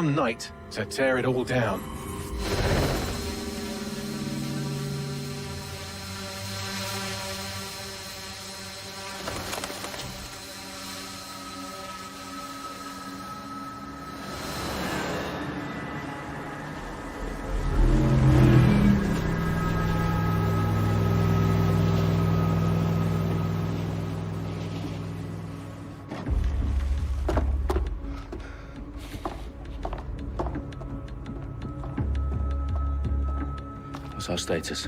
one night to tear it all down. What's our status?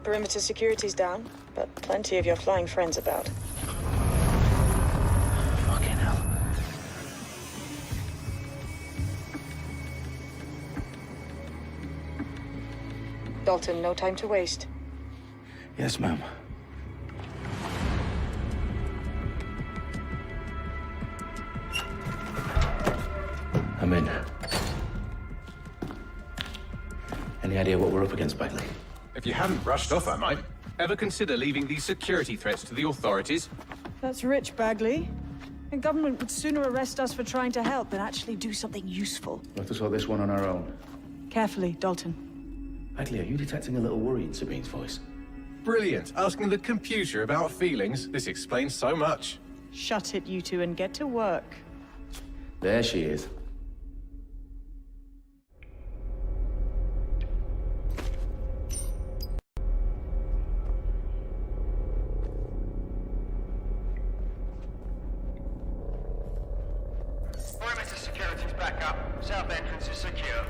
Perimeter security's down, but plenty of your flying friends about. Fucking hell. Dalton, no time to waste. Yes, ma'am. I'm in. Any idea what we're up against, Bagley? If you hadn't rushed off, I might. Ever consider leaving these security threats to the authorities? That's rich, Bagley. The government would sooner arrest us for trying to help than actually do something useful. We'll have to sort this one on our own. Carefully, Dalton. Bagley, are you detecting a little worry in Sabine's voice? Brilliant. Asking the computer about feelings. This explains so much. Shut it, you two, and get to work. There she is. Perimeter security's back up. South entrance is secure.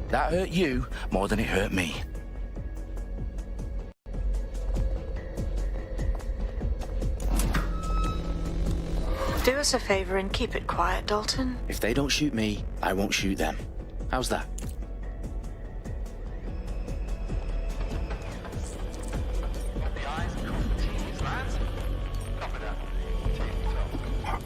That hurt you more than it hurt me. Do us a favor and keep it quiet, Dalton. If they don't shoot me, I won't shoot them. How's that? The eyes across the T's, lads. Copy that. Team top.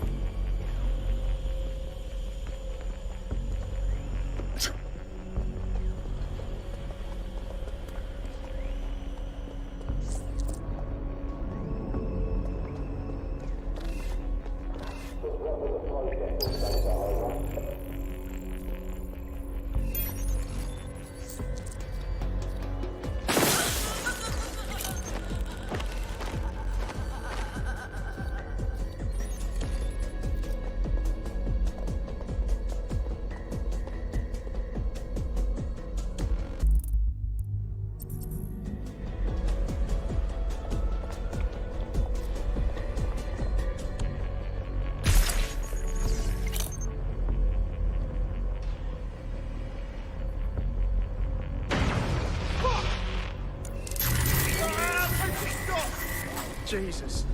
Jesus.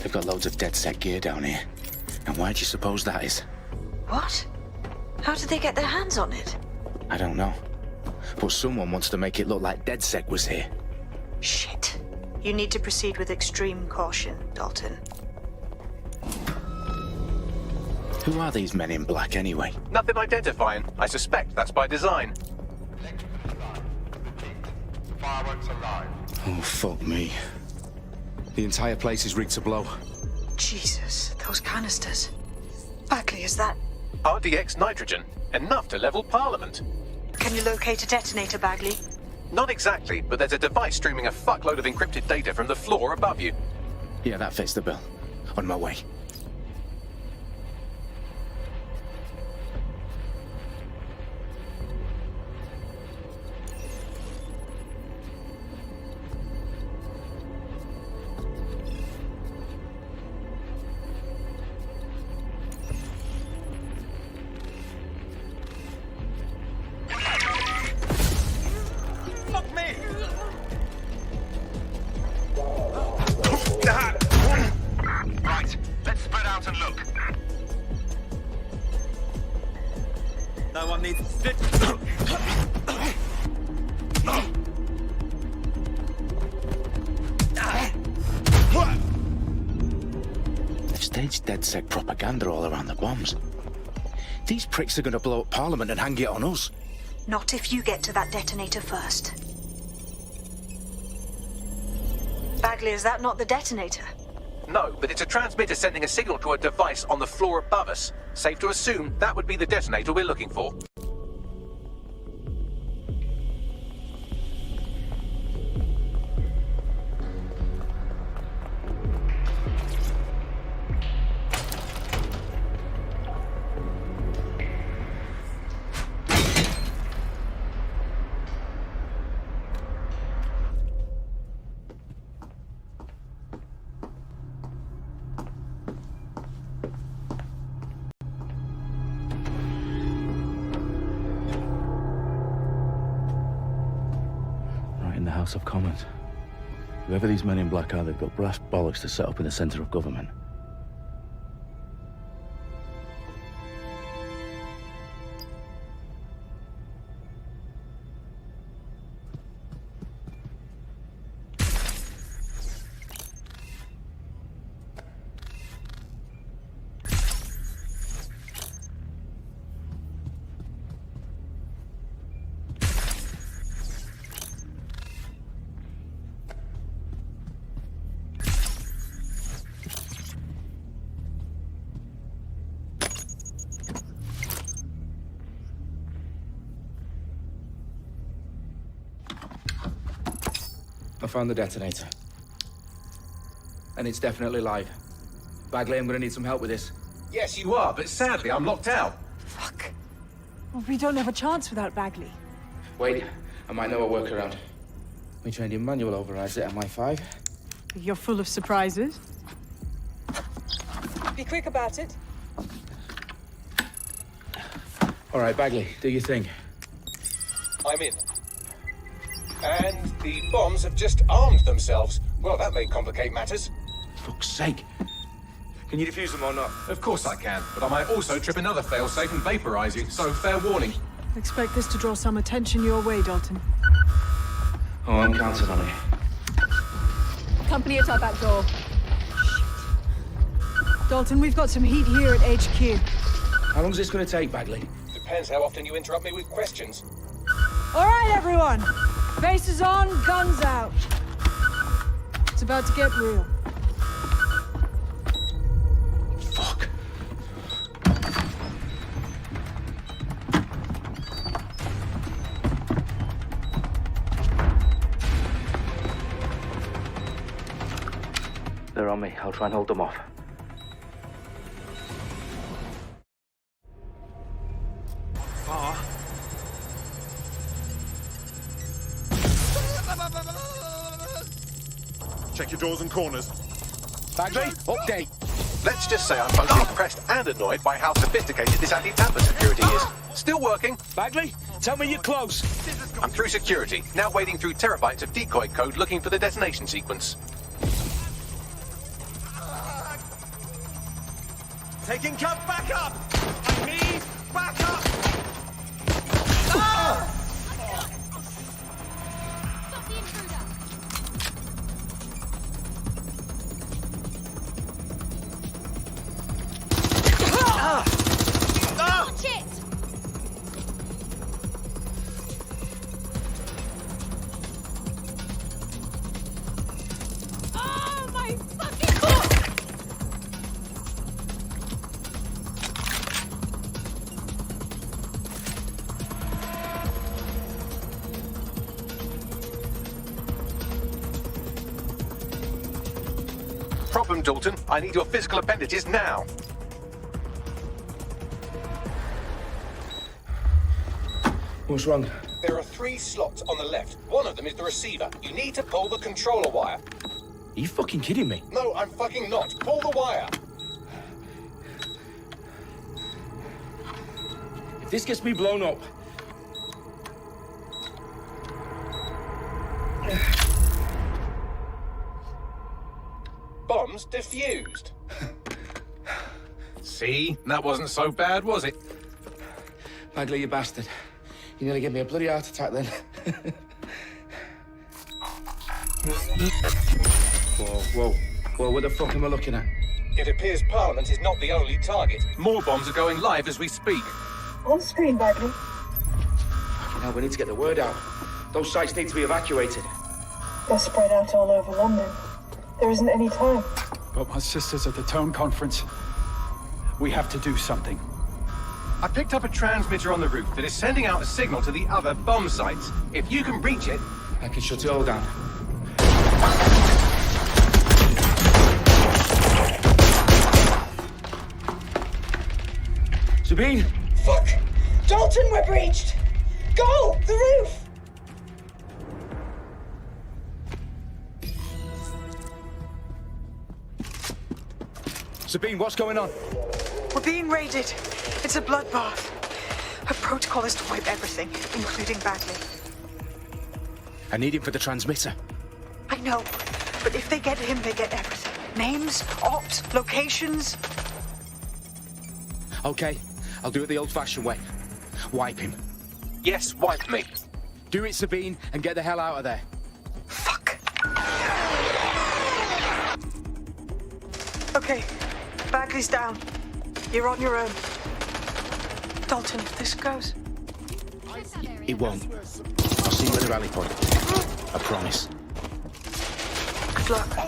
They've got loads of DedSec gear down here. And why do you suppose that is? What? How did they get their hands on it? I don't know. But someone wants to make it look like DedSec was here. Shit. You need to proceed with extreme caution, Dalton. Who are these men in black anyway? Nothing identifying. I suspect that's by design. Electrical live. Repeat. Fireworks alive. Oh, fuck me. The entire place is rigged to blow. Jesus, those canisters. Bagley, is that... RDX nitrogen. Enough to level Parliament. Can you locate a detonator, Bagley? Not exactly, but there's a device streaming a fuckload of encrypted data from the floor above you. Yeah, that fits the bill. On my way. Right, let's spread out and look. No one needs... They've staged DedSec propaganda all around the bombs. These pricks are gonna blow up Parliament and hang it on us. Not if you get to that detonator first. Bagley, is that not the detonator? No, but it's a transmitter sending a signal to a device on the floor above us. Safe to assume that would be the detonator we're looking for. In the House of Commons. Whoever these men in black are, they've got brass bollocks to set up in the centre of government. I found the detonator. And it's definitely live. Bagley, I'm gonna need some help with this. Yes, you are, but sadly I'm locked out. Fuck. Well, we don't have a chance without Bagley. Wait, I might know a workaround. We trained in manual overrides at MI5. You're full of surprises. Be quick about it. All right, Bagley, do your thing. I'm in. And the bombs have just armed themselves. Well, that may complicate matters. Fuck's sake. Can you defuse them or not? Of course I can, but I might also trip another failsafe and vaporize you, so fair warning. Expect this to draw some attention your way, Dalton. Oh, I'm counting on it. Company at our back door. Dalton, we've got some heat here at HQ. How long's this gonna take, Bagley? Depends how often you interrupt me with questions. All right, everyone. Faces on, guns out. It's about to get real. Fuck. They're on me. I'll try and hold them off. Check your doors and corners. Bagley, update. Let's just say I'm both impressed and annoyed by how sophisticated this anti-tamper security is. Still working. Bagley, tell me you're close. I'm through security, now wading through terabytes of decoy code looking for the detonation sequence. Taking cover, back up! I need back up! Watch it! Oh my fucking God! Problem, Dalton. I need your physical appendages now. What's wrong? There are 3 slots on the left. One of them is the receiver. You need to pull the controller wire. Are you fucking kidding me? No, I'm fucking not. Pull the wire. If this gets me blown up... Bombs defused. See? That wasn't so bad, was it? Bagley, you bastard. You nearly gave me a bloody heart attack then. Whoa, what the fuck am I looking at? It appears Parliament is not the only target. More bombs are going live as we speak. On screen, Bagley. Now we need to get the word out. Those sites need to be evacuated. They're spread out all over London. There isn't any time. But my sister's at the Tone Conference. We have to do something. I picked up a transmitter on the roof that is sending out a signal to the other bomb sites. If you can reach it... I can shut it all down. Sabine! Fuck! Dalton, we're breached! Go! The roof! Sabine, what's going on? We're being raided. It's a bloodbath. Her protocol is to wipe everything, including Bagley. I need him for the transmitter. I know, but if they get him, they get everything. Names, opt, locations. Okay, I'll do it the old-fashioned way. Wipe him. Yes, wipe me. Do it, Sabine, and get the hell out of there. Fuck. Okay, Bagley's down. You're on your own. Dalton, if this goes... It won't. I'll see you at the rally point. I promise. Good luck.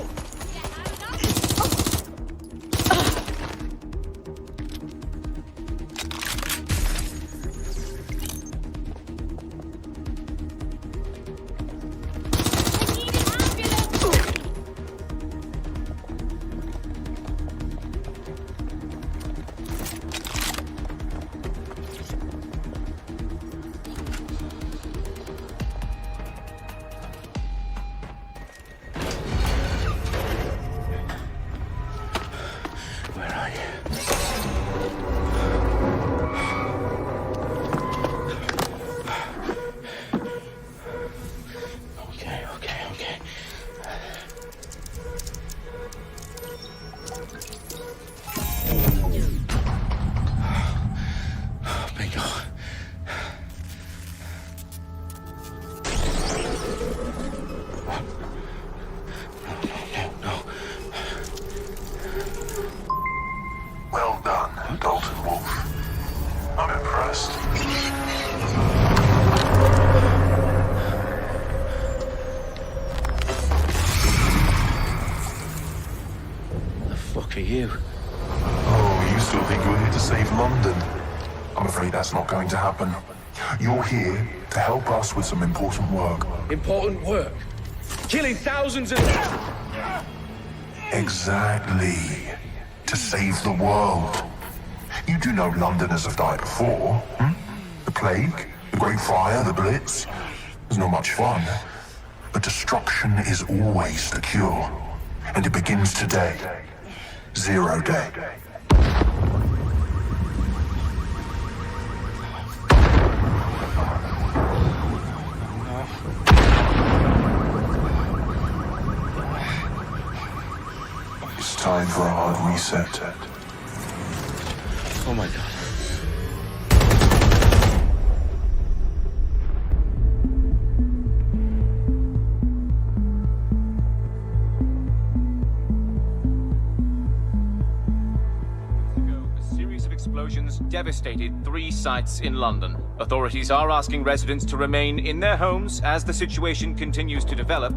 Where are you? Okay. Bingo. No. Well done, Dalton Wolf. I'm impressed. The fuck are you? Oh, you still think you're here to save London? I'm afraid that's not going to happen. You're here to help us with some important work. Important work. Killing thousands of... Exactly. To save the world. You do know Londoners have died before, hmm? The Plague, the Great Fire, the Blitz. It's not much fun. But destruction is always the cure. And it begins today. 0 day. It's time for a hard reset. Oh my god. A series of explosions devastated 3 sites in London. Authorities are asking residents to remain in their homes as the situation continues to develop.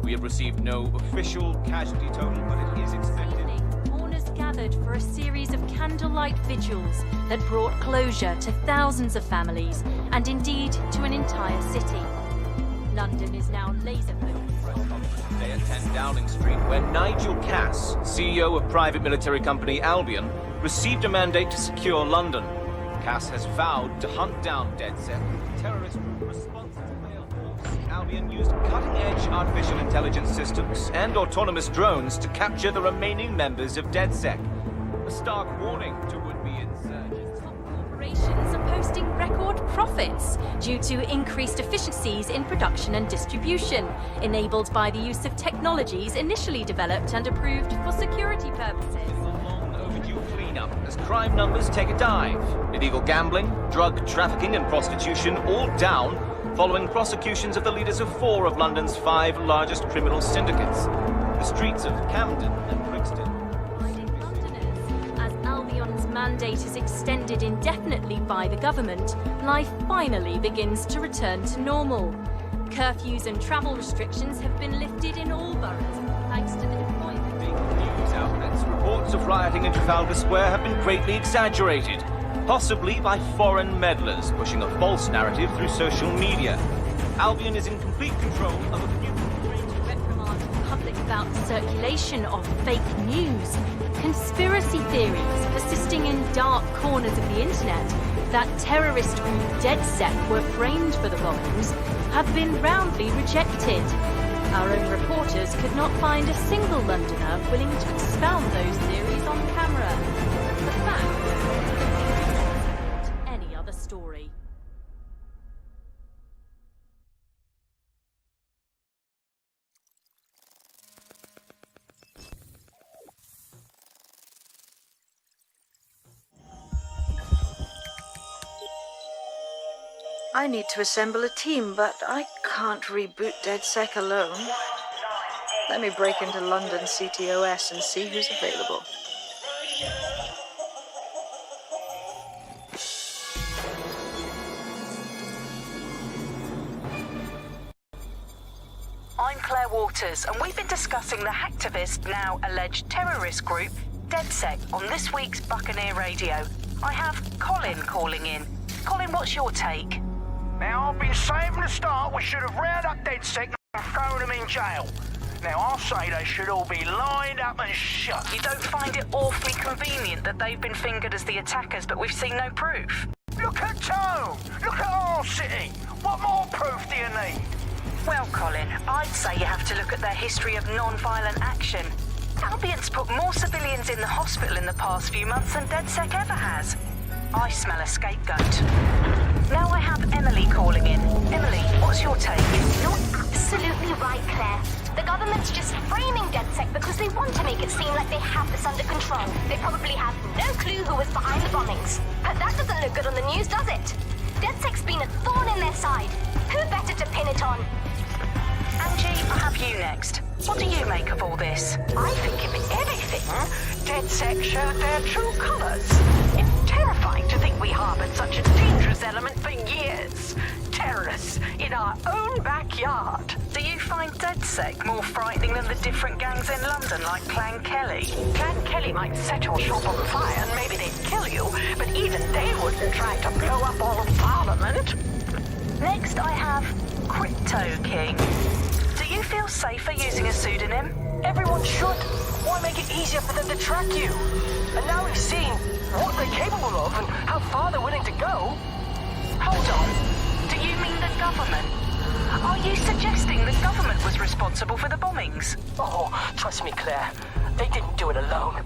We have received no official casualty total, but it is expected. Mourners gathered for a series of candlelight vigils that brought closure to thousands of families and indeed to an entire city. London is now laser-focused. Today at 10 Downing Street, where Nigel Cass, CEO of private military company Albion, received a mandate to secure London. Cass has vowed to hunt down DedSec, terrorist group responsible for their force. Albion used cutting-edge artificial intelligence systems and autonomous drones to capture the remaining members of DedSec. A stark warning to would-be insurgents. Corporations are posting record profits due to increased efficiencies in production and distribution, enabled by the use of technologies initially developed and approved for security purposes. Cleanup as crime numbers take a dive. Illegal gambling, drug trafficking and prostitution all down following prosecutions of the leaders of 4 of London's 5 largest criminal syndicates. The streets of Camden and Brixton. London mandate is extended indefinitely by the government, life finally begins to return to normal. Curfews and travel restrictions have been lifted in all boroughs, thanks to the deployment. News outlets' reports of rioting in Trafalgar Square have been greatly exaggerated, possibly by foreign meddlers pushing a false narrative through social media. Albion is in complete control of a few reprimand the public about the circulation of fake news. Conspiracy theories persisting in dark corners of the internet that terrorist group DedSec were framed for the bombings have been roundly rejected. Our own reporters could not find a single Londoner willing to expound those theories on camera. The fact is any other story. I need to assemble a team, but I can't reboot DedSec alone. Let me break into London CTOS and see who's available. I'm Claire Waters, and we've been discussing the hacktivist, now alleged terrorist group, DedSec, on this week's Buccaneer Radio. I have Colin calling in. Colin, what's your take? Now, I've been saying from the start we should have rounded up DedSec and thrown them in jail. Now, I'll say they should all be lined up and shot. You don't find it awfully convenient that they've been fingered as the attackers, but we've seen no proof? Look at Tone! Look at our city! What more proof do you need? Well, Colin, I'd say you have to look at their history of non-violent action. Albion's put more civilians in the hospital in the past few months than DedSec ever has. I smell a scapegoat. Now I have Emily calling in. Emily, what's your take? You're absolutely right, Claire. The government's just framing DedSec because they want to make it seem like they have this under control. They probably have no clue who was behind the bombings. But that doesn't look good on the news, does it? DedSec's been a thorn in their side. Who better to pin it on? Angie, I have you next. What do you make of all this? I think if anything, DedSec showed their true colours. It's terrifying to think we harboured such a dangerous element for years. Terrorists in our own backyard. Do you find DedSec more frightening than the different gangs in London, like Clan Kelly? Clan Kelly might set your shop on fire and maybe they'd kill you, but even they wouldn't try to blow up all of Parliament. Next, I have Crypto King. Do you feel safer using a pseudonym? Everyone should. Why make it easier for them to track you? And now we've seen what they're capable of and how far they're willing to go. Hold on. Do you mean the government? Are you suggesting the government was responsible for the bombings? Oh, trust me, Claire. They didn't do it alone.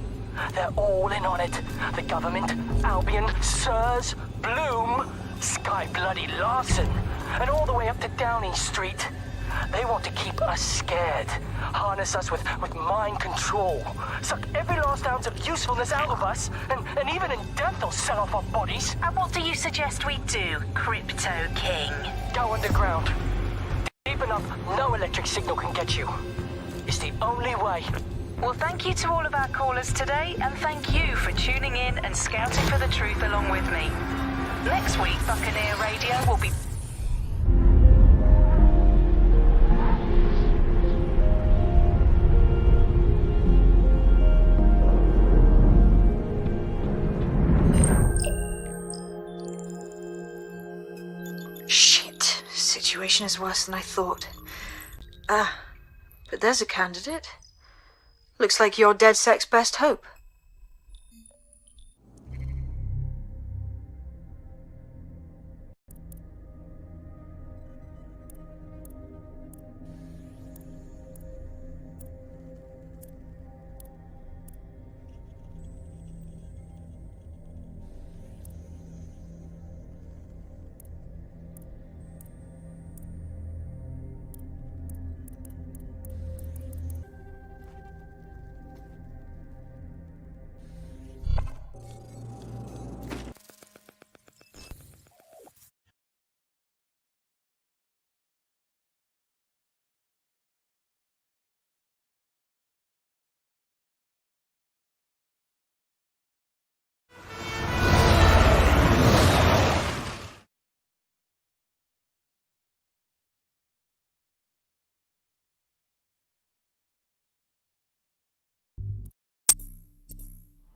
They're all in on it. The government, Albion, Sirs, Bloom, Sky Bloody Larson, and all the way up to Downing Street. They want to keep us scared, harness us with mind control, suck every last ounce of usefulness out of us, and even in death they'll sell off our bodies. And what do you suggest we do, Crypto King? Go underground. Deep enough, no electric signal can get you. It's the only way. Well, thank you to all of our callers today, and thank you for tuning in and scouting for the truth along with me. Next week, Buccaneer Radio will be... Shit. Situation is worse than I thought. But there's a candidate. Looks like you're DedSec's best hope.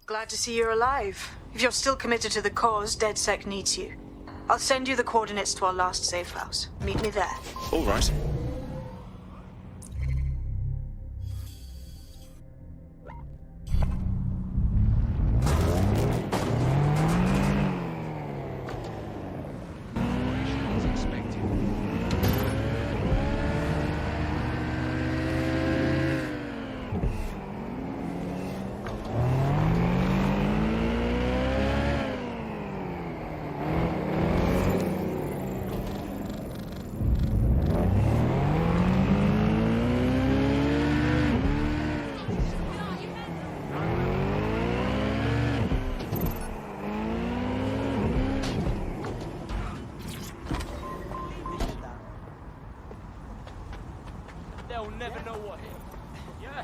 Glad to see you're alive. If you're still committed to the cause, DedSec needs you. I'll send you the coordinates to our last safe house. Meet me there. All right. They'll never know what hit. Yeah.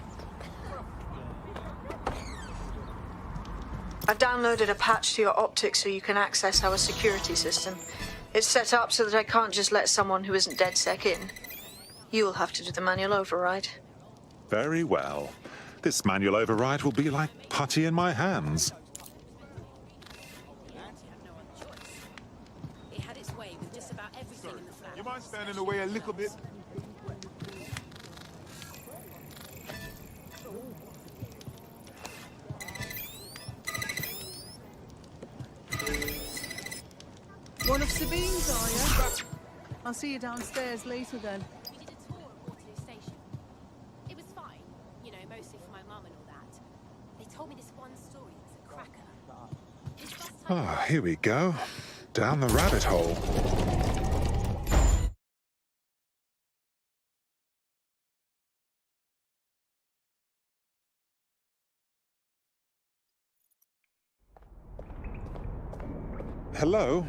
I've downloaded a patch to your optics so you can access our security system. It's set up so that I can't just let someone who isn't DedSec in. You'll have to do the manual override. Very well. This manual override will be like putty in my hands. It had its way with just about everything in the flat. You mind standing in the way a little bit? One of Sabine's, are you? I'll see you downstairs later then. We did a tour of Waterloo Station. It was fine, you know, mostly for my mum and all that. They told me this one story was a cracker. Ah, here we go. Down the rabbit hole. Hello?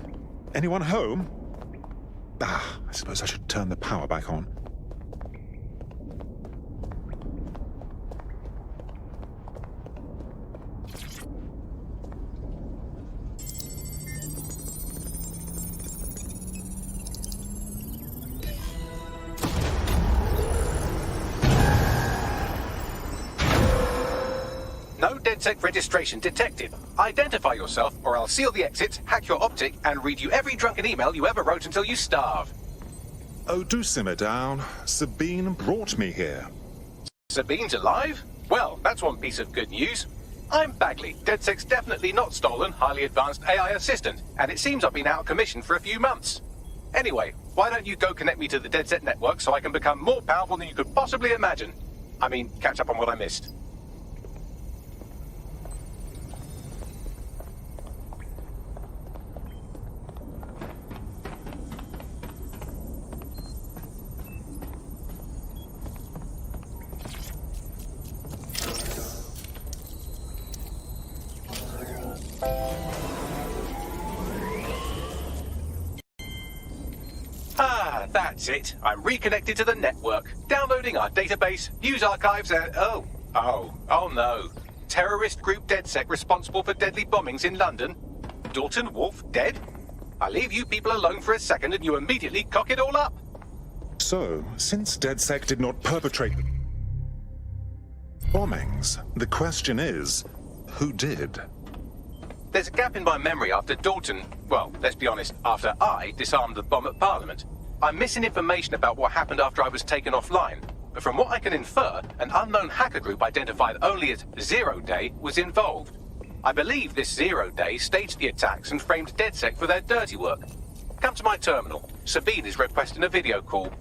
Anyone home? Ah, I suppose I should turn the power back on. No DedSec registration detected. Identify yourself, or I'll seal the exits, hack your optic, and read you every drunken email you ever wrote until you starve. Oh, do simmer down. Sabine brought me here. Sabine's alive? Well, that's one piece of good news. I'm Bagley, DedSec's definitely not stolen, highly advanced AI assistant, and it seems I've been out of commission for a few months. Anyway, why don't you go connect me to the DedSec network so I can become more powerful than you could possibly imagine? I mean, catch up on what I missed. Ah, that's it. I'm reconnected to the network. Downloading our database, news archives, and... Oh no. Terrorist group DedSec responsible for deadly bombings in London? Dalton Wolf dead? I leave you people alone for a second and you immediately cock it all up. So, since DedSec did not perpetrate bombings, the question is, who did? There's a gap in my memory after Dalton, well, let's be honest, after I disarmed the bomb at Parliament. I'm missing information about what happened after I was taken offline, but from what I can infer, an unknown hacker group identified only as Zero Day was involved. I believe this Zero Day staged the attacks and framed DedSec for their dirty work. Come to my terminal. Sabine is requesting a video call.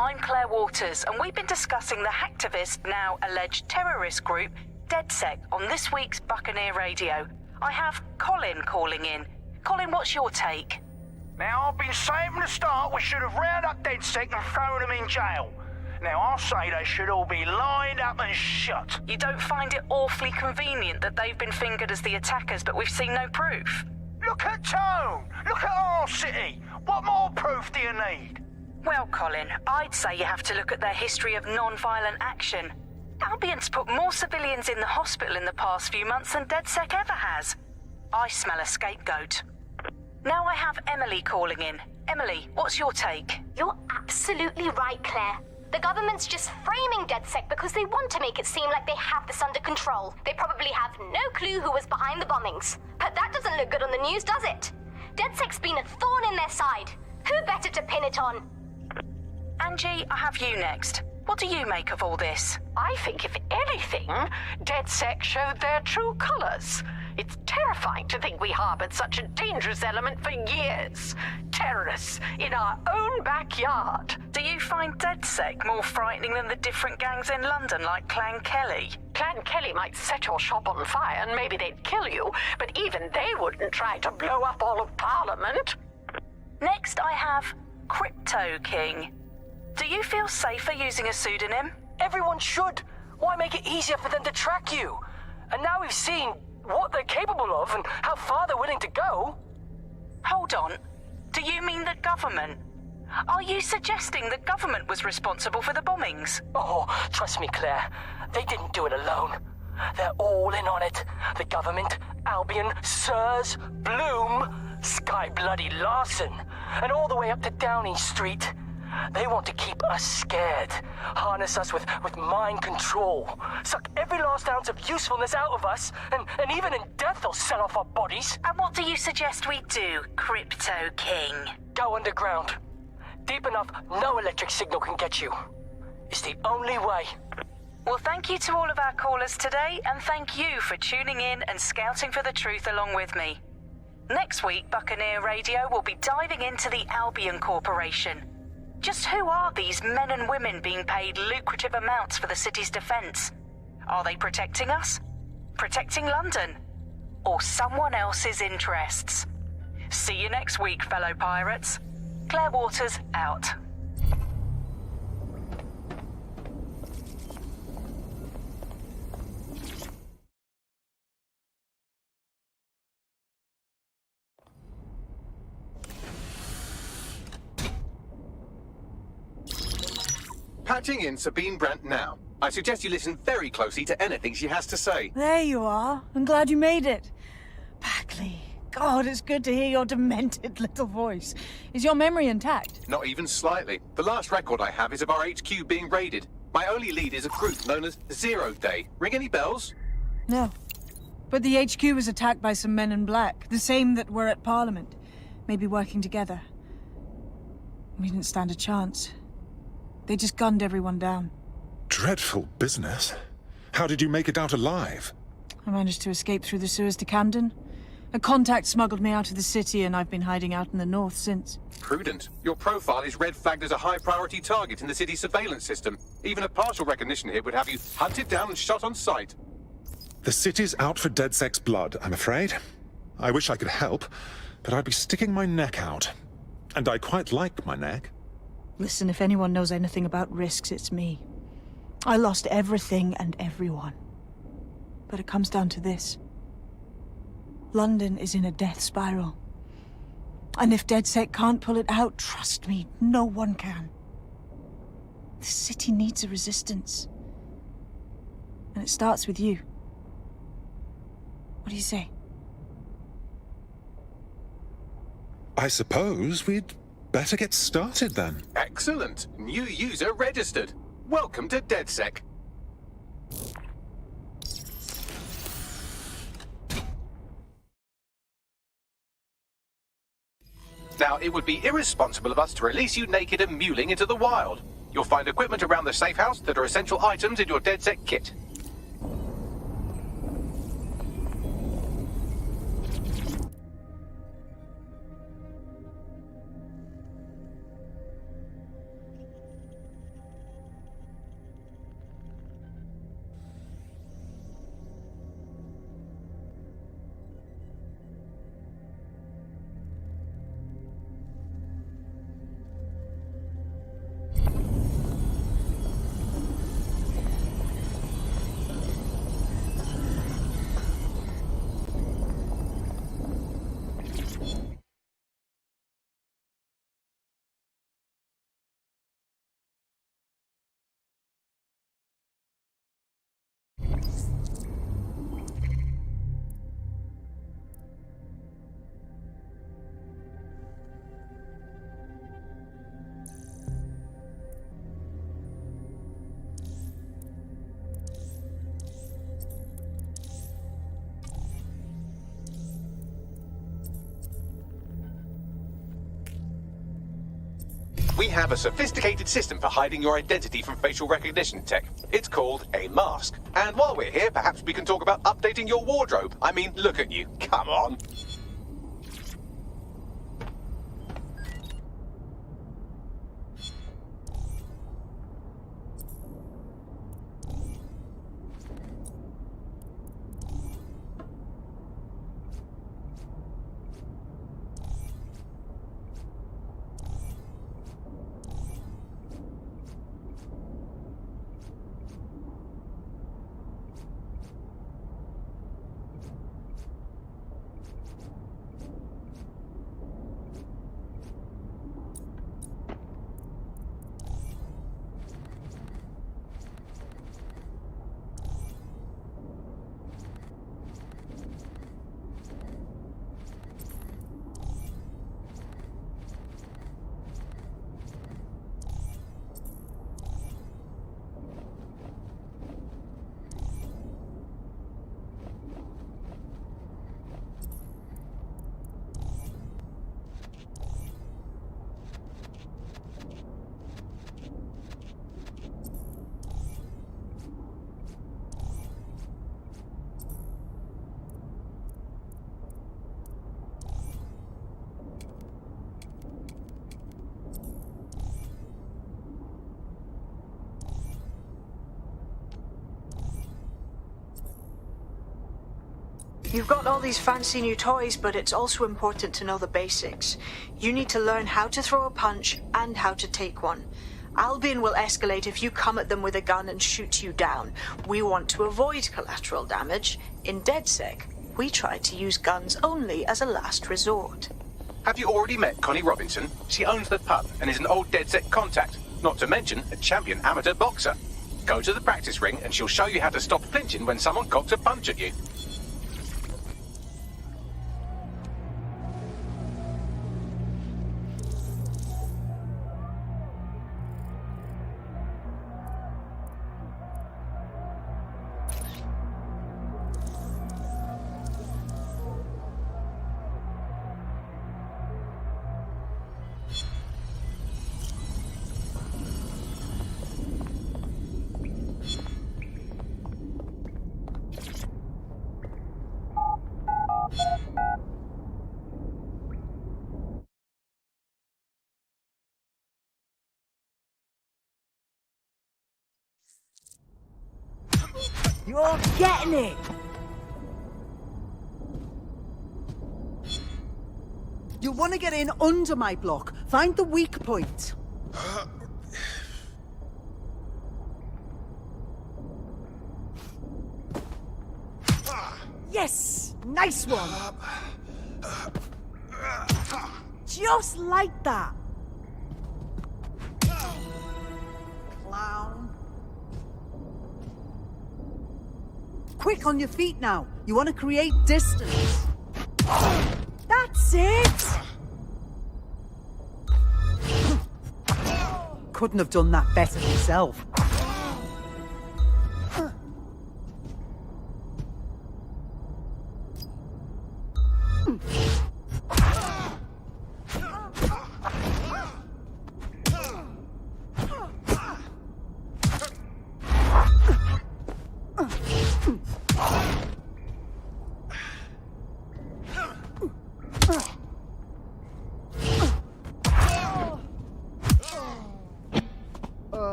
I'm Claire Waters, and we've been discussing the hacktivist, now alleged terrorist group, DedSec, on this week's Buccaneer Radio. I have Colin calling in. Colin, what's your take? Now, I've been saying from the start we should have rounded up DedSec and thrown them in jail. Now, I'll say they should all be lined up and shot. You don't find it awfully convenient that they've been fingered as the attackers, but we've seen no proof? Look at Tone! Look at our city! What more proof do you need? Well, Colin, I'd say you have to look at their history of non-violent action. Albion's put more civilians in the hospital in the past few months than DedSec ever has. I smell a scapegoat. Now I have Emily calling in. Emily, what's your take? You're absolutely right, Claire. The government's just framing DedSec because they want to make it seem like they have this under control. They probably have no clue who was behind the bombings. But that doesn't look good on the news, does it? DedSec's been a thorn in their side. Who better to pin it on? Angie, I have you next. What do you make of all this? I think, if anything, DedSec showed their true colors. It's terrifying to think we harbored such a dangerous element for years. Terrorists in our own backyard. Do you find DedSec more frightening than the different gangs in London like Clan Kelly? Clan Kelly might set your shop on fire and maybe they'd kill you, but even they wouldn't try to blow up all of Parliament. Next I have Crypto King. Do you feel safer using a pseudonym? Everyone should. Why make it easier for them to track you? And now we've seen what they're capable of and how far they're willing to go. Hold on. Do you mean the government? Are you suggesting the government was responsible for the bombings? Oh, trust me, Claire. They didn't do it alone. They're all in on it. The government, Albion, Sirs, Bloom, Sky Bloody Larson, and all the way up to Downing Street. They want to keep us scared, harness us with mind control, suck every last ounce of usefulness out of us, and even in death they'll sell off our bodies. And what do you suggest we do, Crypto King? Go underground. Deep enough no electric signal can get you. It's the only way. Well, thank you to all of our callers today, and thank you for tuning in and scouting for the truth along with me. Next week, Buccaneer Radio will be diving into the Albion Corporation. Just who are these men and women being paid lucrative amounts for the city's defense? Are they protecting us? Protecting London? Or someone else's interests? See you next week, fellow pirates. Claire Waters, out. Patching in Sabine Brandt now. I suggest you listen very closely to anything she has to say. There you are. I'm glad you made it. Bagley. God, it's good to hear your demented little voice. Is your memory intact? Not even slightly. The last record I have is of our HQ being raided. My only lead is a group known as Zero Day. Ring any bells? No. But the HQ was attacked by some men in black, the same that were at Parliament. Maybe working together. We didn't stand a chance. They just gunned everyone down. Dreadful business. How did you make it out alive? I managed to escape through the sewers to Camden. A contact smuggled me out of the city, and I've been hiding out in the north since. Prudent. Your profile is red flagged as a high-priority target in the city's surveillance system. Even a partial recognition here would have you hunted down and shot on sight. The city's out for DedSec's blood, I'm afraid. I wish I could help, but I'd be sticking my neck out. And I quite like my neck. Listen, if anyone knows anything about risks, it's me. I lost everything and everyone. But it comes down to this. London is in a death spiral. And if DedSec can't pull it out, trust me, no one can. The city needs a resistance. And it starts with you. What do you say? I suppose we'd better get started then. Excellent. New user registered. Welcome to DedSec. Now, it would be irresponsible of us to release you naked and mewling into the wild. You'll find equipment around the safe house that are essential items in your DedSec kit. We have a sophisticated system for hiding your identity from facial recognition tech. It's called a mask. And while we're here, perhaps we can talk about updating your wardrobe. I mean, look at you. Come on. You've got all these fancy new toys, but it's also important to know the basics. You need to learn how to throw a punch and how to take one. Albion will escalate if you come at them with a gun and shoot you down. We want to avoid collateral damage. In DedSec, we try to use guns only as a last resort. Have you already met Connie Robinson? She owns the pub and is an old DedSec contact, not to mention a champion amateur boxer. Go to the practice ring and she'll show you how to stop flinching when someone cocks a punch at you. You're getting it! You want to get in under my block. Find the weak point. Yes! Nice one! Just like that! Clown. Quick on your feet now. You want to create distance. That's it! Couldn't have done that better myself.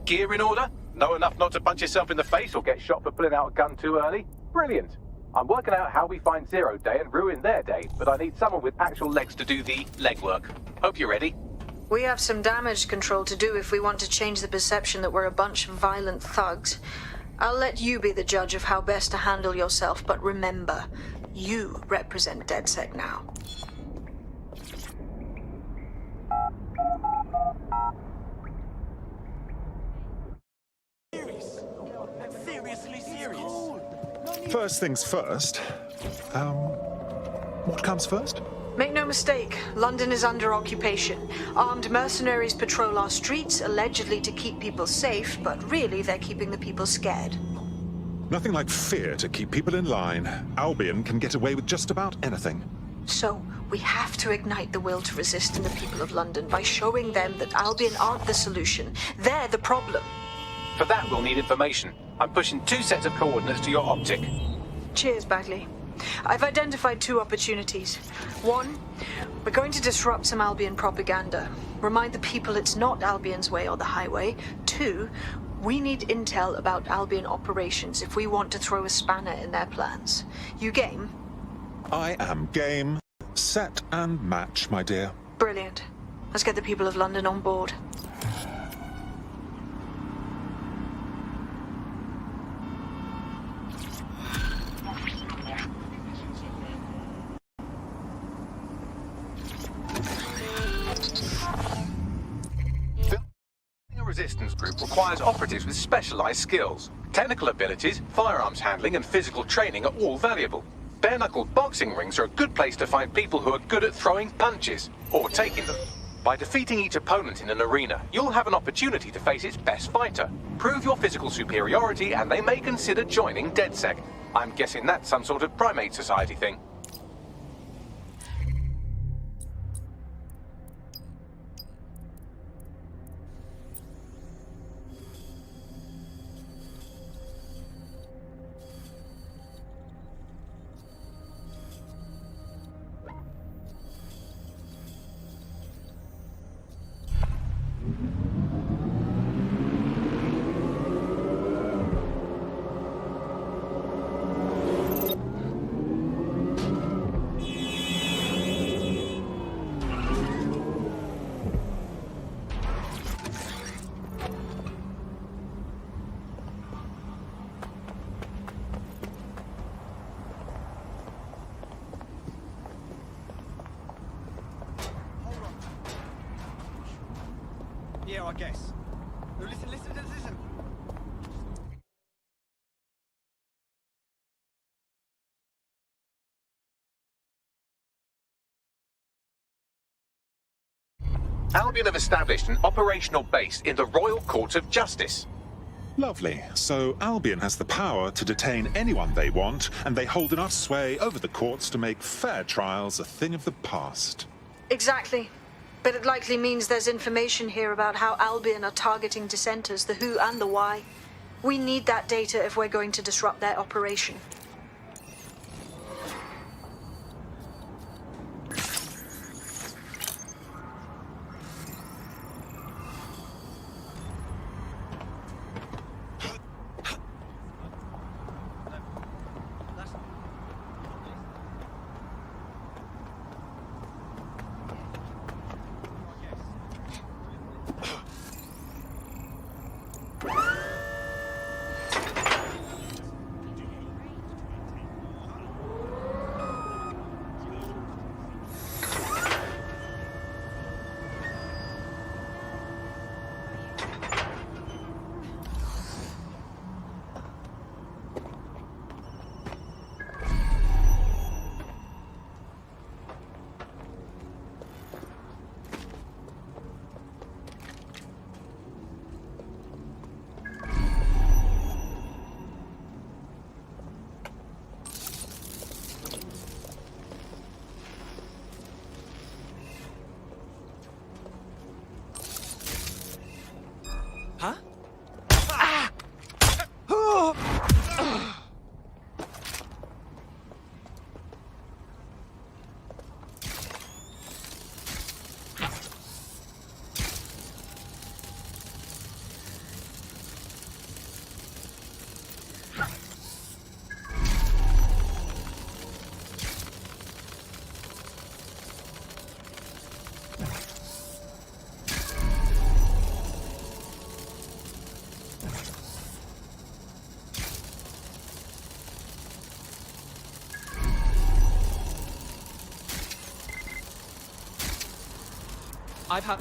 Gear in order? Know enough not to punch yourself in the face or get shot for pulling out a gun too early? Brilliant. I'm working out how we find Zero Day and ruin their day, but I need someone with actual legs to do the legwork. Hope you're ready. We have some damage control to do if we want to change the perception that we're a bunch of violent thugs. I'll let you be the judge of how best to handle yourself, but remember, you represent DedSec now. Seriously serious. First things first. What comes first? Make no mistake, London is under occupation. Armed mercenaries patrol our streets, allegedly to keep people safe, but really they're keeping the people scared. Nothing like fear to keep people in line. Albion can get away with just about anything. So, we have to ignite the will to resist in the people of London by showing them that Albion aren't the solution. They're the problem. For that, we'll need information. I'm pushing 2 sets of coordinates to your optic. Cheers, Bagley. I've identified 2 opportunities. 1, we're going to disrupt some Albion propaganda. Remind the people it's not Albion's way or the highway. 2, we need intel about Albion operations if we want to throw a spanner in their plans. You game? I am game, set and match, my dear. Brilliant. Let's get the people of London on board. Resistance group requires operatives with specialized skills. Technical abilities, firearms handling, and physical training are all valuable. Bare-knuckle boxing rings are a good place to find people who are good at throwing punches, or taking them. By defeating each opponent in an arena, you'll have an opportunity to face its best fighter. Prove your physical superiority, and they may consider joining DedSec. I'm guessing that's some sort of primate society thing. Yeah, I guess. No, listen. Albion have established an operational base in the Royal Court of Justice. Lovely. So Albion has the power to detain anyone they want, and they hold enough sway over the courts to make fair trials a thing of the past. Exactly. But it likely means there's information here about how Albion are targeting dissenters, the who and the why. We need that data if we're going to disrupt their operation. I've had...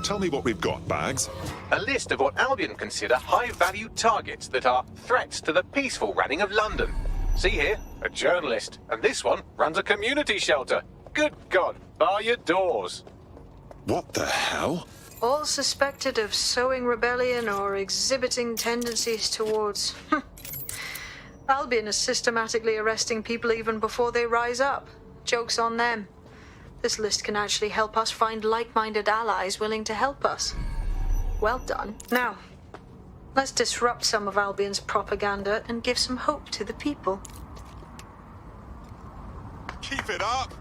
Tell me what we've got, Bags. A list of what Albion consider high-value targets that are threats to the peaceful running of London. See here, a journalist, and this one runs a community shelter. Good God, bar your doors. What the hell? All suspected of sowing rebellion or exhibiting tendencies towards... Albion is systematically arresting people even before they rise up. Joke's on them. This list can actually help us find like-minded allies willing to help us. Well done. Now, let's disrupt some of Albion's propaganda and give some hope to the people. Keep it up!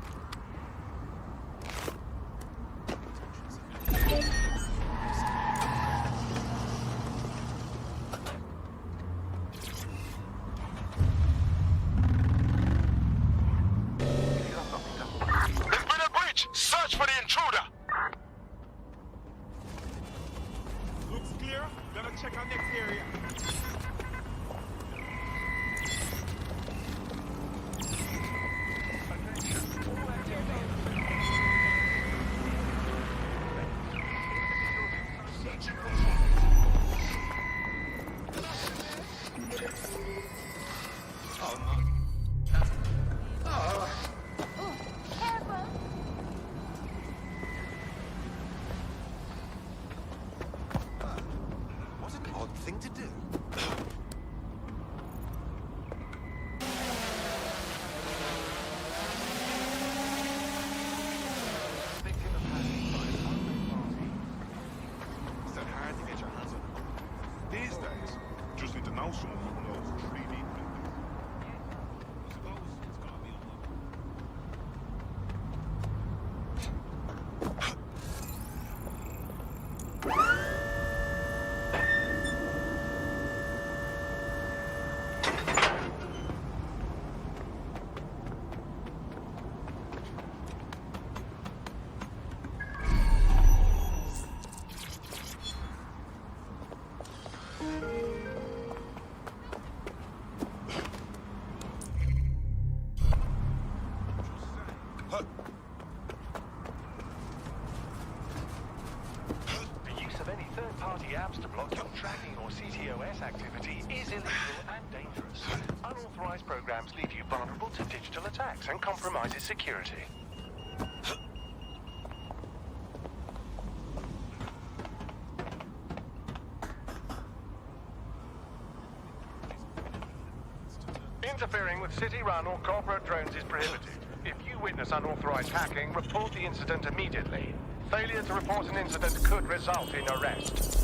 Search for the intruder! Looks clear. Gonna check our next area. Thing to do. It's that hard to get your hands on. These days, just need to know someone who knows 3D printing. I suppose it's gotta be on The use of any third-party apps to block your tracking or CTOS activity is illegal and dangerous. Unauthorized programs leave you vulnerable to digital attacks and compromises security. Interfering with city-run or corporate drones is prohibited. If you witness unauthorized hacking, report the incident immediately. Failure to report an incident could result in arrest.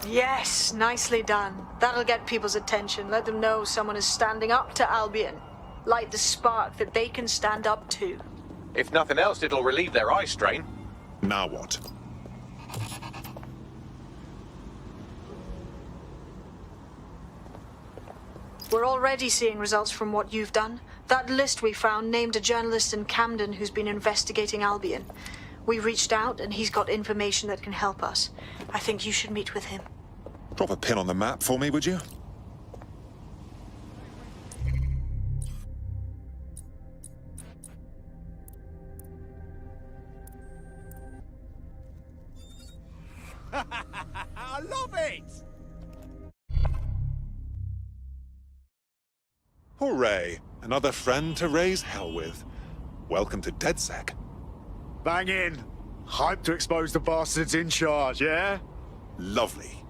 Yes, nicely done. That'll get people's attention. Let them know someone is standing up to Albion. Light the spark that they can stand up to. If nothing else, it'll relieve their eye strain. Now what? We're already seeing results from what you've done. That list we found named a journalist in Camden who's been investigating Albion. We reached out and he's got information that can help us. I think you should meet with him. Drop a pin on the map for me, would you? I love it! Hooray! Another friend to raise hell with. Welcome to DedSec. Bang in. Hype to expose the bastards in charge, yeah? Lovely.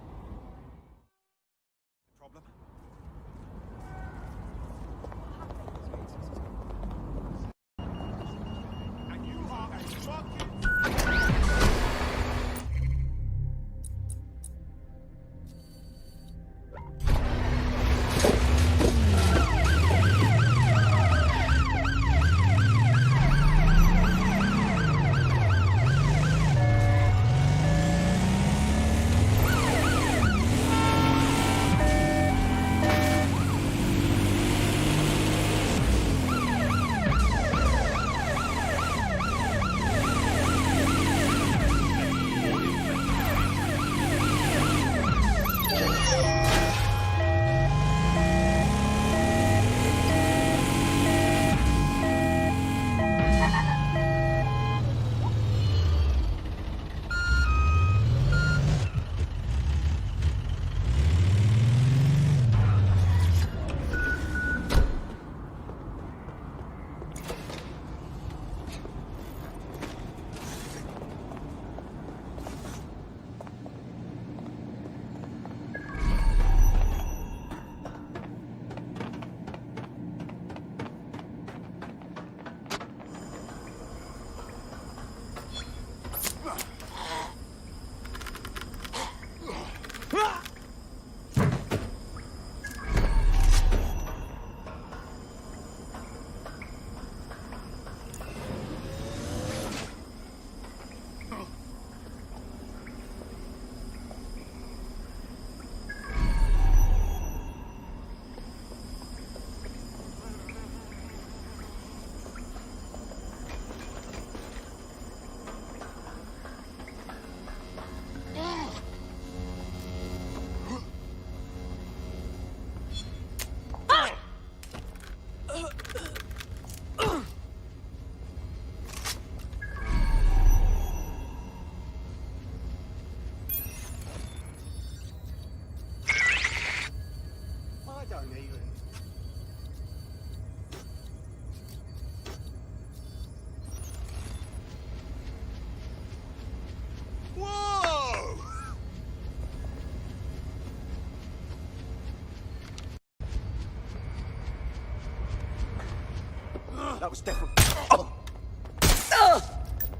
That was definitely... Oh.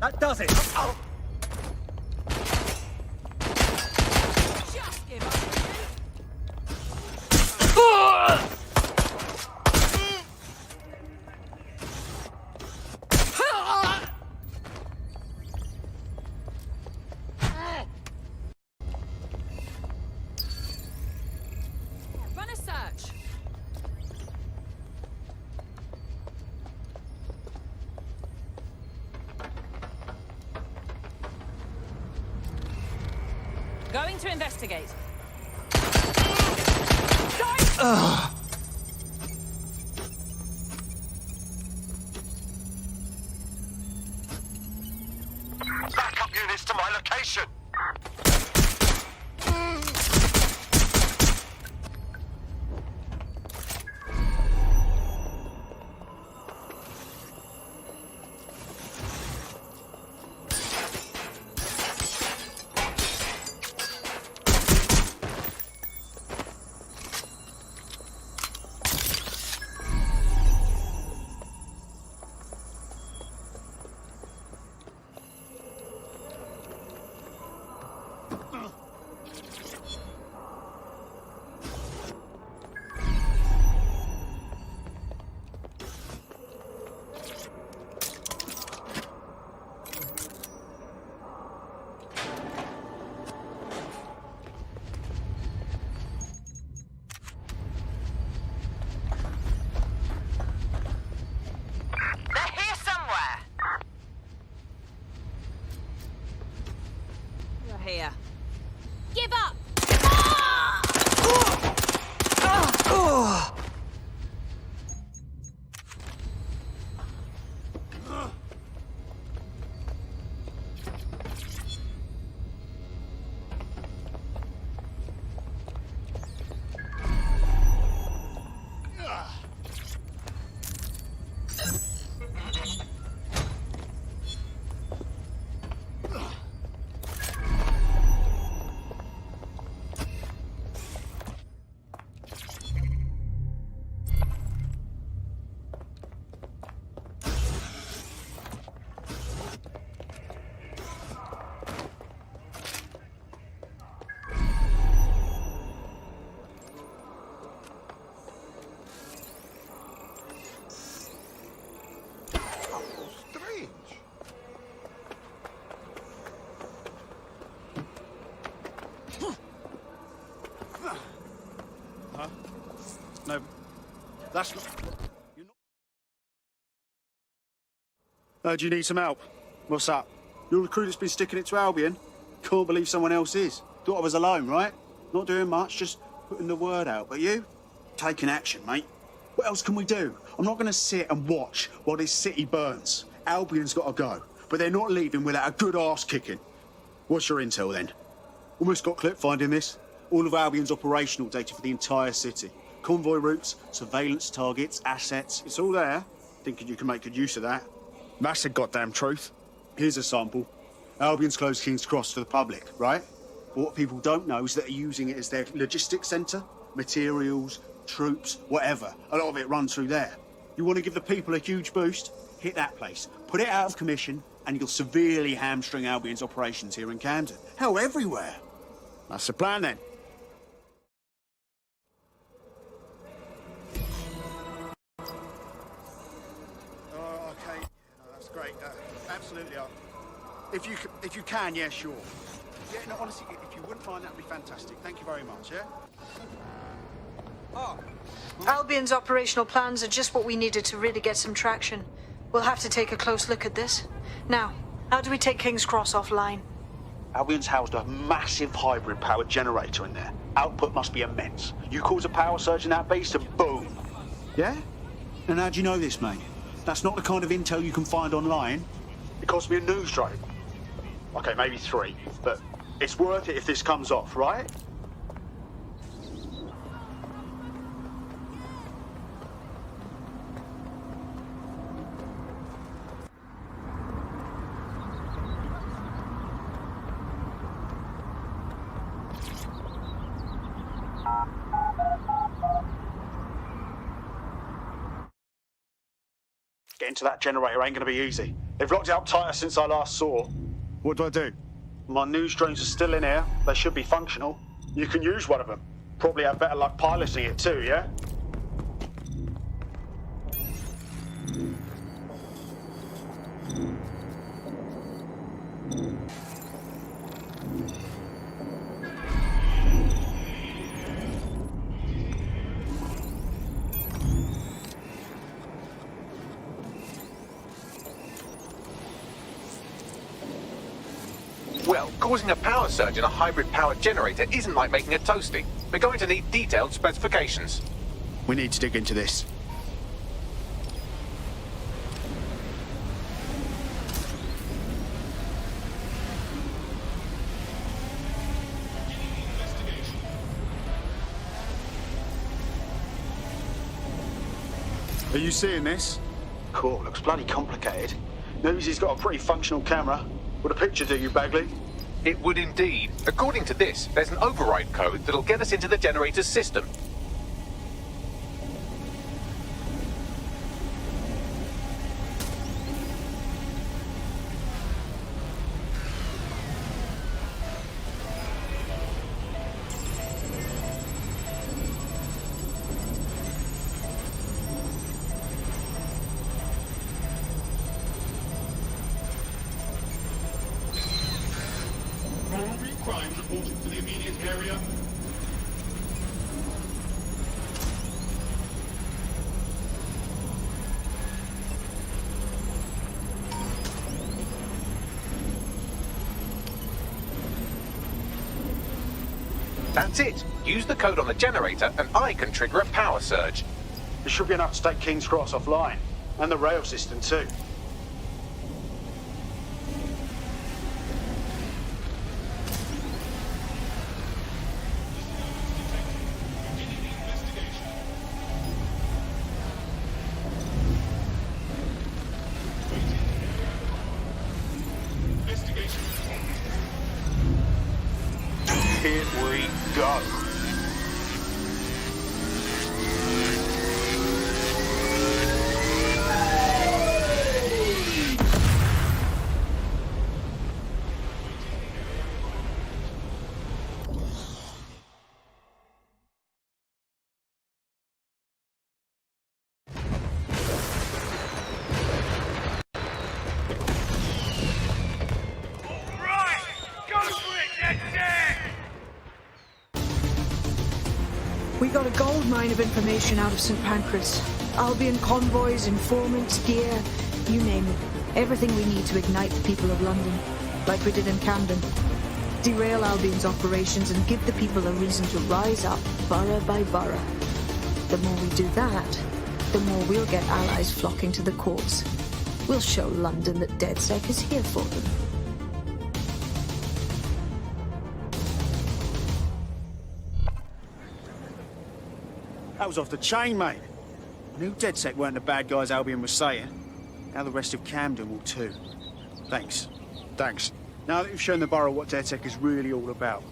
That does it! Oh. Just give up. Run a search. Going to investigate. Backup units to my location! give up! No, that's not... You're not... do you need some help? What's up? You're the crew that's been sticking it to Albion? Can't believe someone else is. Thought I was alone, right? Not doing much, just putting the word out. But you? Taking action, mate. What else can we do? I'm not going to sit and watch while this city burns. Albion's got to go, but they're not leaving without a good arse kicking. What's your intel, then? Almost got clip finding this. All of Albion's operational data for the entire city. Convoy routes, surveillance targets, assets. It's all there. Thinking you can make good use of that. That's the goddamn truth. Here's a sample. Albion's closed King's Cross to the public, right? But what people don't know is that they're using it as their logistics centre. Materials, troops, whatever. A lot of it runs through there. You want to give the people a huge boost? Hit that place. Put it out of commission, and you'll severely hamstring Albion's operations here in Camden. Hell, everywhere. That's the plan, then. Great, absolutely. If you can, yeah, sure. Yeah, no, honestly, if you wouldn't mind, that'd be fantastic. Thank you very much, yeah? Albion's operational plans are just what we needed to really get some traction. We'll have to take a close look at this. Now, how do we take King's Cross offline? Albion's housed a massive hybrid power generator in there. Output must be immense. You cause a power surge in that beast and boom. Yeah? And how do you know this, mate? That's not the kind of intel you can find online. It cost me a news drone. Okay, maybe 3, but it's worth it if this comes off, right? Getting to that generator ain't gonna be easy. They've locked it up tighter since I last saw. What do? My news drones are still in here. They should be functional. You can use one of them. Probably have better luck piloting it too, yeah? Well, causing a power surge in a hybrid power generator isn't like making a toasty. We're going to need detailed specifications. We need to dig into this. Are you seeing this? Cool, looks bloody complicated. Knows he's got a pretty functional camera. Would a picture do you, Bagley? It would indeed. According to this, there's an override code that'll get us into the generator's system. Crime reported to the immediate area. That's it. Use the code on the generator and I can trigger a power surge. There should be enough to take King's Cross offline. And the rail system too. Here we go. We got a gold mine of information out of St. Pancras. Albion convoys, informants, gear, you name it. Everything we need to ignite the people of London, like we did in Camden. Derail Albion's operations and give the people a reason to rise up, borough by borough. The more we do that, the more we'll get allies flocking to the courts. We'll show London that DedSec is here for them. That was off the chain, mate. I knew DedSec weren't the bad guys Albion was saying. Now the rest of Camden will too. Thanks. Thanks. Now that you've shown the borough what DedSec is really all about,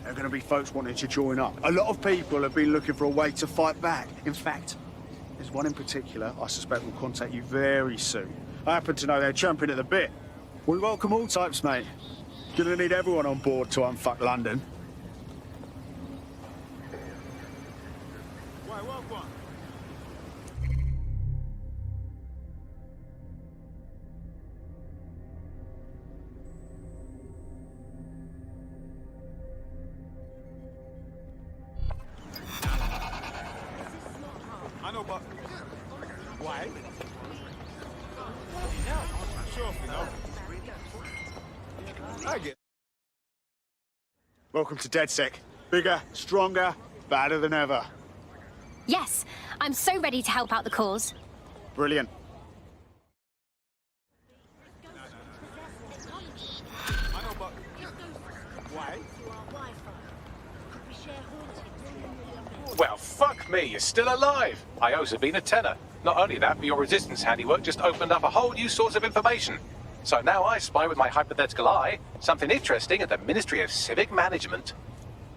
there are going to be folks wanting to join up. A lot of people have been looking for a way to fight back. In fact, there's one in particular I suspect will contact you very soon. I happen to know they're champing at the bit. We welcome all types, mate. Gonna need everyone on board to unfuck London. I know, but why? Sure, I get. Welcome to DedSec. Bigger, stronger, badder than ever. Yes, I'm so ready to help out the cause. Brilliant. I know, but why? Well, fuck me, you're still alive. I owe Sabine a tenner. Not only that, but your resistance handiwork just opened up a whole new source of information. So now I spy with my hypothetical eye something interesting at the Ministry of Civic Management.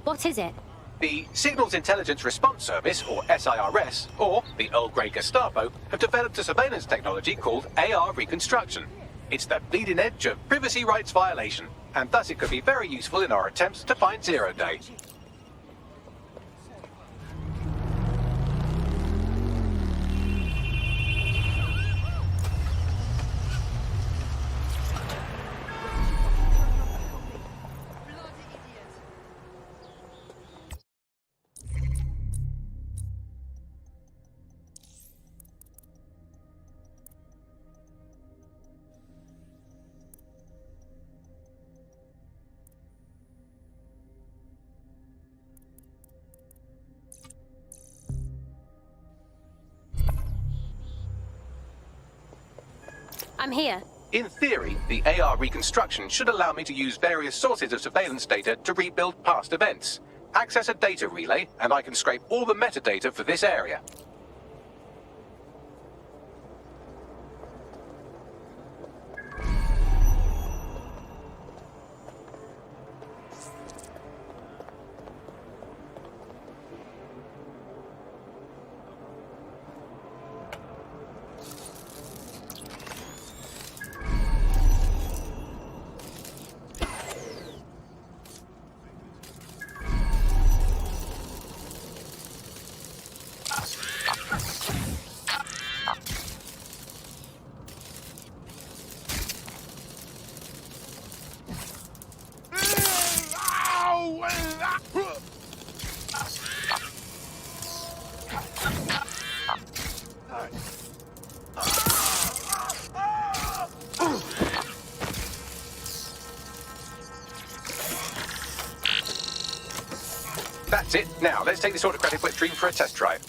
What is it? The Signals Intelligence Response Service, or SIRS, or the Earl Grey Gestapo, have developed a surveillance technology called AR Reconstruction. It's the bleeding edge of privacy rights violation, and thus it could be very useful in our attempts to find Zero Day. I'm here. In theory, the AR reconstruction should allow me to use various sources of surveillance data to rebuild past events. Access a data relay, and I can scrape all the metadata for this area. That's it. Now, let's take this autocratic wet dream for a test drive.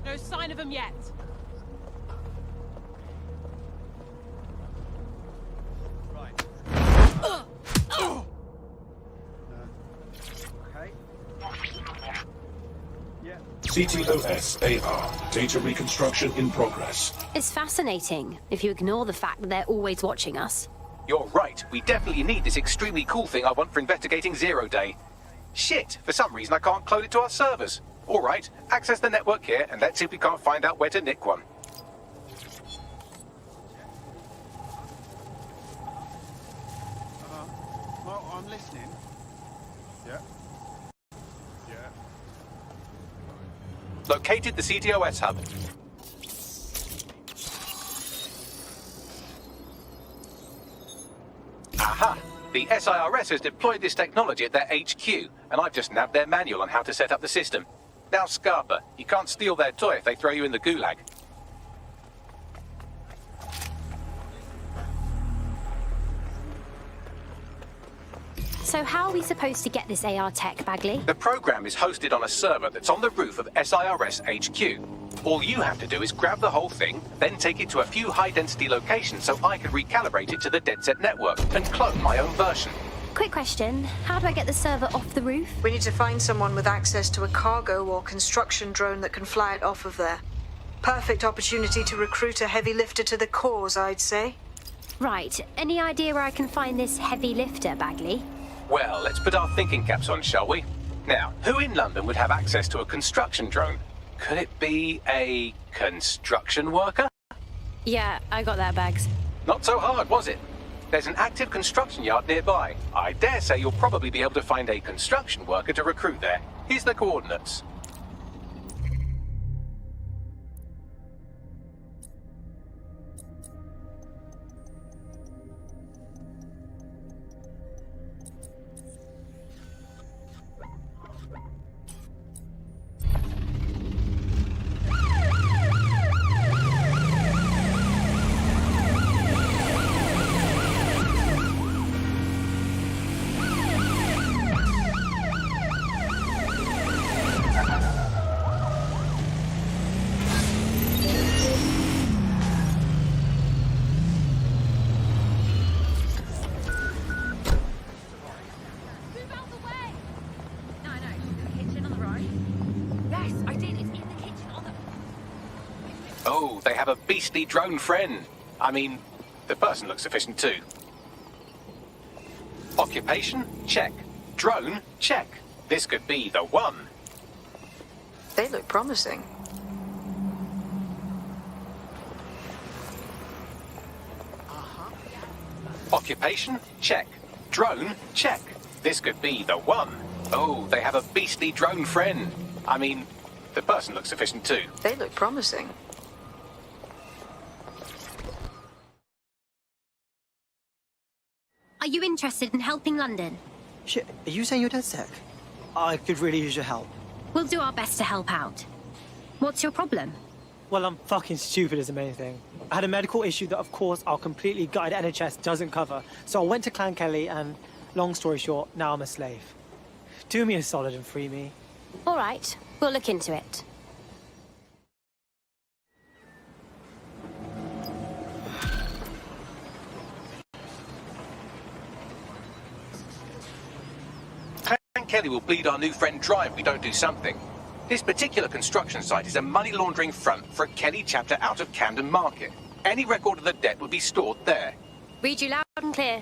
No sign of him yet. Right. Okay. Yeah. CTOS-AR. Data reconstruction in progress. It's fascinating, if you ignore the fact that they're always watching us. You're right. We definitely need this extremely cool thing I want for investigating Zero Day. Shit, for some reason I can't clone it to our servers. All right, access the network here and let's see if we can't find out where to nick one. Well, I'm listening. Yeah. Yeah. Located the CTOS hub. Aha! The SIRS has deployed this technology at their HQ, and I've just nabbed their manual on how to set up the system. Now, Scarpa, you can't steal their toy if they throw you in the gulag. So how are we supposed to get this AR tech, Bagley? The program is hosted on a server that's on the roof of SIRS HQ. All you have to do is grab the whole thing, then take it to a few high-density locations so I can recalibrate it to the DedSet network and clone my own version. Quick question, how do I get the server off the roof? We need to find someone with access to a cargo or construction drone that can fly it off of there. Perfect opportunity to recruit a heavy lifter to the cause, I'd say. Right, any idea where I can find this heavy lifter, Bagley? Well, let's put our thinking caps on, shall we? Now, who in London would have access to a construction drone? Could it be a construction worker? Yeah, I got that, Bags. Not so hard, was it? There's an active construction yard nearby. I dare say you'll probably be able to find a construction worker to recruit there. Here's the coordinates. Oh, they have a beastly drone friend. I mean, the person looks sufficient too. Occupation? Check. Drone? Check. This could be the one. They look promising. Occupation? Check. Drone? Check. This could be the one. Oh, they have a beastly drone friend. I mean, the person looks sufficient too. They look promising. Are you interested in helping London? Shit, are you saying you're DedSec? I could really use your help. We'll do our best to help out. What's your problem? Well, I'm fucking stupid is the main thing. I had a medical issue that, of course, our completely gutted NHS doesn't cover. So I went to Clan Kelly and, long story short, now I'm a slave. Do me a solid and free me. All right, we'll look into it. Clan Kelly will bleed our new friend dry if we don't do something. This particular construction site is a money laundering front for a Kelly chapter out of Camden Market. Any record of the debt would be stored there. Read you loud and clear.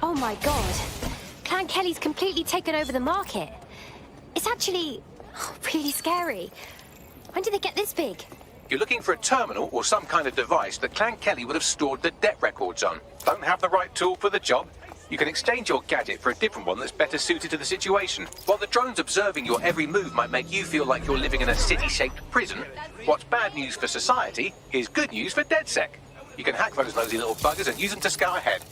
Oh my god. Clan Kelly's completely taken over the market. It's actually really scary. When did they get this big? You're looking for a terminal or some kind of device that Clan Kelly would have stored the debt records on. Don't have the right tool for the job? You can exchange your gadget for a different one that's better suited to the situation. While the drones observing your every move might make you feel like you're living in a city-shaped prison, what's bad news for society is good news for DedSec. You can hack those nosy little buggers and use them to scout ahead.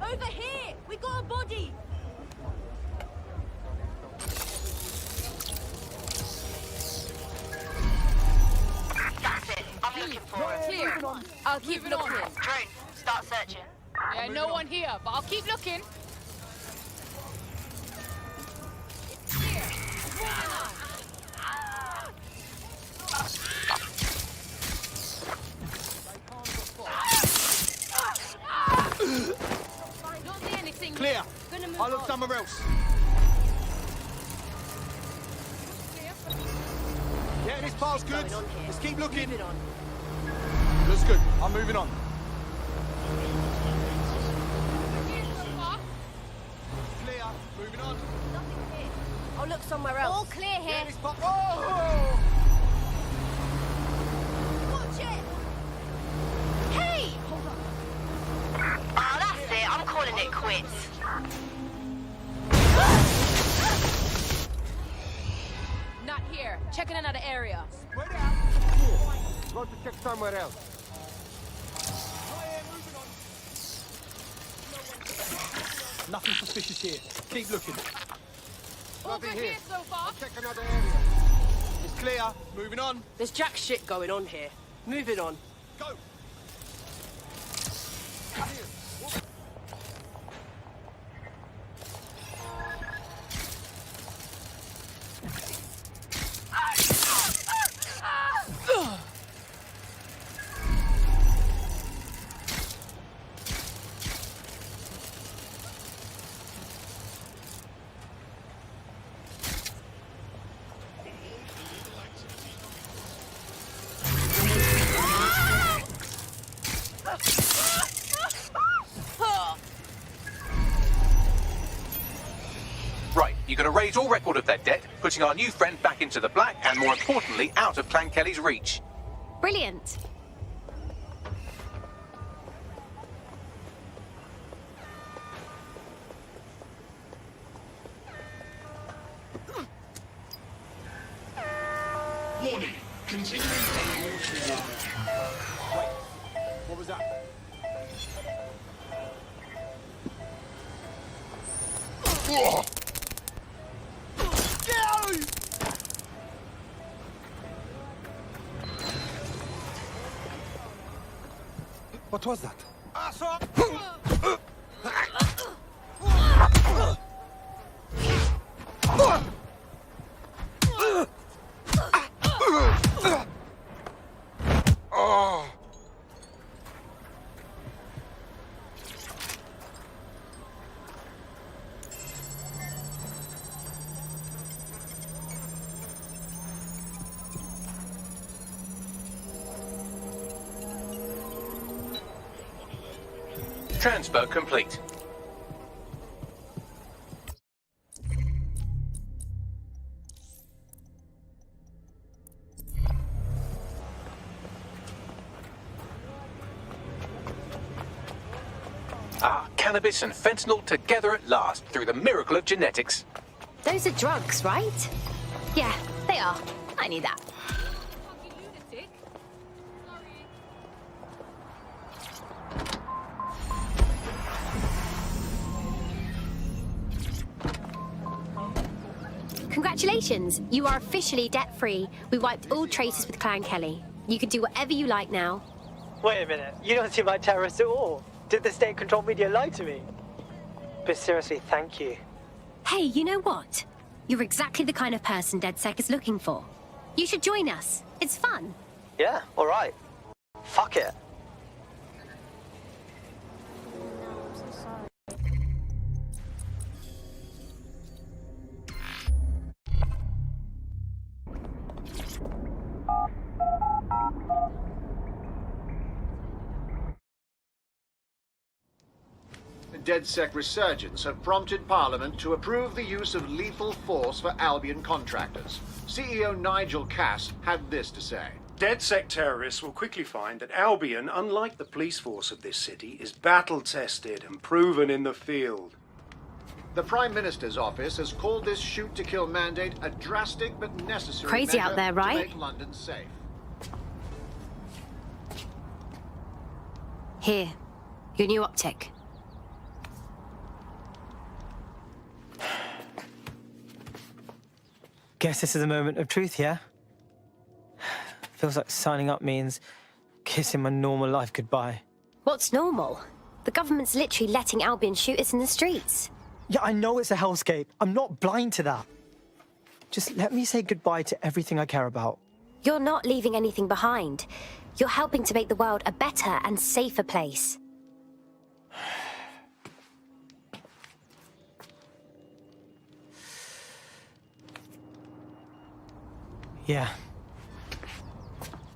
Over here! We got a body! That's it. I'm looking for it. Clear. I'll keep looking. Drone, start searching. Yeah, no one here, but I'll keep looking. It's clear. Don't see anything. Clear. Gonna move I'll look on. somewhere else. Yeah, this part's good. Let's keep looking. Looks good. I'm moving on. Clear. Moving on. I'll look somewhere else. All clear here. Yeah, this part. Oh! Watch it! Hey! Hold on. Oh, that's it. I'm calling it quits. Not here. Checking another area. Spread out. Got to check somewhere else. Nothing suspicious here. Keep looking. Over here so far. Check another area. It's clear. Moving on. There's jack shit going on here. Moving on. Go. Right, you're going to raise all record of their debt, putting our new friend back into the black, and more importantly, out of Clan Kelly's reach. Brilliant. Warning. Continuing on Wait. What was that? What was that? Transfer complete. Ah, cannabis and fentanyl together at last, through the miracle of genetics. Those are drugs, right? Yeah, they are. I knew that. Congratulations, you are officially debt-free. We wiped all traces with Clan Kelly. You can do whatever you like now. Wait a minute, you don't seem like terrorists at all. Did the state-controlled media lie to me? But seriously, thank you. Hey, you know what? You're exactly the kind of person DedSec is looking for. You should join us. It's fun. Yeah, alright. Fuck it. DedSec resurgence have prompted Parliament to approve the use of lethal force for Albion contractors. CEO Nigel Cass had this to say. DedSec terrorists will quickly find that Albion, unlike the police force of this city, is battle-tested and proven in the field. The Prime Minister's office has called this shoot-to-kill mandate a drastic but necessary Crazy measure out there, right? to make London safe. Here, your new optic. Guess this is a moment of truth, yeah? Feels like signing up means kissing my normal life goodbye. What's normal? The government's literally letting Albion shoot us in the streets. Yeah, I know it's a hellscape. I'm not blind to that. Just let me say goodbye to everything I care about. You're not leaving anything behind. You're helping to make the world a better and safer place. Yeah.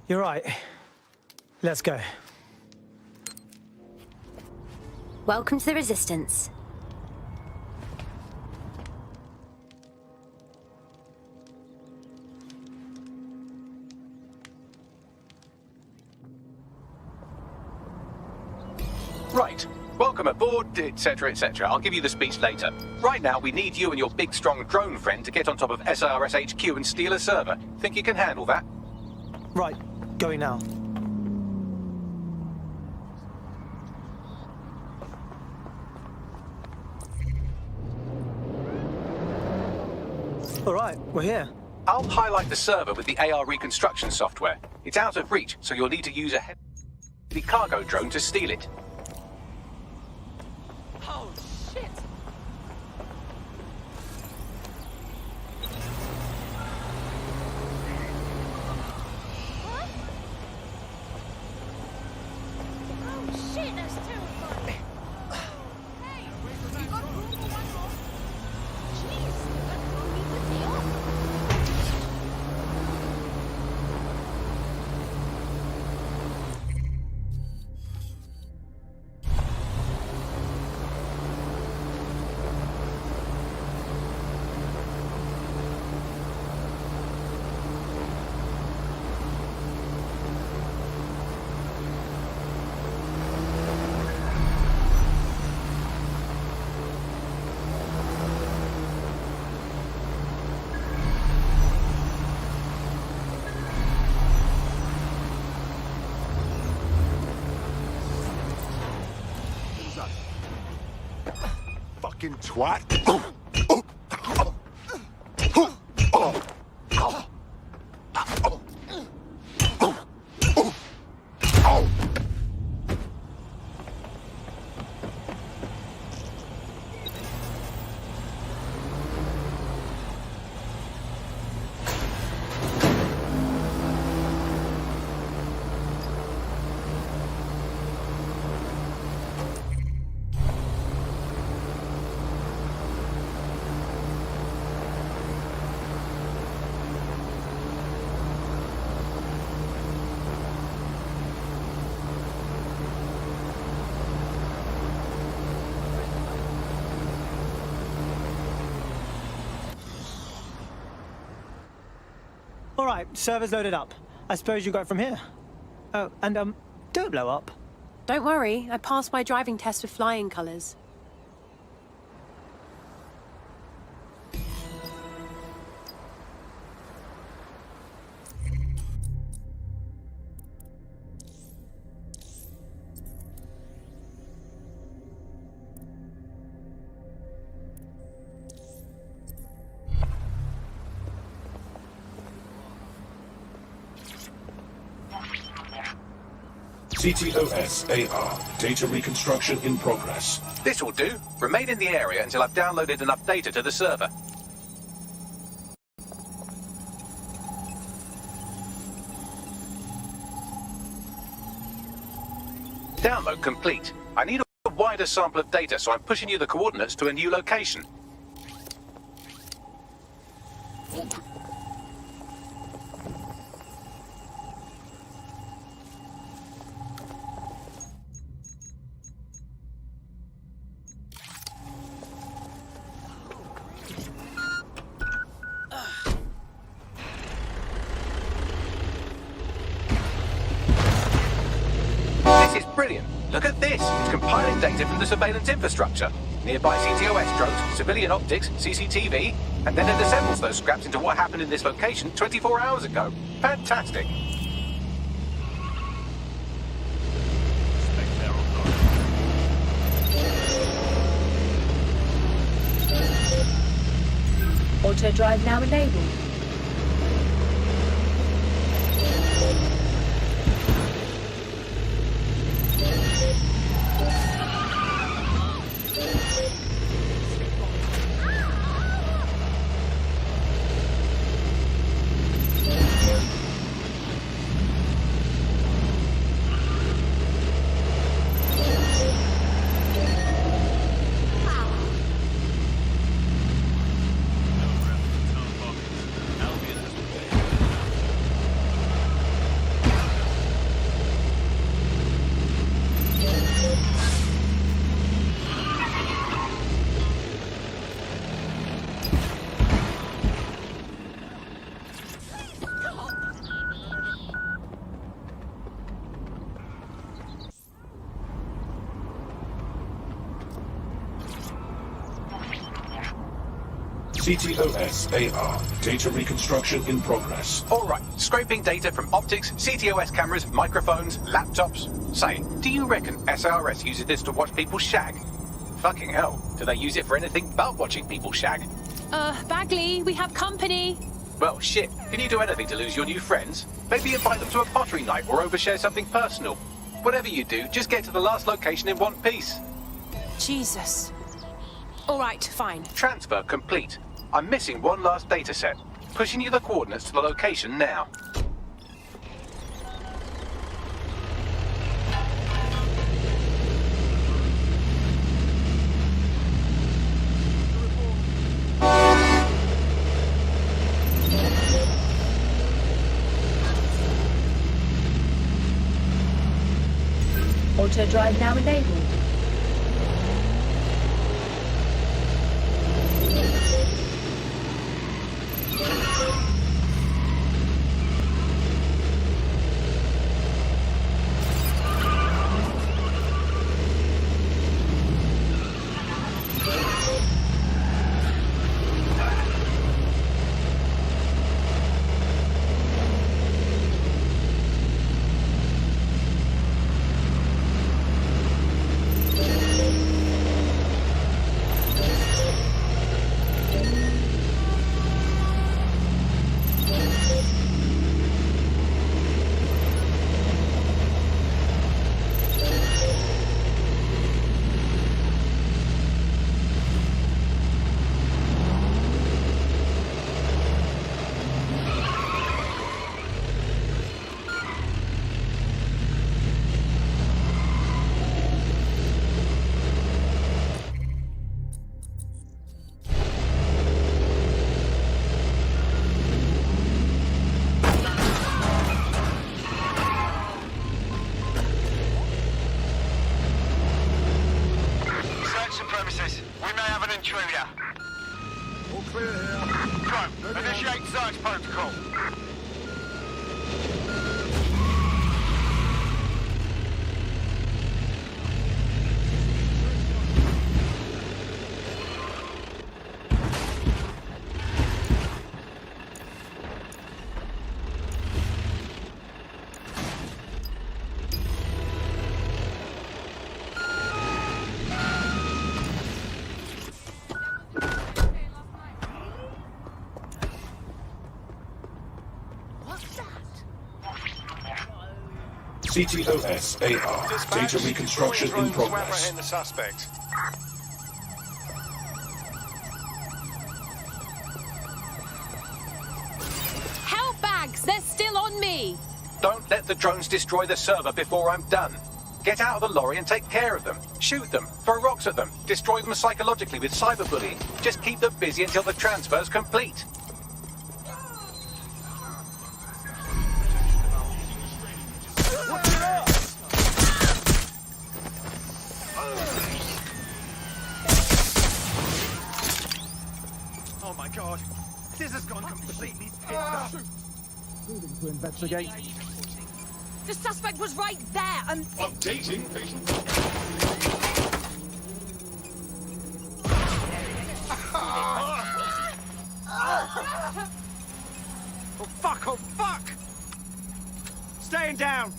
You're right. Let's go. Welcome to the Resistance. Right. Welcome aboard, etc., etc. I'll give you the speech later. Right now, we need you and your big, strong drone friend to get on top of SRS HQ and steal a server. Think you can handle that? Right. Going now. All right, we're here. I'll highlight the server with the AR reconstruction software. It's out of reach, so you'll need to use a heavy cargo drone to steal it. Oh, shit! What? Oh, shit, that's terrifying. Hey, you got room for one more? Jeez, that threw me with the off. Fucking twat. All right, server's loaded up. I suppose you go from here. Oh, and don't blow up. Don't worry, I passed my driving test with flying colours. CTOS AR. Data reconstruction in progress. This will do. Remain in the area until I've downloaded enough data to the server. Download complete. I need a wider sample of data, so I'm pushing you the coordinates to a new location. Brilliant. Look at this. It's compiling data from the surveillance infrastructure. Nearby CTOS drones, civilian optics, CCTV, and then it assembles those scraps into what happened in this location 24 hours ago. Fantastic. Auto drive now enabled. CTOS AR. Data reconstruction in progress. All right. Scraping data from optics, CTOS cameras, microphones, laptops. Say, do you reckon SRS uses this to watch people shag? Fucking hell. Do they use it for anything but watching people shag? Bagley, we have company. Well, shit. Can you do anything to lose your new friends? Maybe invite them to a pottery night or overshare something personal. Whatever you do, just get to the last location in one piece. Jesus. All right, fine. Transfer complete. I'm missing one last data set. Pushing you the coordinates to the location now. Auto drive now enabled. Initiate search protocol. CTOS AR. Data reconstruction in progress. The suspect. Help bags! They're still on me! Don't let the drones destroy the server before I'm done. Get out of the lorry and take care of them. Shoot them, throw rocks at them, destroy them psychologically with cyberbullying. Just keep them busy until the transfer's complete. Oh my god, this has gone completely tits up. Moving to investigate. The suspect was right there, and... Updating patient. Oh fuck, oh fuck! Staying down!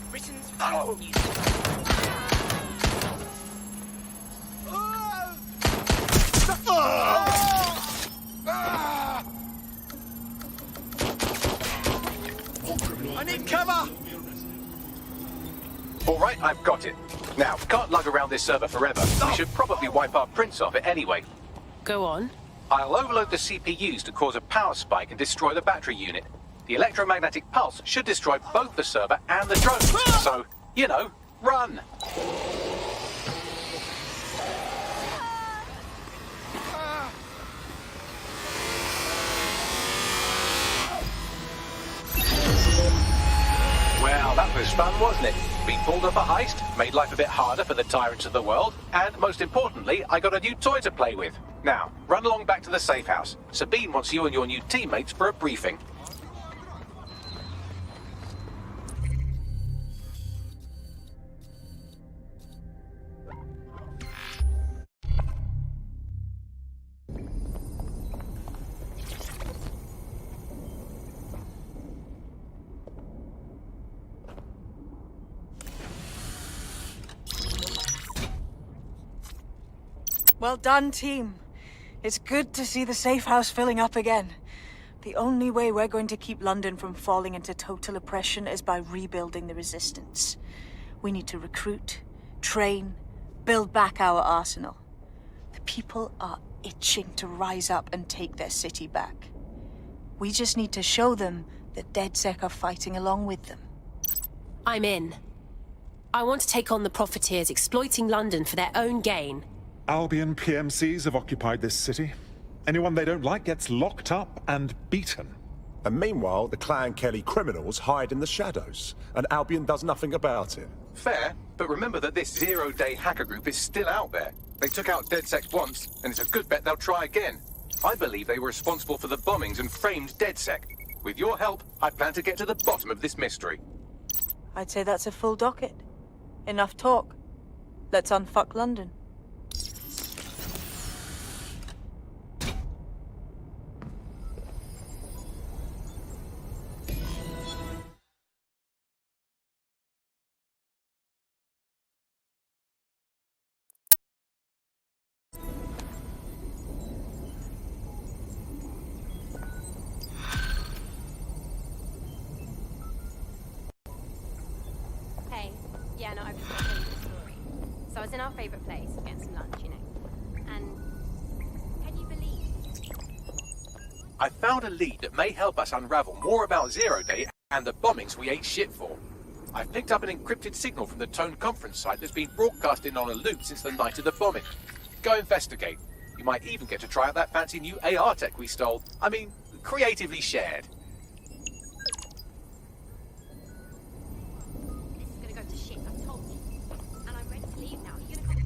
Britain's final news. I need cover! All right, I've got it. Now, can't lug around this server forever. We should probably wipe our prints off it anyway. Go on. I'll overload the CPUs to cause a power spike and destroy the battery unit. The electromagnetic pulse should destroy both the server and the drones. So, you know, run! Well, that was fun, wasn't it? We pulled off a heist, made life a bit harder for the tyrants of the world, and most importantly, I got a new toy to play with. Now, run along back to the safe house. Sabine wants you and your new teammates for a briefing. Well done, team. It's good to see the safe house filling up again. The only way we're going to keep London from falling into total oppression is by rebuilding the resistance. We need to recruit, train, build back our arsenal. The people are itching to rise up and take their city back. We just need to show them that DedSec are fighting along with them. I'm in. I want to take on the profiteers exploiting London for their own gain. Albion PMCs have occupied this city. Anyone they don't like gets locked up and beaten. And meanwhile, the Clan Kelly criminals hide in the shadows, and Albion does nothing about it. Fair, but remember that this zero-day hacker group is still out there. They took out DedSec once, and it's a good bet they'll try again. I believe they were responsible for the bombings and framed DedSec. With your help, I plan to get to the bottom of this mystery. I'd say that's a full docket. Enough talk. Let's unfuck London. Hey, yeah, no, I've just got to tell you the story. So I was in our favourite place, getting some lunch, you know. And can you believe? I found a lead that may help us unravel more about Zero Day and the bombings we ate shit for. I've picked up an encrypted signal from the Tone conference site that's been broadcasting on a loop since the night of the bombing. Go investigate. You might even get to try out that fancy new AR tech we stole. I mean, creatively shared. This is going to go to shit, I've told you. And I'm ready to leave now. Are you going to come?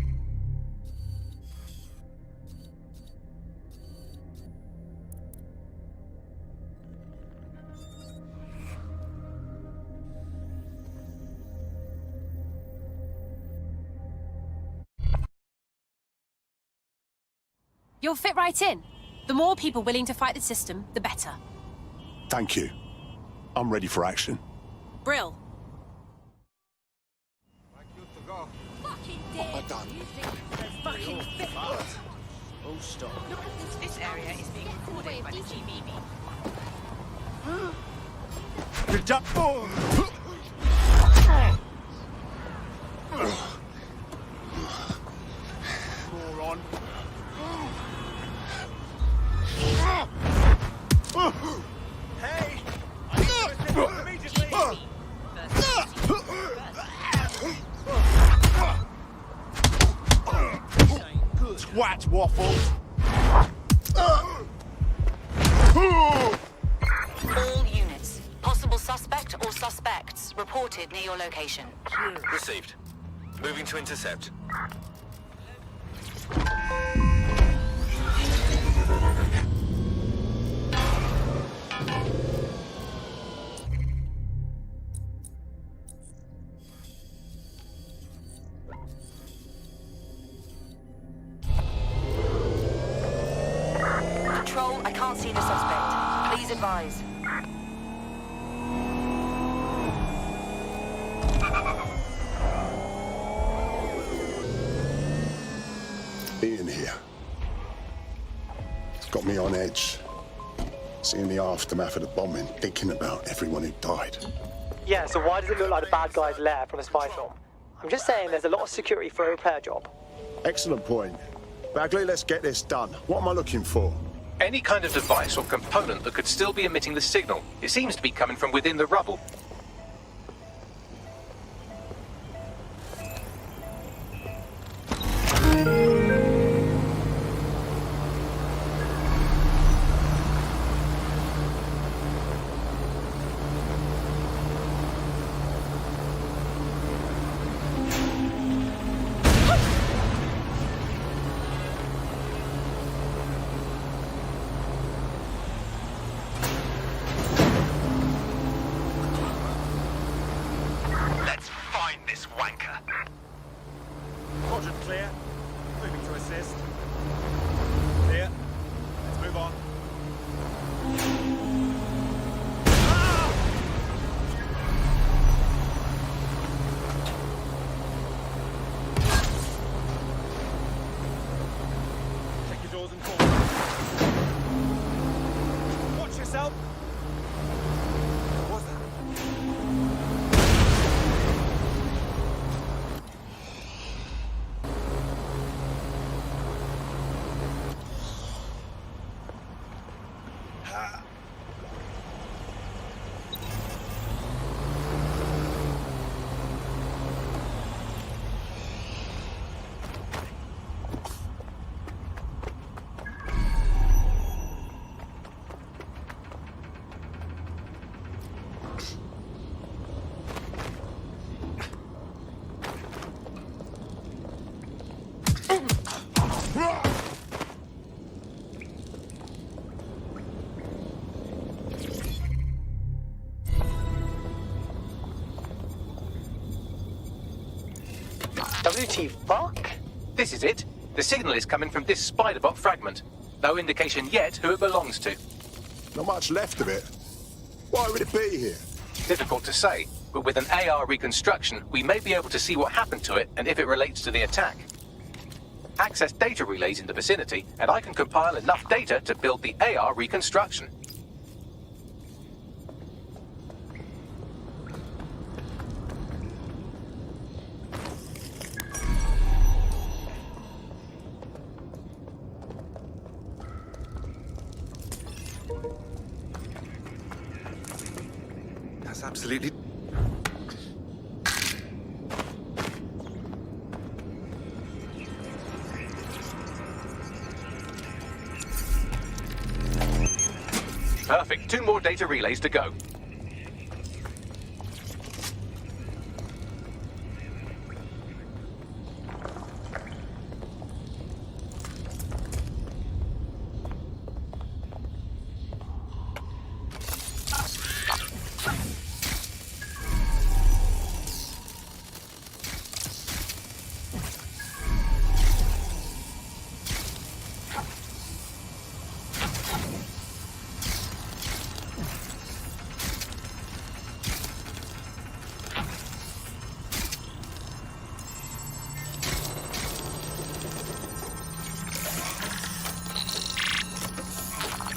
You'll fit right in. The more people willing to fight the system, the better. Thank you. I'm ready for action. Brill. Fucking What have I done? You think you're fucking fit? Oh, stop. Look at this area is being recorded by the GBB. Good up. Moron. Hey! I need to respond immediately! Twat waffles. All units. Possible suspect or suspects reported near your location. Received. Moving to intercept. Control, I can't see the suspect. Please advise. Being here got me on edge. Seeing the aftermath of the bombing, thinking about everyone who died. Yeah, so why does it look like the bad guy's lair from a spy film? I'm just saying there's a lot of security for a repair job. Excellent point. Bagley, let's get this done. What am I looking for? Any kind of device or component that could still be emitting the signal. It seems to be coming from within the rubble. WT fuck? This is it. The signal is coming from this spider-bot fragment. No indication yet who it belongs to. Not much left of it. Why would it be here? Difficult to say, but with an AR reconstruction, we may be able to see what happened to it and if it relates to the attack. Access data relays in the vicinity, and I can compile enough data to build the AR reconstruction. That's absolutely... Perfect. 2 more data relays to go.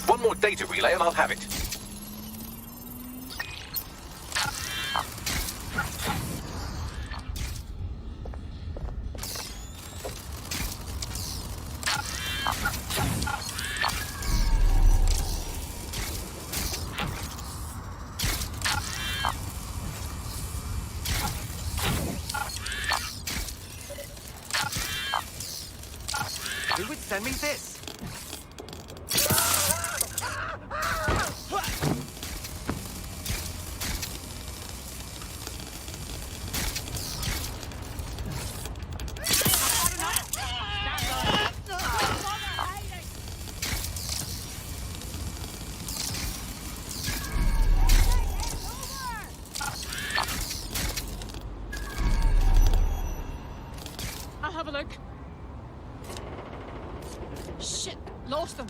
One more data relay and I'll have it. Who would send me this? I'll have a look. Shit, lost them.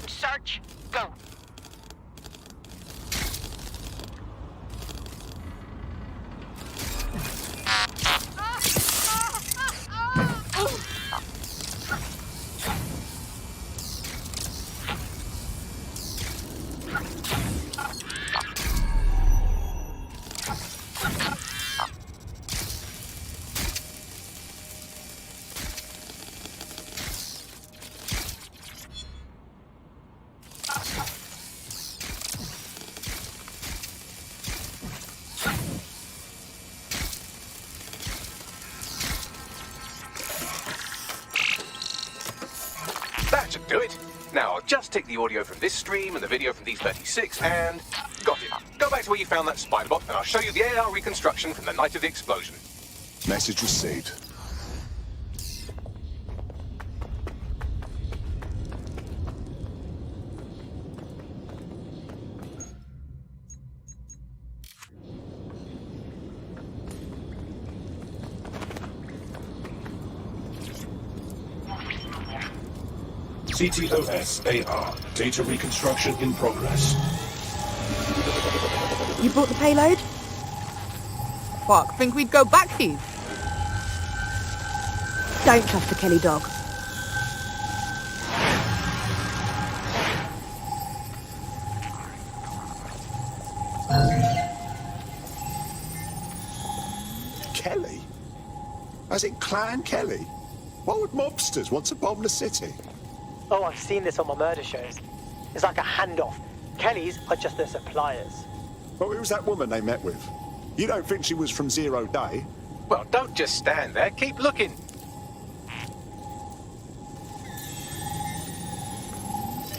Search. Go. That should do it. Now, I'll just take the audio from this stream and the video from D36 and... got it. Go back to where you found that spider bot and I'll show you the AR reconstruction from the night of the explosion. Message received. CTOS-AR. Data reconstruction in progress. You brought the payload? Fuck, think we'd go back here? Don't trust the Kelly dog. Kelly? As in Clan Kelly? Why would mobsters want to bomb the city? Oh, I've seen this on my murder shows. It's like a handoff. Kelly's are just their suppliers. Well, who was that woman they met with? You don't think she was from Zero Day? Well, don't just stand there. Keep looking.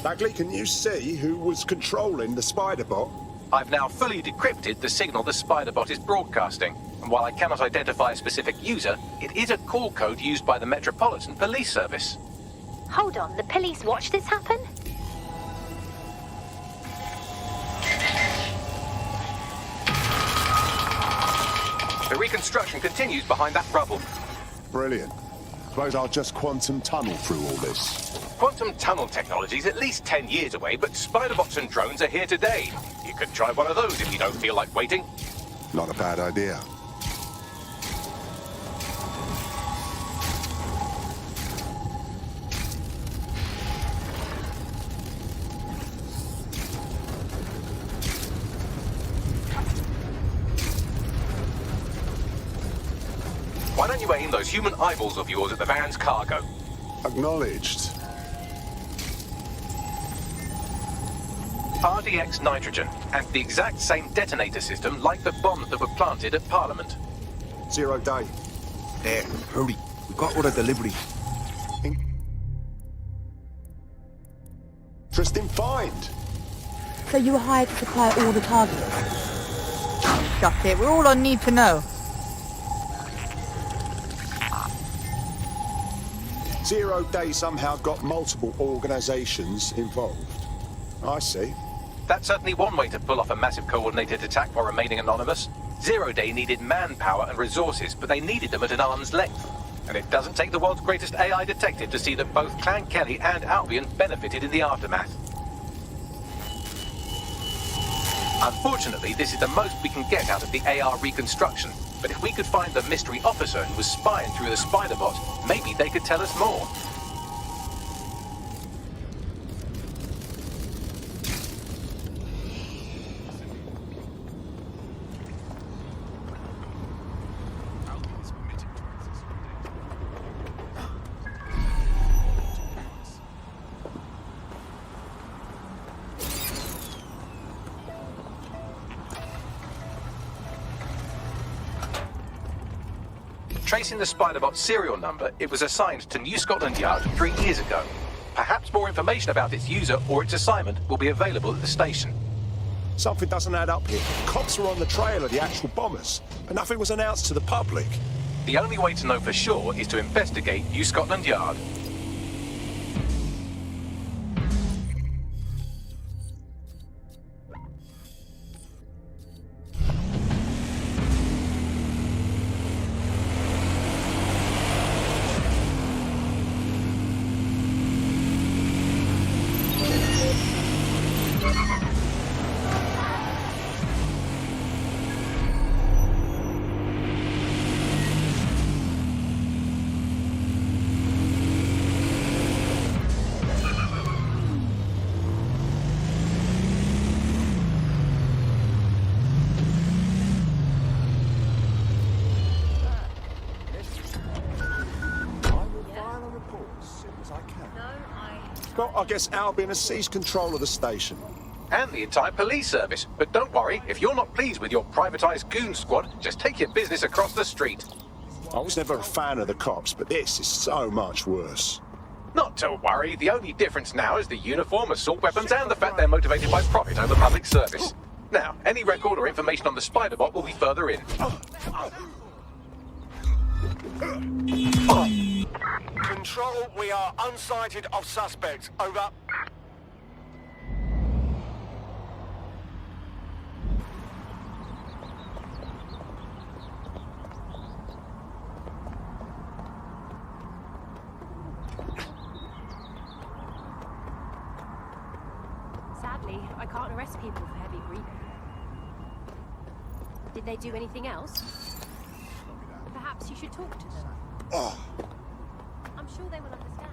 Bagley, can you see who was controlling the spider bot? I've now fully decrypted the signal the spider bot is broadcasting. And while I cannot identify a specific user, it is a call code used by the Metropolitan Police Service. Hold on, the police watched this happen? The reconstruction continues behind that rubble. Brilliant. Suppose I'll just quantum tunnel through all this. Quantum tunnel technology is at least 10 years away, but spider-bots and drones are here today. You could try one of those if you don't feel like waiting. Not a bad idea. Why don't you aim those human eyeballs of yours at the van's cargo? Acknowledged. RDX nitrogen, and the exact same detonator system like the bombs that were planted at Parliament. Zero Day. There, hurry. We've got order delivery. Interesting find. So you were hired to supply all the targets? Shut it, we're all on need to know. Zero Day somehow got multiple organizations involved. I see. That's certainly one way to pull off a massive coordinated attack while remaining anonymous. Zero Day needed manpower and resources, but they needed them at an arm's length. And it doesn't take the world's greatest AI detective to see that both Clan Kelly and Albion benefited in the aftermath. Unfortunately, this is the most we can get out of the AR reconstruction. But if we could find the mystery officer who was spying through the spider bot, maybe they could tell us more. Tracing the Spider-Bot's serial number, it was assigned to New Scotland Yard 3 years ago. Perhaps more information about its user or its assignment will be available at the station. Something doesn't add up here. Cops were on the trail of the actual bombers, but nothing was announced to the public. The only way to know for sure is to investigate New Scotland Yard. Well, I guess Albion has seized control of the station. And the entire police service. But don't worry, if you're not pleased with your privatized goon squad, just take your business across the street. I was never a fan of the cops, but this is so much worse. Not to worry, the only difference now is the uniform, assault weapons, and the fact they're motivated by profit over public service. Now, any record or information on the Spider-Bot will be further in. Control, we are unsighted of suspects. Over. Sadly, I can't arrest people for heavy breathing. Did they do anything else? Perhaps you should talk to them. I'm sure they will understand.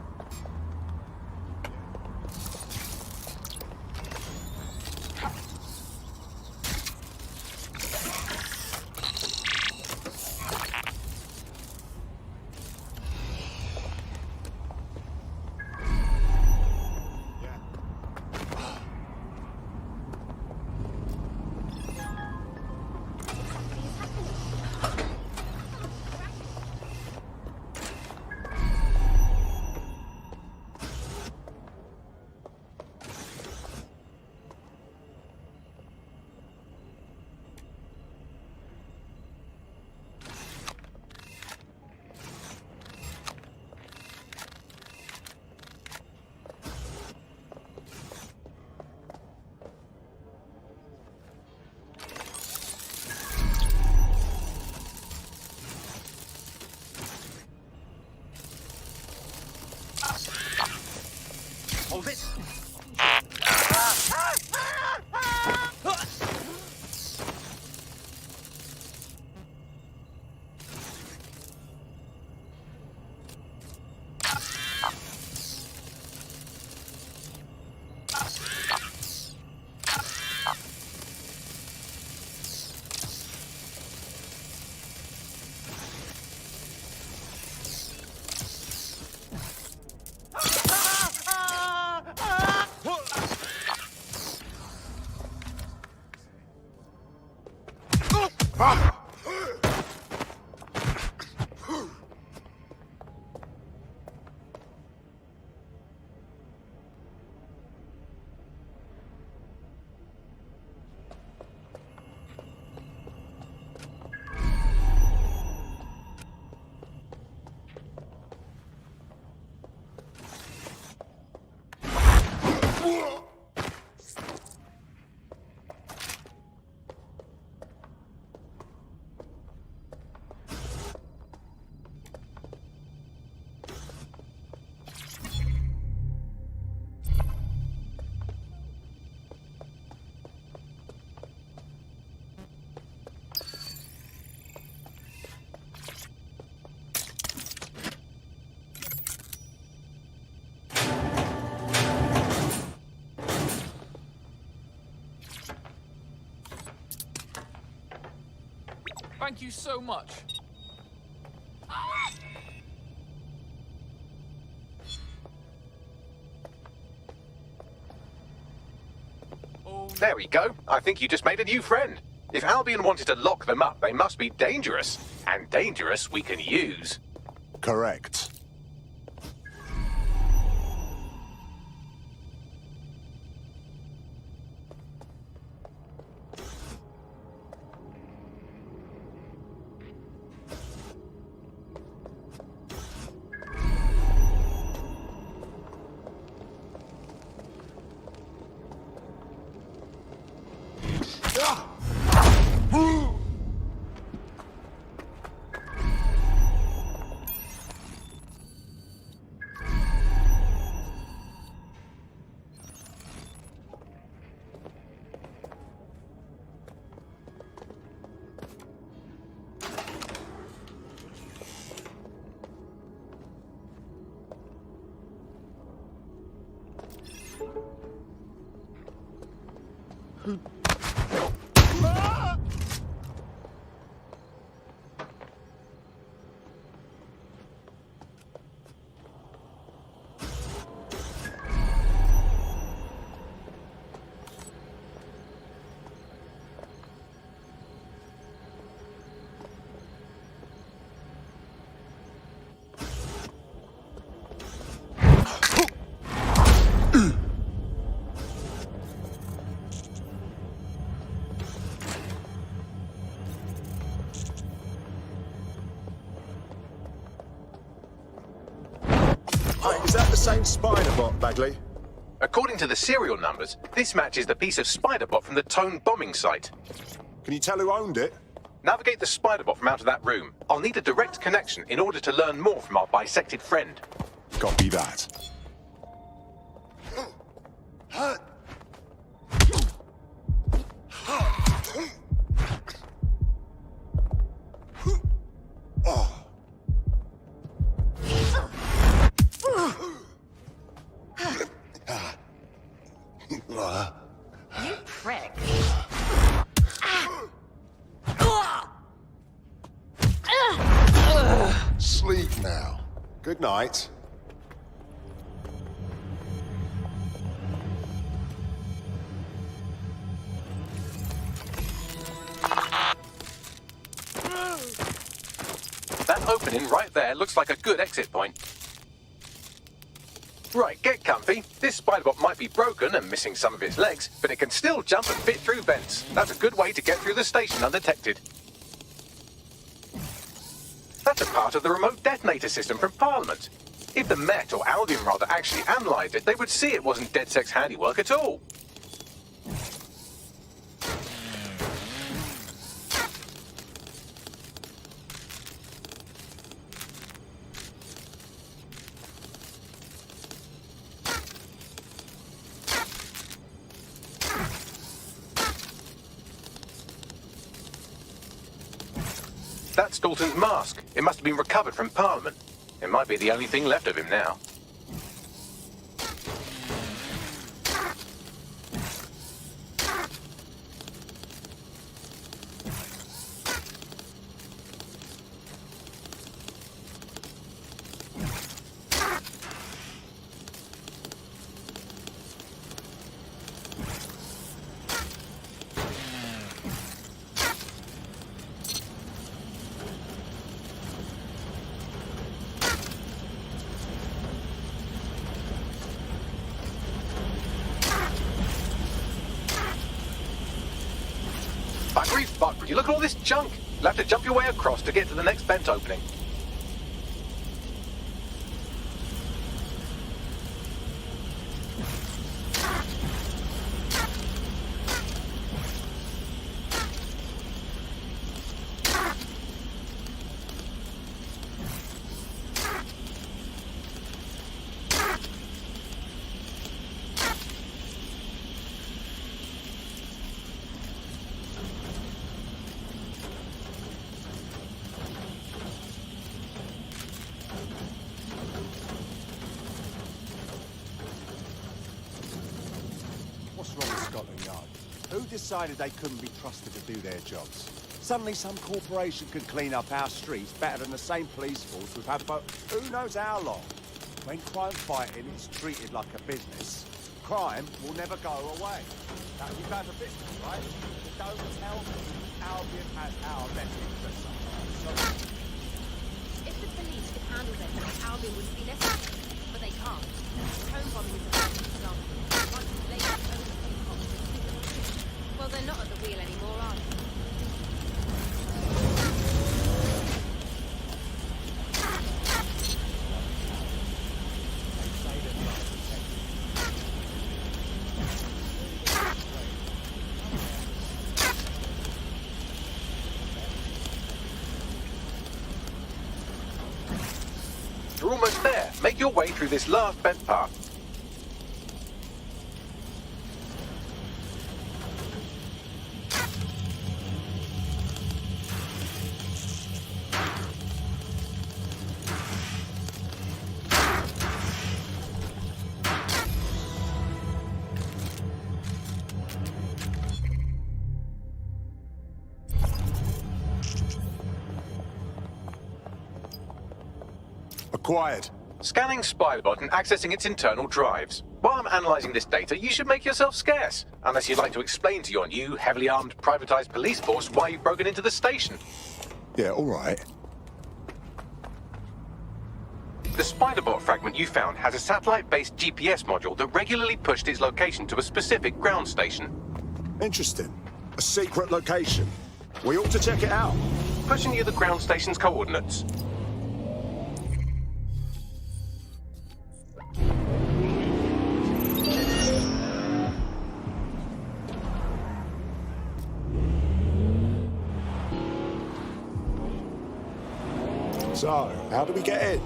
Thank you so much. There we go. I think you just made a new friend. If Albion wanted to lock them up, they must be dangerous. And dangerous we can use. Correct. Is that the same spider bot, Bagley? According to the serial numbers, this matches the piece of spider bot from the Tone bombing site. Can you tell who owned it? Navigate the spider bot from out of that room. I'll need a direct connection in order to learn more from our bisected friend. Copy that. You prick. Sleep now. Good night. That opening right there looks like a good exit point. Right, get comfy. This spider bot might be broken and missing some of its legs, but it can still jump and fit through vents. That's a good way to get through the station undetected. That's a part of the remote detonator system from Parliament. If the Met, or Albion rather, actually analysed it, they would see it wasn't DedSec's handiwork at all. That's Dalton's mask. It must have been recovered from Parliament. It might be the only thing left of him now. Fuck, would you look at all this junk? You'll have to jump your way across to get to the next vent opening. Who decided they couldn't be trusted to do their jobs? Suddenly some corporation could clean up our streets better than the same police force we've had for who knows how long. When crime fighting is treated like a business, crime will never go away. Now, you found a business, right? But don't tell me Albion has our best interests. So... If the police could handle them, Albion would be necessary. But they can't. Home bombing is a perfect example. Once the ladies own the helicopter, well, they're not at the wheel anymore, are they? You're almost there. Make your way through this last vent part. Acquired. Scanning Spiderbot and accessing its internal drives. While I'm analysing this data, you should make yourself scarce. Unless you'd like to explain to your new, heavily armed, privatised police force why you've broken into the station. Yeah, all right. The Spiderbot fragment you found has a satellite-based GPS module that regularly pushed its location to a specific ground station. Interesting. A secret location. We ought to check it out. Pushing you the ground station's coordinates. So, how do we get in?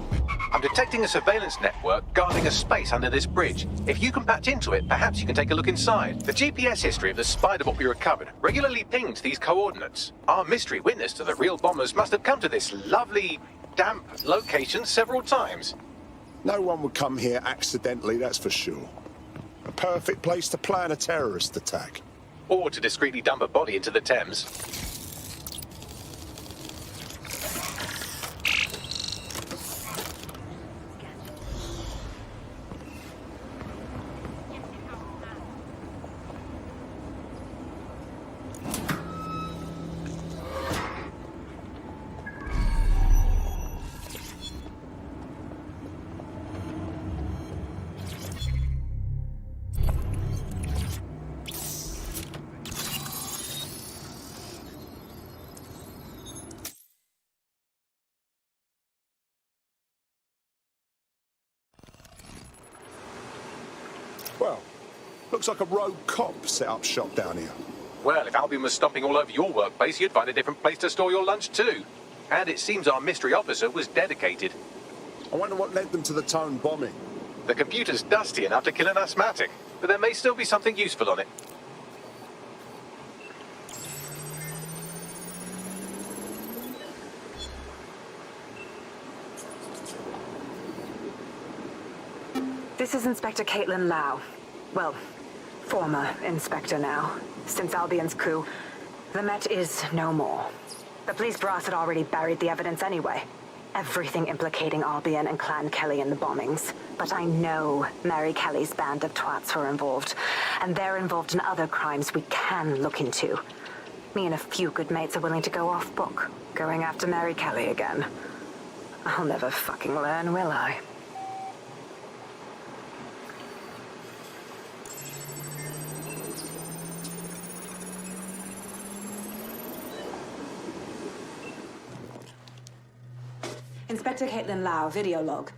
I'm detecting a surveillance network guarding a space under this bridge. If you can patch into it, perhaps you can take a look inside. The GPS history of the Spiderbot we recovered regularly pinged these coordinates. Our mystery witness to the real bombers must have come to this lovely, damp location several times. No one would come here accidentally, that's for sure. A perfect place to plan a terrorist attack. Or to discreetly dump a body into the Thames. Well, looks like a rogue cop set up shop down here. Well, if Albion was stomping all over your workplace, you'd find a different place to store your lunch too. And it seems our mystery officer was dedicated. I wonder what led them to the Tone bombing. The computer's dusty enough to kill an asthmatic, but there may still be something useful on it. This is Inspector Caitlin Lau. Well, former inspector now. Since Albion's coup, the Met is no more. The police brass had already buried the evidence anyway. Everything implicating Albion and Clan Kelly in the bombings. But I know Mary Kelly's band of twats were involved, and they're involved in other crimes we can look into. Me and a few good mates are willing to go off book, going after Mary Kelly again. I'll never fucking learn, will I? Inspector Caitlin Lau, video log.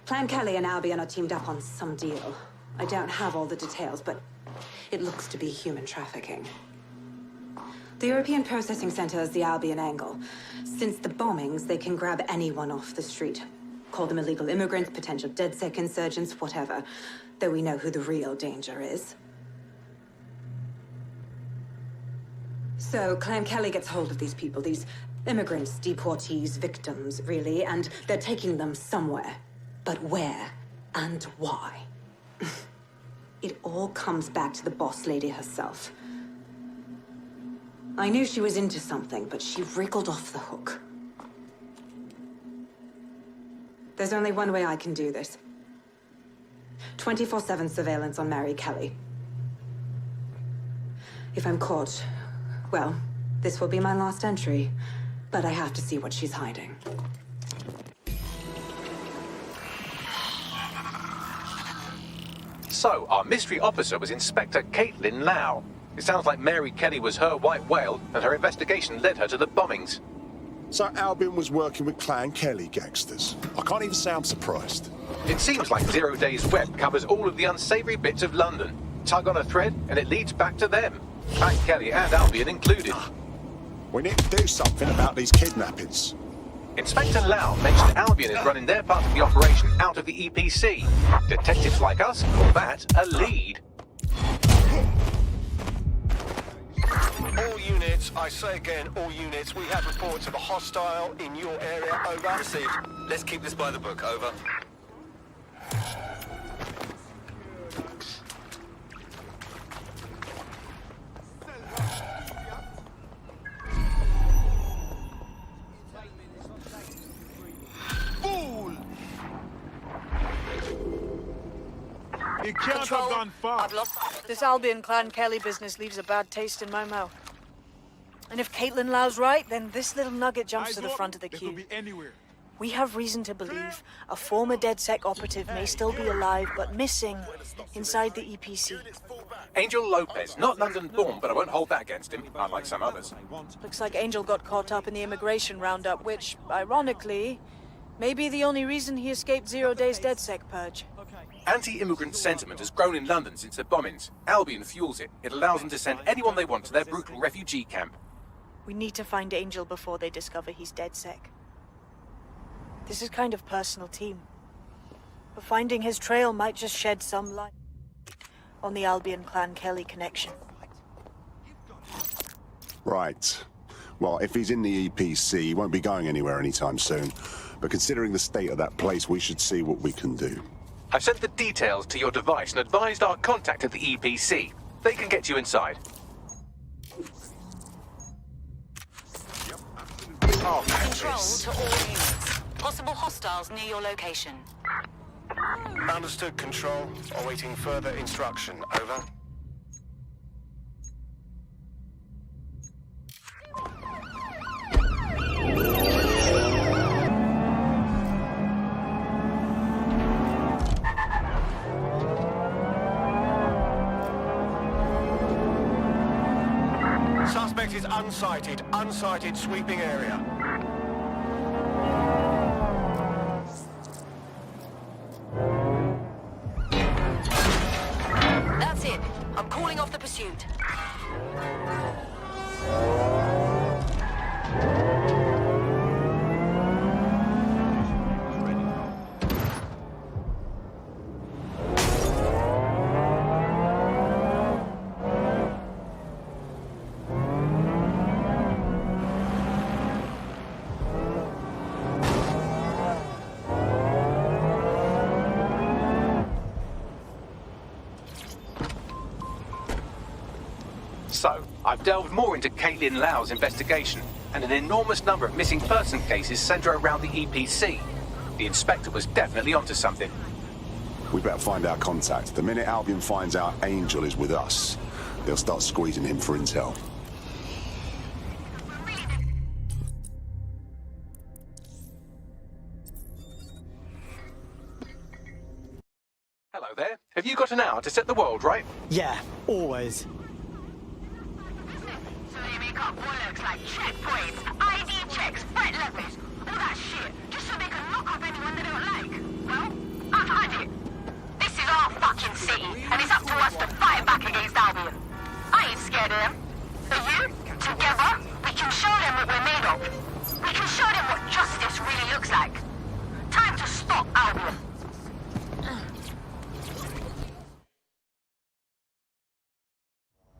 Clan Kelly and Albion are teamed up on some deal. I don't have all the details, but it looks to be human trafficking. The European Processing Center is the Albion angle. Since the bombings, they can grab anyone off the street. Call them illegal immigrants, potential DedSec insurgents, whatever. Though we know who the real danger is. So, Clan Kelly gets hold of these people, these immigrants, deportees, victims, really, and they're taking them somewhere. But where and why? It all comes back to the boss lady herself. I knew she was into something, but she wriggled off the hook. There's only one way I can do this. 24/7 surveillance on Mary Kelly. If I'm caught, well, this will be my last entry. But I have to see what she's hiding. So, our mystery officer was Inspector Caitlin Lau. It sounds like Mary Kelly was her white whale, and her investigation led her to the bombings. So Albion was working with Clan Kelly gangsters. I can't even say I'm surprised. It seems like 0 Days Web covers all of the unsavory bits of London. Tug on a thread, and it leads back to them. Clan Kelly and Albion included. We need to do something about these kidnappings. Inspector Lau mentioned Albion is running their part of the operation out of the EPC. Detectives like us call that a lead. All units, I say again, all units, we have reports of a hostile in your area, over. Received. Let's keep this by the book, over. You can't have gone far. This Albion Clan Kelly business leaves a bad taste in my mouth. And if Caitlin Lau's right, then this little nugget jumps to the front of the queue. We have reason to believe a former DedSec operative may still be alive, but missing inside the EPC. Angel Lopez, not London-born, but I won't hold that against him, unlike some others. Looks like Angel got caught up in the immigration roundup, which, ironically, may be the only reason he escaped 0 Days DedSec purge. Anti-immigrant sentiment has grown in London since the bombings. Albion fuels it. It allows them to send anyone they want to their brutal refugee camp. We need to find Angel before they discover he's DedSec. This is kind of personal team. But finding his trail might just shed some light on the Albion Clan Kelly connection. Right. Well, if he's in the EPC, he won't be going anywhere anytime soon. But considering the state of that place, we should see what we can do. I've sent the details to your device and advised our contact at the EPC. They can get you inside. Control to all units. Possible hostiles near your location. Understood, Control. Awaiting further instruction, over. Suspect is unsighted. Unsighted, sweeping area. That's it. I'm calling off the pursuit. So, I've delved more into Caitlin Lau's investigation, and an enormous number of missing person cases centre around the EPC. The inspector was definitely onto something. We better find our contact. The minute Albion finds out Angel is with us, they'll start squeezing him for intel. Hello there. Have you got an hour to set the world right? Yeah, always. So they make up bollocks like checkpoints, ID checks, threat levels, all that shit, just so they can lock up anyone they don't like. Well, I've had it. This is our fucking city, and it's up to us to fight back against Albion. I ain't scared of them. Are you? Together, we can show them what we're made of. We can show them what justice really looks like. Time to stop Albion.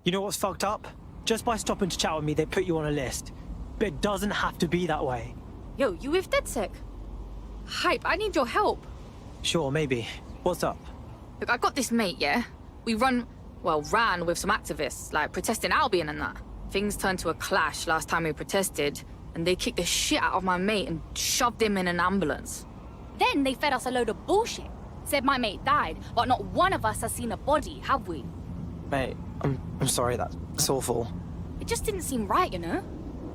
You know what's fucked up? Just by stopping to chat with me, they put you on a list. But it doesn't have to be that way. Yo, you with DedSec? Hype, I need your help. Sure, maybe. What's up? Look, I got this mate, yeah? We ran with some activists, like protesting Albion and that. Things turned to a clash last time we protested, and they kicked the shit out of my mate and shoved him in an ambulance. Then they fed us a load of bullshit. Said my mate died, but not one of us has seen a body, have we? Mate, I'm sorry, that's awful. It just didn't seem right, you know?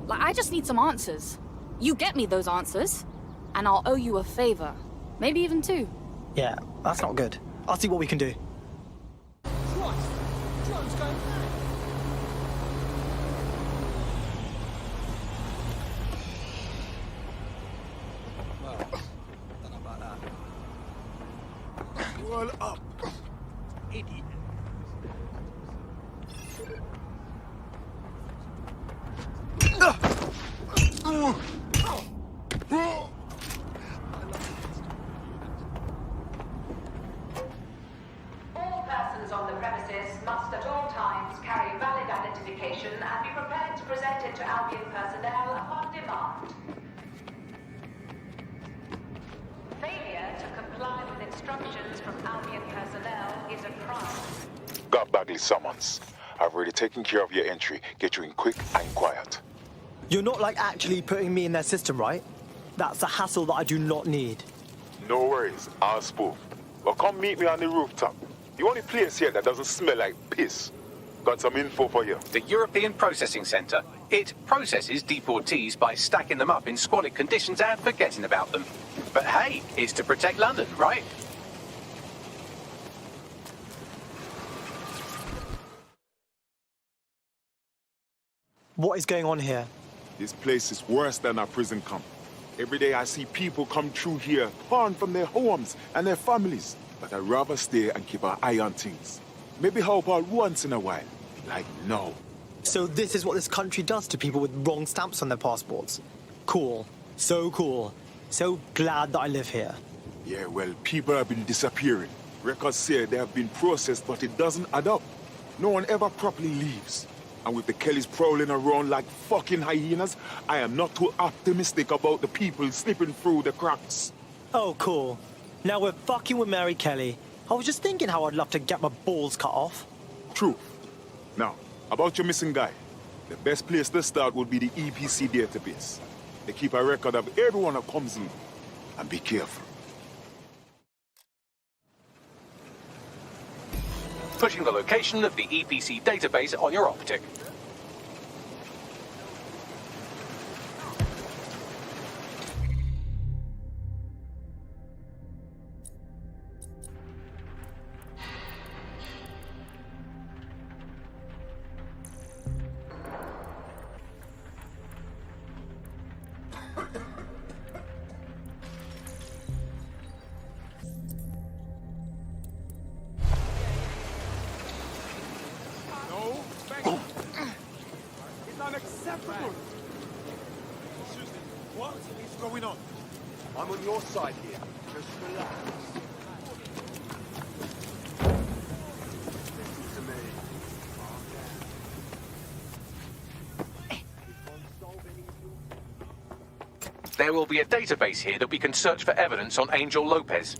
Like, I just need some answers. You get me those answers, and I'll owe you a favor. Maybe even two. Yeah, that's not good. I'll see what we can do. Roll up. Idiot. All persons on the premises must at all times carry valid identification and be prepared to present it to Albion personnel upon demand. Failure to comply with instructions from Albion personnel is a crime. Got Bagley summons. I've already taken care of your entry. Get you in quick and quiet. You're not like actually putting me in their system, right? That's a hassle that I do not need. No worries, I'll spoof. But come meet me on the rooftop. The only place here that doesn't smell like piss. Got some info for you. The European Processing Centre. It processes deportees by stacking them up in squalid conditions and forgetting about them. But hey, it's to protect London, right? What is going on here? This place is worse than a prison camp. Every day I see people come through here, torn from their homes and their families. But I'd rather stay and keep an eye on things. Maybe help out once in a while. Like now. So this is what this country does to people with wrong stamps on their passports. Cool. So cool. So glad that I live here. Yeah, well, people have been disappearing. Records say they have been processed, but it doesn't add up. No one ever properly leaves. And with the Kellys prowling around like fucking hyenas, I am not too optimistic about the people slipping through the cracks. Oh, cool. Now we're fucking with Mary Kelly. I was just thinking how I'd love to get my balls cut off. True. Now, about your missing guy. The best place to start would be the EPC database. They keep a record of everyone that comes in. And be careful. Pushing the location of the EPC database on your optic. Unacceptable! What is going on? I'm on your side here. Just relax. Listen to me. There will be a database here that we can search for evidence on Angel Lopez.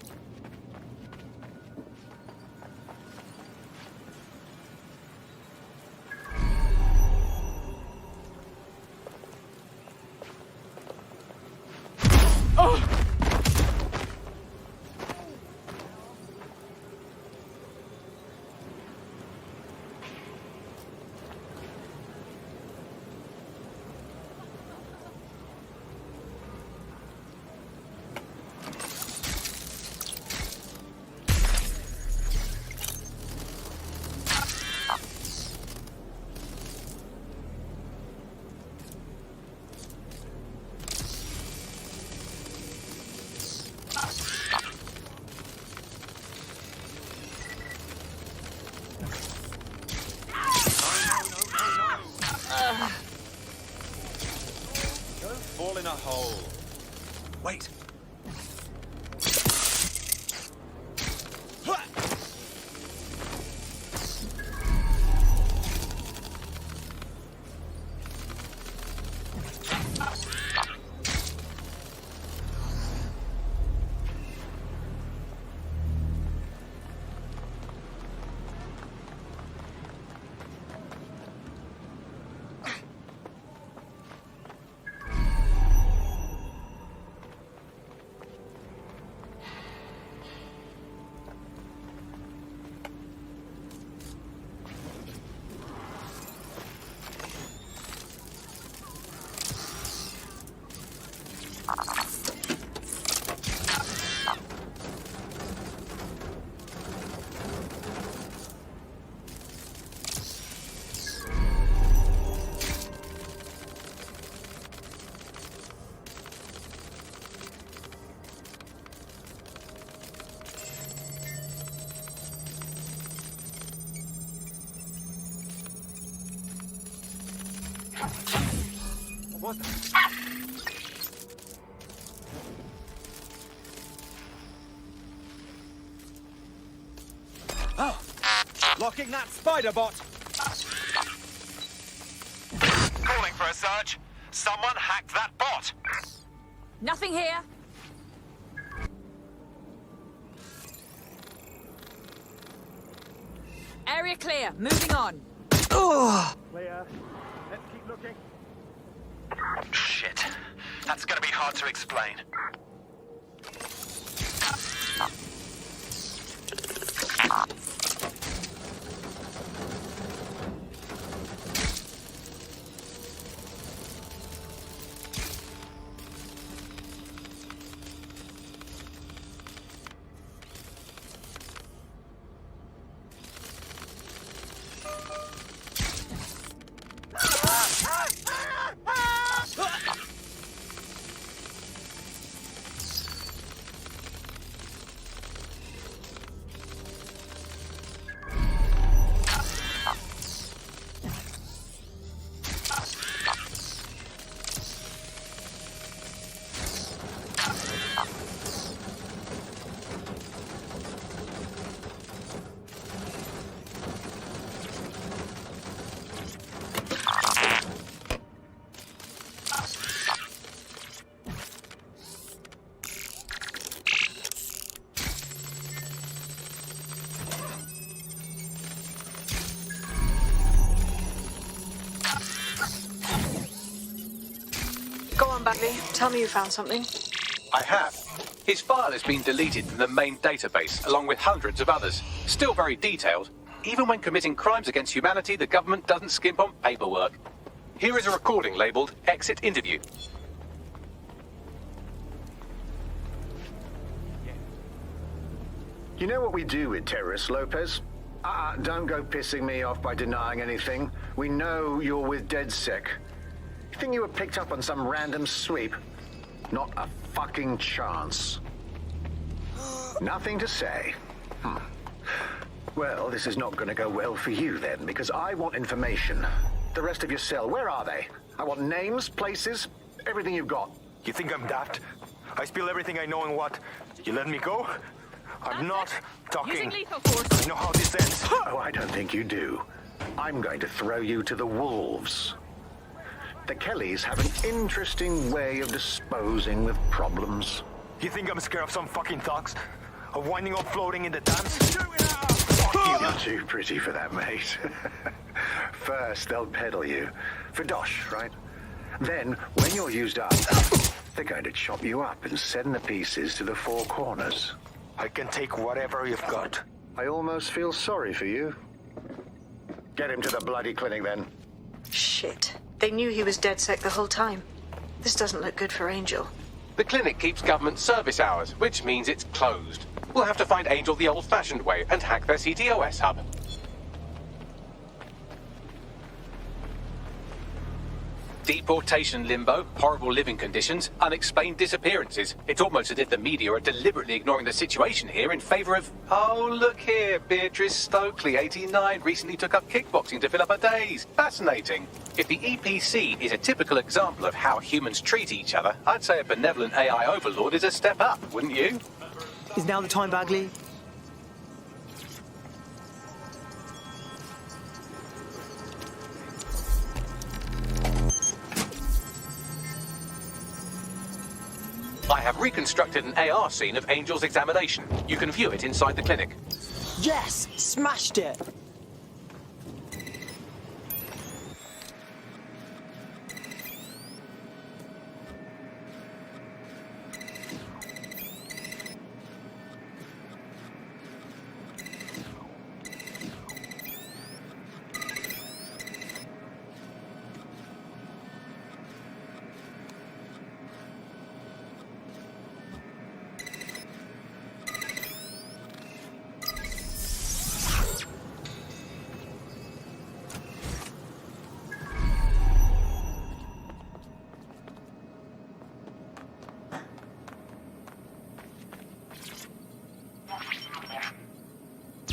a hole. Wait. What the? Oh! Locking that spider bot! Calling for a search. Someone hacked that bot. Nothing here. Area clear. Moving on. Clear. Let's keep looking. Shit. That's gonna be hard to explain. Bagley, tell me you found something. I have. His file has been deleted from the main database, along with hundreds of others. Still very detailed. Even when committing crimes against humanity, the government doesn't skimp on paperwork. Here is a recording labeled Exit Interview. You know what we do with terrorists, Lopez? Don't go pissing me off by denying anything. We know you're with DedSec. You think you were picked up on some random sweep? Not a fucking chance. Nothing to say. Well, this is not going to go well for you then, because I want information. The rest of your cell, where are they? I want names, places, everything you've got. You think I'm daft? I spill everything I know and what? You let me go? I'm not talking. Using lethal force. I know how this ends. Oh, I don't think you do. I'm going to throw you to the wolves. The Kellys have an interesting way of disposing with problems. You think I'm scared of some fucking thugs? Of winding up floating in the dance? You're too pretty for that, mate. First, they'll peddle you. For dosh, right? Then, when you're used up, they're going to chop you up and send the pieces to the four corners. I can take whatever you've got. I almost feel sorry for you. Get him to the bloody clinic, then. Shit. They knew he was DedSec the whole time. This doesn't look good for Angel. The clinic keeps government service hours, which means it's closed. We'll have to find Angel the old-fashioned way and hack their CTOS hub. Deportation limbo, horrible living conditions, unexplained disappearances. It's almost as if the media are deliberately ignoring the situation here in favour of... Oh, look here, Beatrice Stokely, 89, recently took up kickboxing to fill up her days. Fascinating. If the EPC is a typical example of how humans treat each other, I'd say a benevolent AI overlord is a step up, wouldn't you? Is now the time, Bagley? I have reconstructed an AR scene of Angel's examination. You can view it inside the clinic. Yes! Smashed it!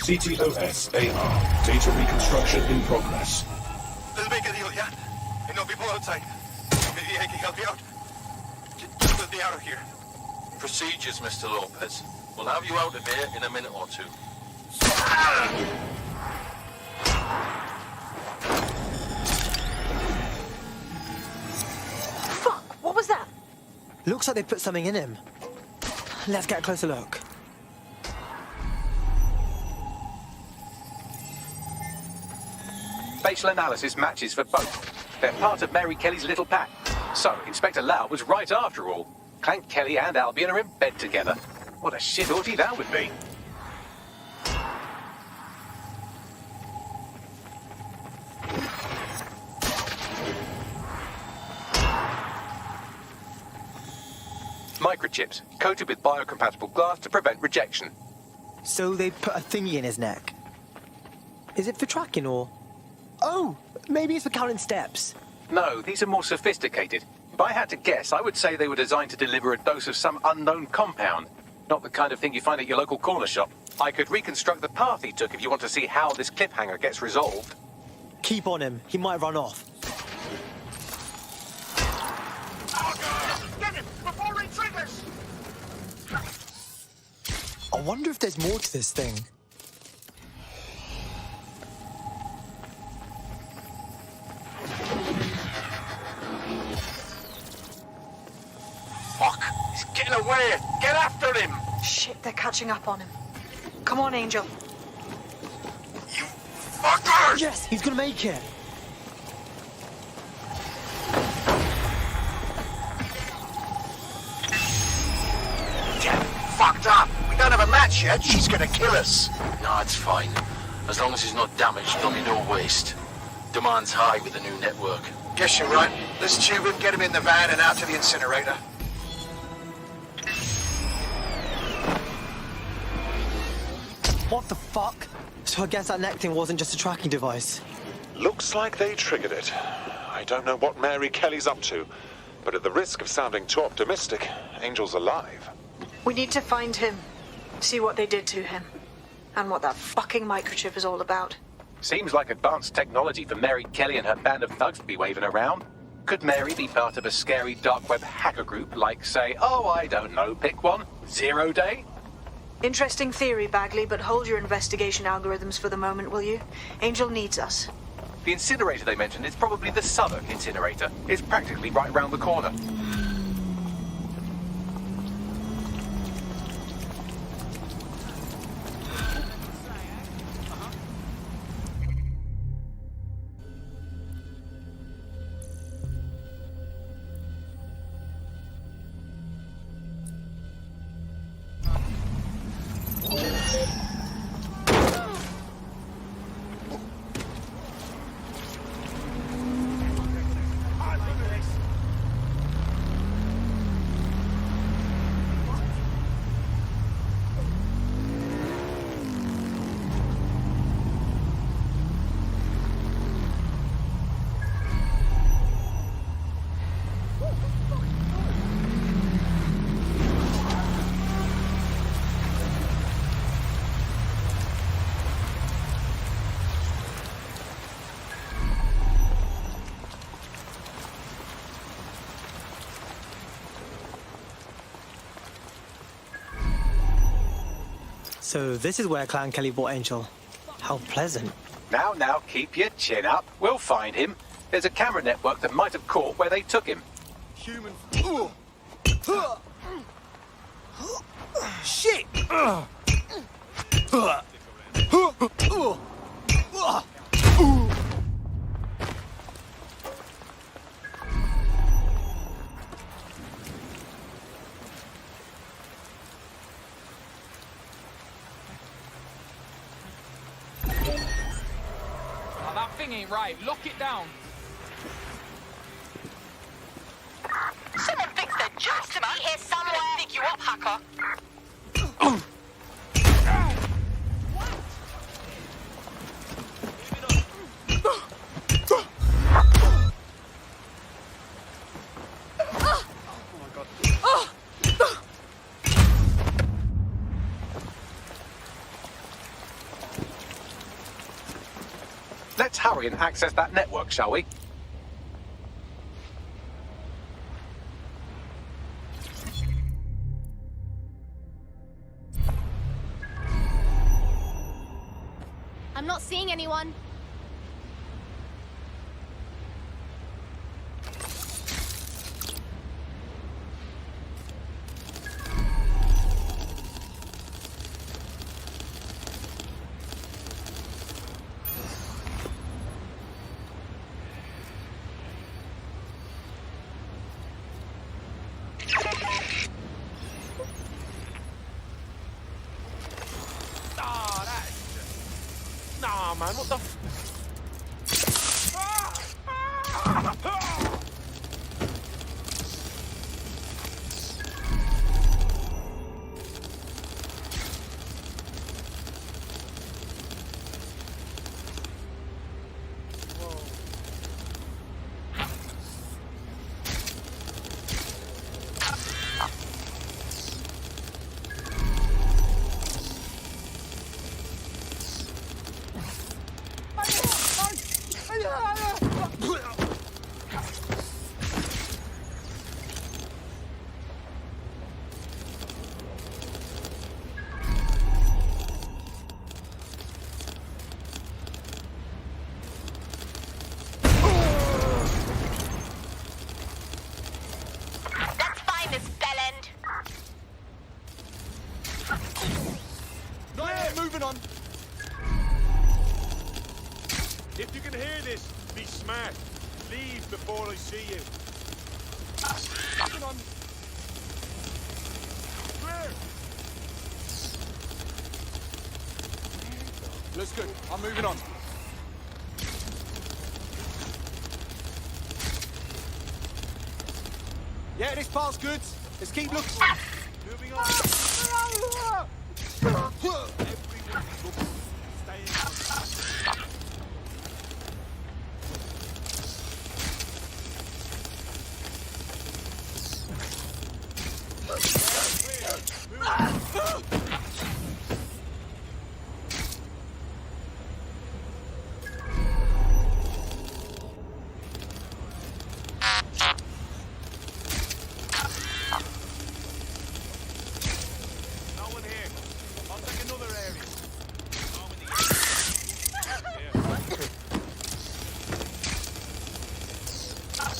CTOS AR. Data reconstruction in progress. Let's make a deal, yeah? And no people outside. Maybe I can help you out. Just let me out of here. Procedures, Mr. Lopez. We'll have you out of here in a minute or two. Fuck! What was that? Looks like they put something in him. Let's get a closer look. Facial analysis matches for both. They're part of Mary Kelly's little pack. So, Inspector Lau was right after all. Clank Kelly and Albion are in bed together. What a shit orgy that would be. Microchips, coated with biocompatible glass to prevent rejection. So they put a thingy in his neck. Is it for tracking or... Oh, maybe it's for counting steps. No, these are more sophisticated. If I had to guess, I would say they were designed to deliver a dose of some unknown compound. Not the kind of thing you find at your local corner shop. I could reconstruct the path he took if you want to see how this cliffhanger gets resolved. Keep on him. He might run off. Get him before he triggers! I wonder if there's more to this thing. Fuck! He's getting away! Get after him! Shit, they're catching up on him. Come on, Angel. Fucker! Yes, he's gonna make it. Damn, fucked up! We don't have a match yet. She's gonna kill us. No, it's fine. As long as he's not damaged, there'll be no waste. Demand's high with the new network. Guess you're right. Let's tube him, get him in the van and out to the incinerator. What the fuck? So I guess that neck thing wasn't just a tracking device. Looks like they triggered it. I don't know what Mary Kelly's up to, but at the risk of sounding too optimistic, Angel's alive. We need to find him. See what they did to him. And what that fucking microchip is all about. Seems like advanced technology for Mary Kelly and her band of thugs to be waving around. Could Mary be part of a scary dark web hacker group like, say, oh, I don't know, pick one, 0 Day? Interesting theory, Bagley, but hold your investigation algorithms for the moment, will you? Angel needs us. The incinerator they mentioned is probably the Southern incinerator. It's practically right round the corner. So this is where Clan Kelly bought Angel. How pleasant. Now, keep your chin up. We'll find him. There's a camera network that might have caught where they took him. Human. Shit! That thing ain't right. Lock it down. Someone thinks they're just to be here somewhere. Pick you up, hacker. Let's hurry and access that network, shall we? I'm not seeing anyone. Nah, man, what the Let's find this bellend. Yeah, moving on. If you can hear this, be smart. Leave before I see you. Moving on. Clear. Looks good. I'm moving on. Yeah, this part's good. Let's keep looking. Moving on.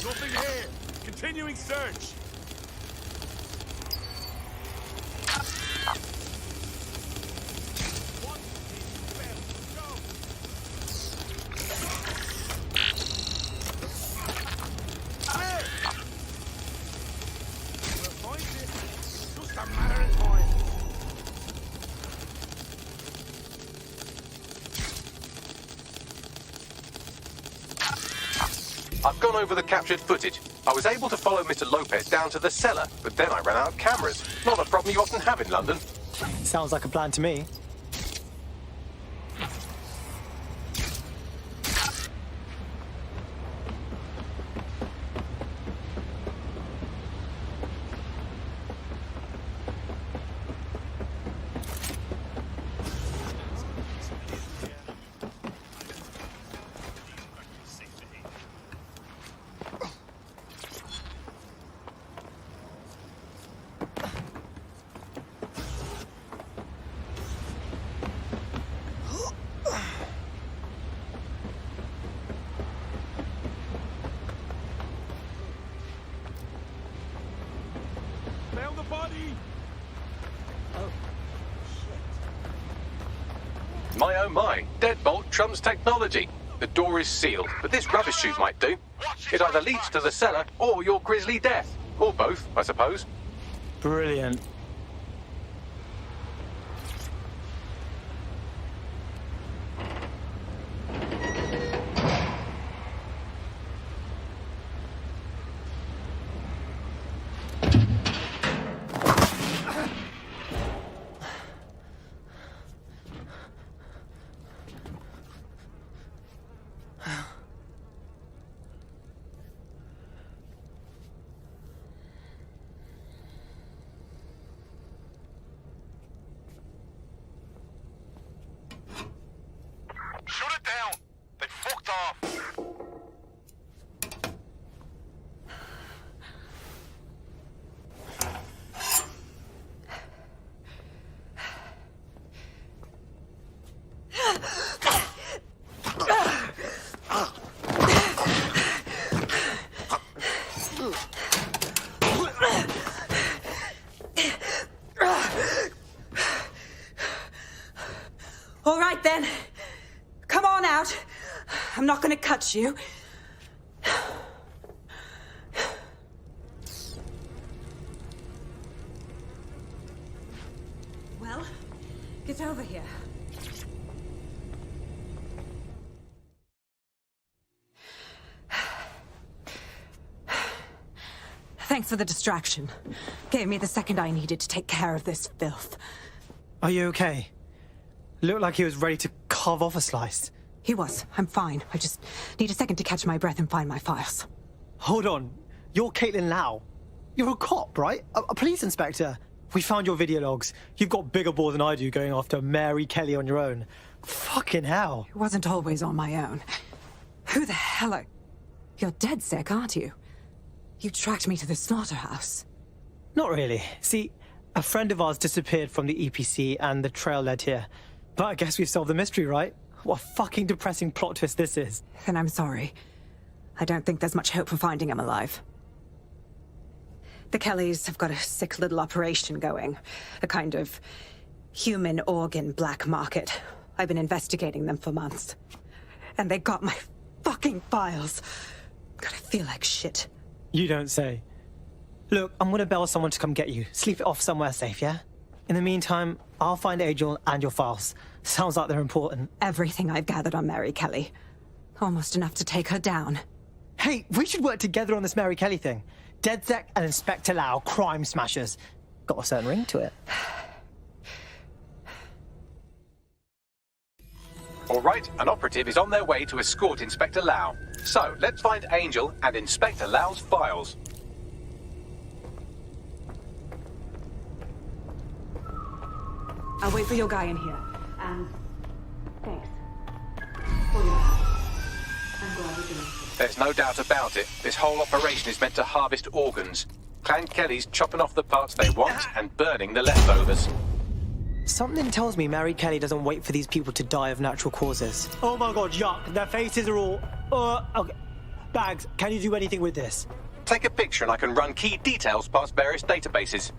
Nothing here. Continuing search. I've gone over the captured footage. I was able to follow Mr. Lopez down to the cellar, but then I ran out of cameras. Not a problem you often have in London. Sounds like a plan to me. my, deadbolt trumps technology. The door is sealed, but this rubbish chute might do. It either leads to the cellar or your grisly death. Or both, I suppose. Brilliant. Shut it down! They fucked off! All right, then. Come on out. I'm not gonna cut you. Well, get over here. Thanks for the distraction. Gave me the second I needed to take care of this filth. Are you okay? Looked like he was ready to carve off a slice. He was. I'm fine. I just need a second to catch my breath and find my files. Hold on. You're Caitlin Lau. You're a cop, right? A police inspector. We found your video logs. You've got bigger balls than I do going after Mary Kelly on your own. Fucking hell. It wasn't always on my own. Who the hell are... You're dead sick, aren't you? You tracked me to the slaughterhouse. Not really. See, a friend of ours disappeared from the EPC and the trail led here. But I guess we've solved the mystery, right? What a fucking depressing plot twist this is. Then I'm sorry. I don't think there's much hope for finding him alive. The Kellys have got a sick little operation going. A kind of human organ black market. I've been investigating them for months. And they got my fucking files. God, I feel like shit. You don't say. Look, I'm gonna bell someone to come get you. Sleep it off somewhere safe, yeah? In the meantime, I'll find Angel and your files. Sounds like they're important. Everything I've gathered on Mary Kelly. Almost enough to take her down. Hey, we should work together on this Mary Kelly thing. DedSec and Inspector Lau, crime smashers. Got a certain ring to it. All right, an operative is on their way to escort Inspector Lau. So, let's find Angel and Inspector Lau's files. I'll wait for your guy in here. And thanks for your help. I'm glad you're doing it. There's no doubt about it. This whole operation is meant to harvest organs. Clan Kelly's chopping off the parts they want and burning the leftovers. Something tells me Mary Kelly doesn't wait for these people to die of natural causes. Oh my god, yuck. Their faces are all... okay. Bags, can you do anything with this? Take a picture and I can run key details past various databases.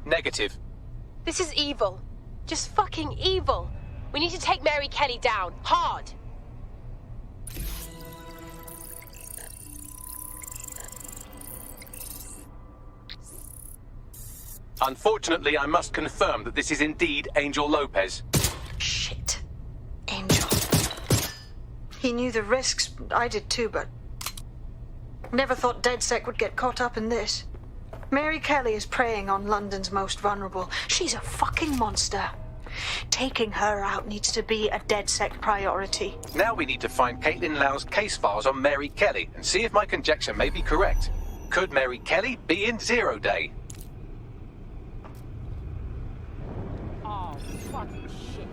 Negative. This is evil. Just fucking evil. We need to take Mary Kelly down. Hard. Unfortunately, I must confirm that this is indeed Angel Lopez. Shit. Angel. He knew the risks. I did too, but... Never thought DedSec would get caught up in this. Mary Kelly is preying on London's most vulnerable. She's a fucking monster. Taking her out needs to be a DedSec priority. Now we need to find Caitlin Lau's case files on Mary Kelly and see if my conjecture may be correct. Could Mary Kelly be in Zero Day? Oh, fucking shit.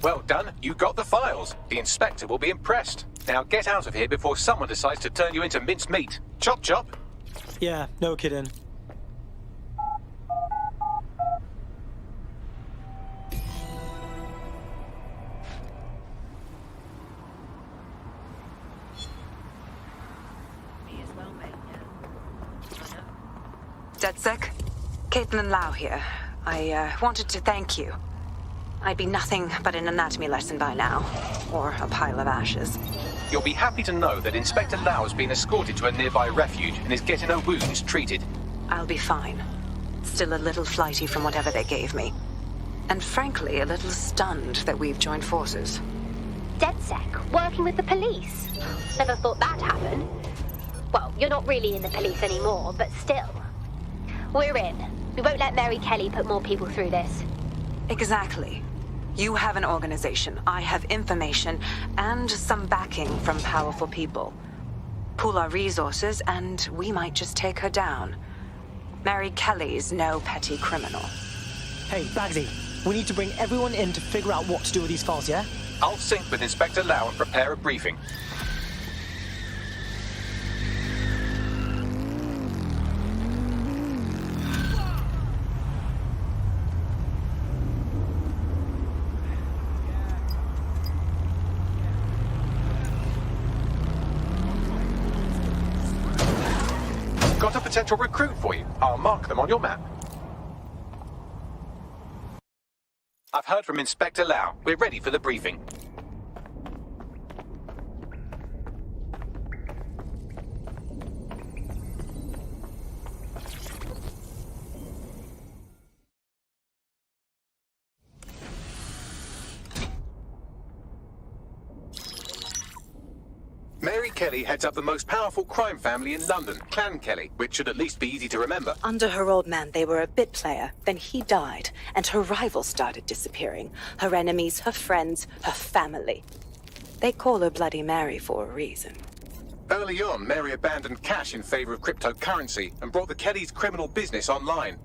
Well done. You got the files. The inspector will be impressed. Now get out of here before someone decides to turn you into minced meat. Chop chop. Yeah, no kidding. DedSec? Caitlin Lau here. I wanted to thank you. I'd be nothing but an anatomy lesson by now, or a pile of ashes. You'll be happy to know that Inspector Lau has been escorted to a nearby refuge and is getting her wounds treated. I'll be fine. Still a little flighty from whatever they gave me. And frankly, a little stunned that we've joined forces. DedSec, working with the police. Never thought that'd happen. Well, you're not really in the police anymore, but still. We're in. We won't let Mary Kelly put more people through this. Exactly. You have an organization, I have information, and some backing from powerful people. Pool our resources, and we might just take her down. Mary Kelly's no petty criminal. Hey, Bagsy, we need to bring everyone in to figure out what to do with these files, yeah? I'll sync with Inspector Lau and prepare a briefing. Got a potential recruit for you. I'll mark them on your map. I've heard from Inspector Lau. We're ready for the briefing. Mary Kelly heads up the most powerful crime family in London, Clan Kelly, which should at least be easy to remember. Under her old man, they were a bit player. Then he died, and her rivals started disappearing. Her enemies, her friends, her family. They call her Bloody Mary for a reason. Early on, Mary abandoned cash in favor of cryptocurrency and brought the Kellys' criminal business online.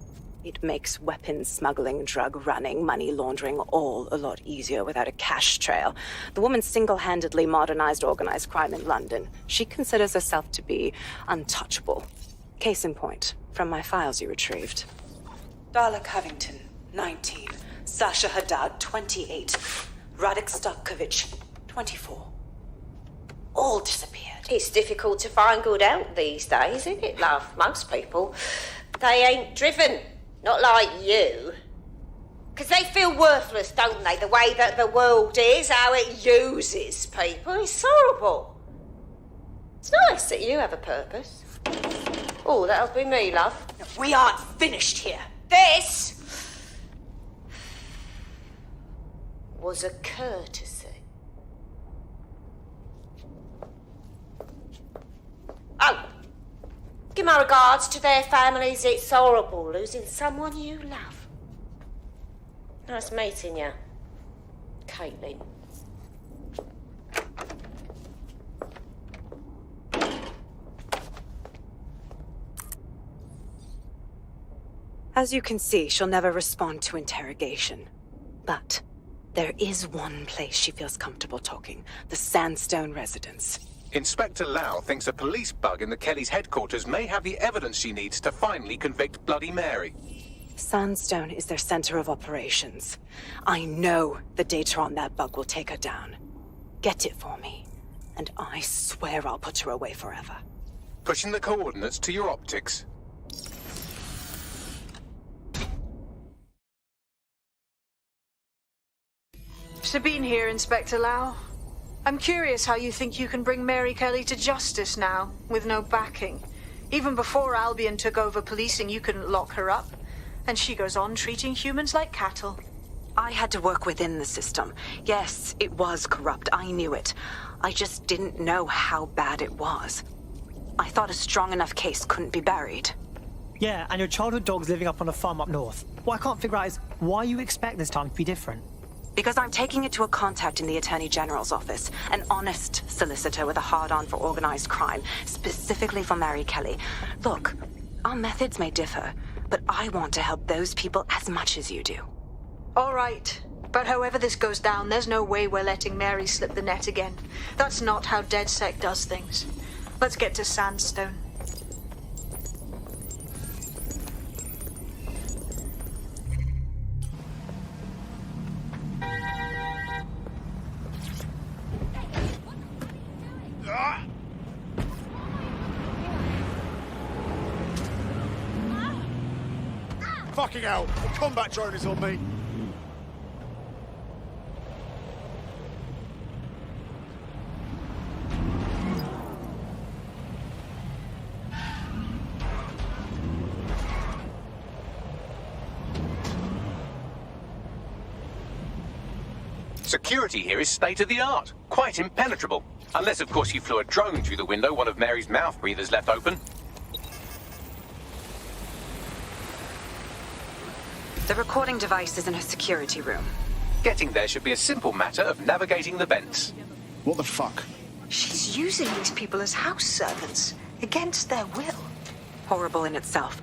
It makes weapons smuggling, drug running, money laundering all a lot easier without a cash trail. The woman single-handedly modernized organized crime in London. She considers herself to be untouchable. Case in point, from my files you retrieved. Darla Covington, 19. Sasha Haddad, 28. Radek Stokovich, 24. All disappeared. It's difficult to find good help these days, isn't it, love? Most people, they ain't driven. Not like you. Because they feel worthless, don't they? The way that the world is, how it uses people. It's horrible. It's nice that you have a purpose. Oh, that'll be me, love. We aren't finished here. This was a courtesy. Oh. Give my regards to their families. It's horrible losing someone you love. Nice meeting you, Caitlin. As you can see, she'll never respond to interrogation. But there is one place she feels comfortable talking. The Sandstone residence. Inspector Lau thinks a police bug in the Kellys' headquarters may have the evidence she needs to finally convict Bloody Mary. Sandstone is their center of operations. I know the data on that bug will take her down. Get it for me, and I swear I'll put her away forever. Pushing the coordinates to your optics. Sabine here, Inspector Lau. I'm curious how you think you can bring Mary Kelly to justice now, with no backing. Even before Albion took over policing, you couldn't lock her up. And she goes on treating humans like cattle. I had to work within the system. Yes, it was corrupt. I knew it. I just didn't know how bad it was. I thought a strong enough case couldn't be buried. Yeah, and your childhood dog's living up on a farm up north. What I can't figure out is why you expect this time to be different. Because I'm taking it to a contact in the Attorney General's office, an honest solicitor with a hard-on for organized crime, specifically for Mary Kelly. Look, our methods may differ, but I want to help those people as much as you do. All right, But however this goes down, there's no way we're letting Mary slip the net again. That's not how DedSec does things. Let's get to Sandstone. Fucking hell! The combat drone is on me! Security here is state-of-the-art. Quite impenetrable. Unless, of course, you flew a drone through the window one of Mary's mouth breathers left open. The recording device is in her security room. Getting there should be a simple matter of navigating the vents. What the fuck? She's using these people as house servants, against their will. Horrible in itself,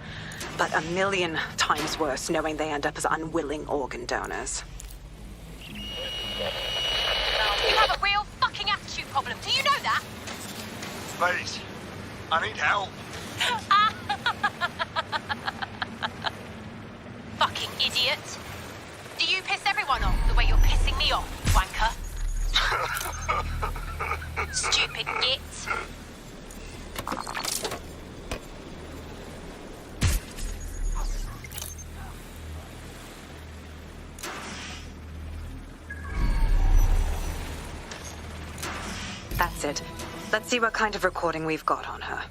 but a million times worse knowing they end up as unwilling organ donors. You have a real fucking attitude problem. Do you know that? Please, I need help. Fucking idiot. Do you piss everyone off the way you're pissing me off, wanker? Stupid git. That's it. Let's see what kind of recording we've got on her.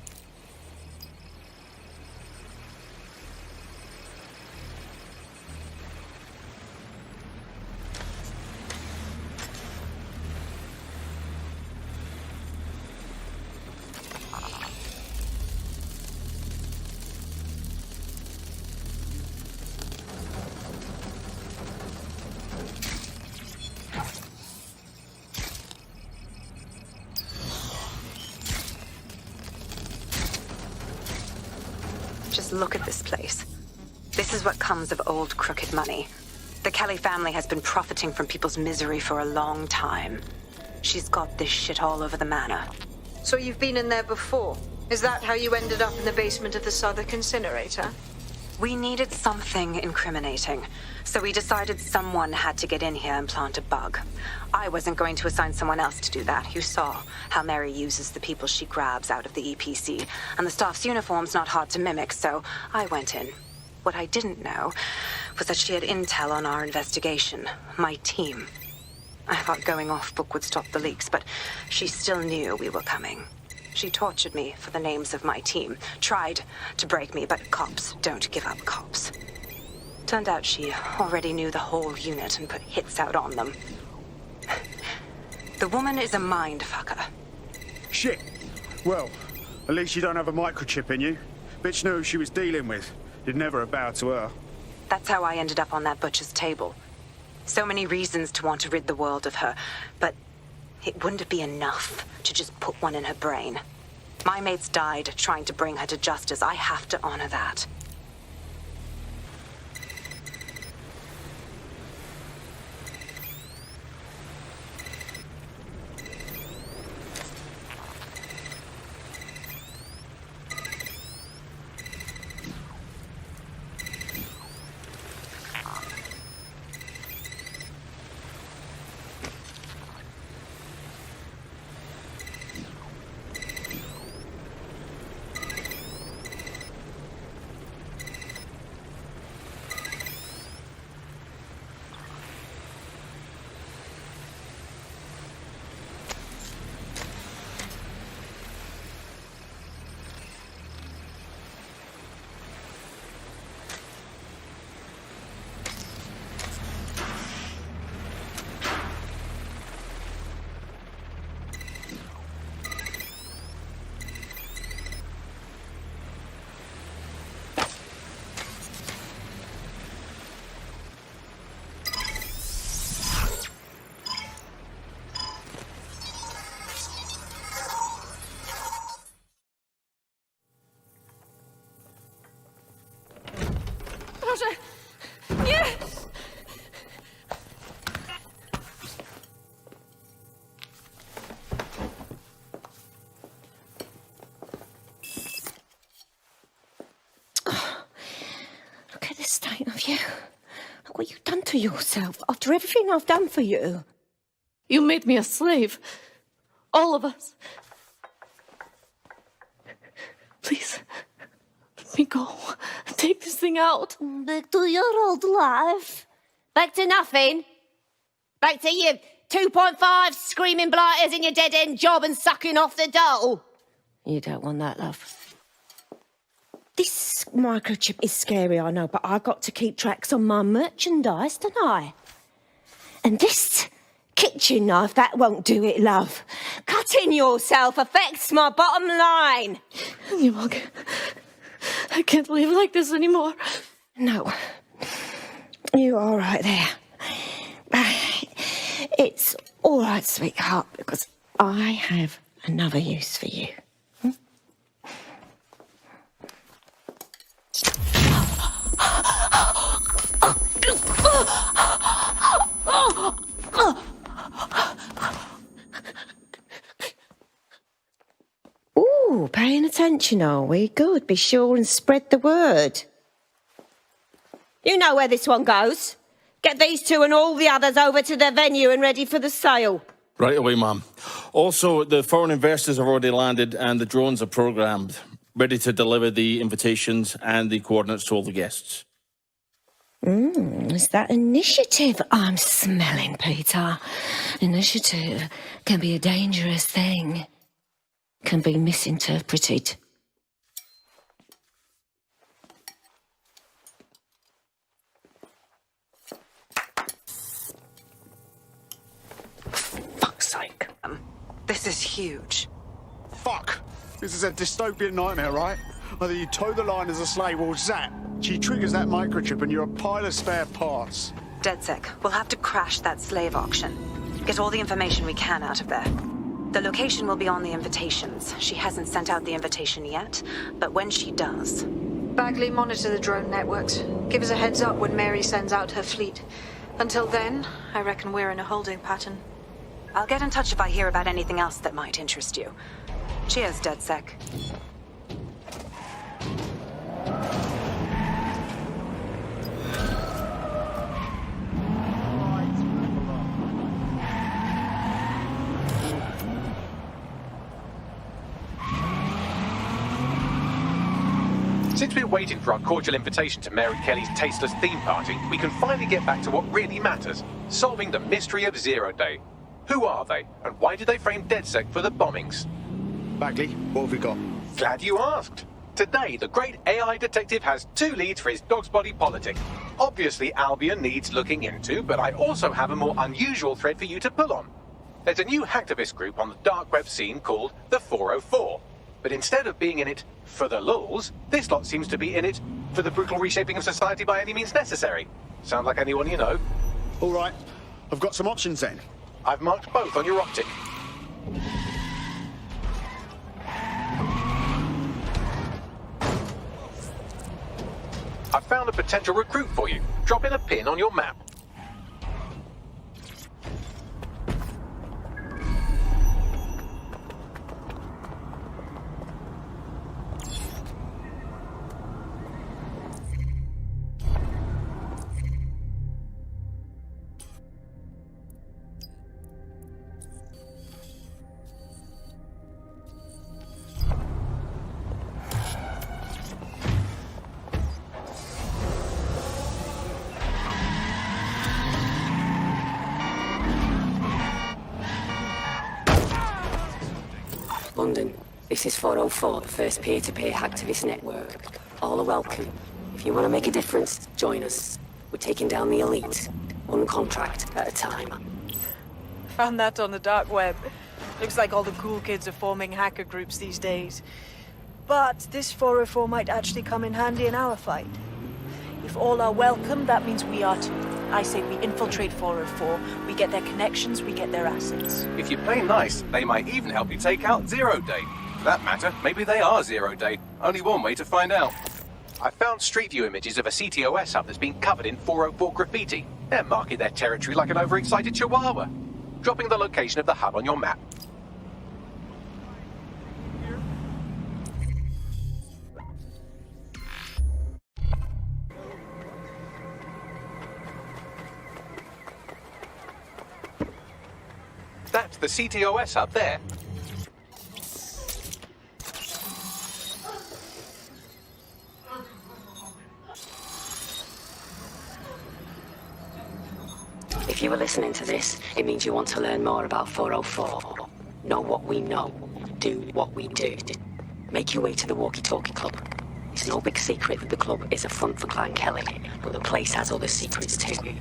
Just look at this place. This is what comes of old crooked money. The Kelly family has been profiting from people's misery for a long time. She's got this shit all over the manor. So you've been in there before? Is that how you ended up in the basement of the Southwark incinerator? We needed something incriminating, so we decided someone had to get in here and plant a bug. I wasn't going to assign someone else to do that. You saw how Mary uses the people she grabs out of the EPC, and the staff's uniform's not hard to mimic, so I went in. What I didn't know was that she had intel on our investigation, my team. I thought going off book would stop the leaks, but she still knew we were coming. She tortured me for the names of my team, tried to break me, but cops don't give up cops. Turned out she already knew the whole unit and put hits out on them. The woman is a mind fucker. Shit. Well, at least you don't have a microchip in you. Bitch knew who she was dealing with. You'd never have bowed to her. That's how I ended up on that butcher's table. So many reasons to want to rid the world of her, but it wouldn't be enough to just put one in her brain. My mates died trying to bring her to justice. I have to honor that. What you done to yourself after everything I've done for you? You made me a slave. All of us. Please, let me go. Take this thing out. Back to your old life. Back to nothing. Back to you 2.5 screaming blighters in your dead-end job and sucking off the dole. You don't want that, love. This microchip is scary, I know, but I got to keep tracks on my merchandise, don't I? And this kitchen knife, that won't do it, love. Cutting yourself affects my bottom line. I can't live like this anymore. No. You're all right there. It's all right, sweetheart, because I have another use for you. Ooh, paying attention, are we? Good. Be sure and spread the word. You know where this one goes. Get these two and all the others over to their venue and ready for the sale. Right away, ma'am. Also, the foreign investors have already landed and the drones are programmed, ready to deliver the invitations and the coordinates to all the guests. Is that initiative I'm smelling, Peter? Initiative can be a dangerous thing. Can be misinterpreted. Fuck's sake. This is huge. Fuck! This is a dystopian nightmare, right? Either you toe the line as a slave or zap. She triggers that microchip and you're a pile of spare parts. DedSec, we'll have to crash that slave auction. Get all the information we can out of there. The location will be on the invitations. She hasn't sent out the invitation yet, but when she does... Bagley, monitor the drone networks. Give us a heads up when Mary sends out her fleet. Until then, I reckon we're in a holding pattern. I'll get in touch if I hear about anything else that might interest you. Cheers, DedSec. Since we're waiting for our cordial invitation to Mary Kelly's tasteless theme party, we can finally get back to what really matters, solving the mystery of Zero Day. Who are they, and why did they frame DedSec for the bombings? Bagley, what have we got? Glad you asked. Today, the great AI detective has 2 leads for his dog's body politic. Obviously, Albion needs looking into, but I also have a more unusual thread for you to pull on. There's a new hacktivist group on the dark web scene called the 404. But instead of being in it for the lulz, this lot seems to be in it for the brutal reshaping of society by any means necessary. Sound like anyone you know? All right, I've got some options then. I've marked both on your optic. I've found a potential recruit for you. Drop in a pin on your map. London, this is 404, the first peer-to-peer hacktivist network. All are welcome. If you want to make a difference, join us. We're taking down the elite, one contract at a time. Found that on the dark web. Looks like all the cool kids are forming hacker groups these days. But this 404 might actually come in handy in our fight. If all are welcome, that means we are too. I say we infiltrate 404, we get their connections, we get their assets. If you play nice, they might even help you take out Zero Day. For that matter, maybe they are Zero Day. Only one way to find out. I found street view images of a CTOS hub that's been covered in 404 graffiti. They're marking their territory like an overexcited chihuahua. Dropping the location of the hub on your map. That's the CTOS up there. If you were listening to this, it means you want to learn more about 404. Know what we know. Do what we do. Make your way to the Walkie-Talkie Club. It's no big secret that the club is a front for Clan Kelly, but the place has other secrets too.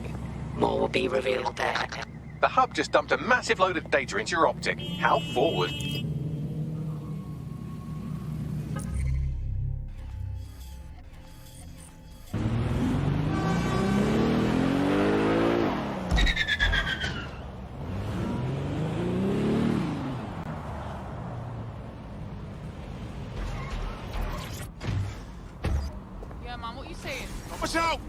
More will be revealed there. The hub just dumped a massive load of data into your optic. How forward? Yeah, man, what you saying? Watch out!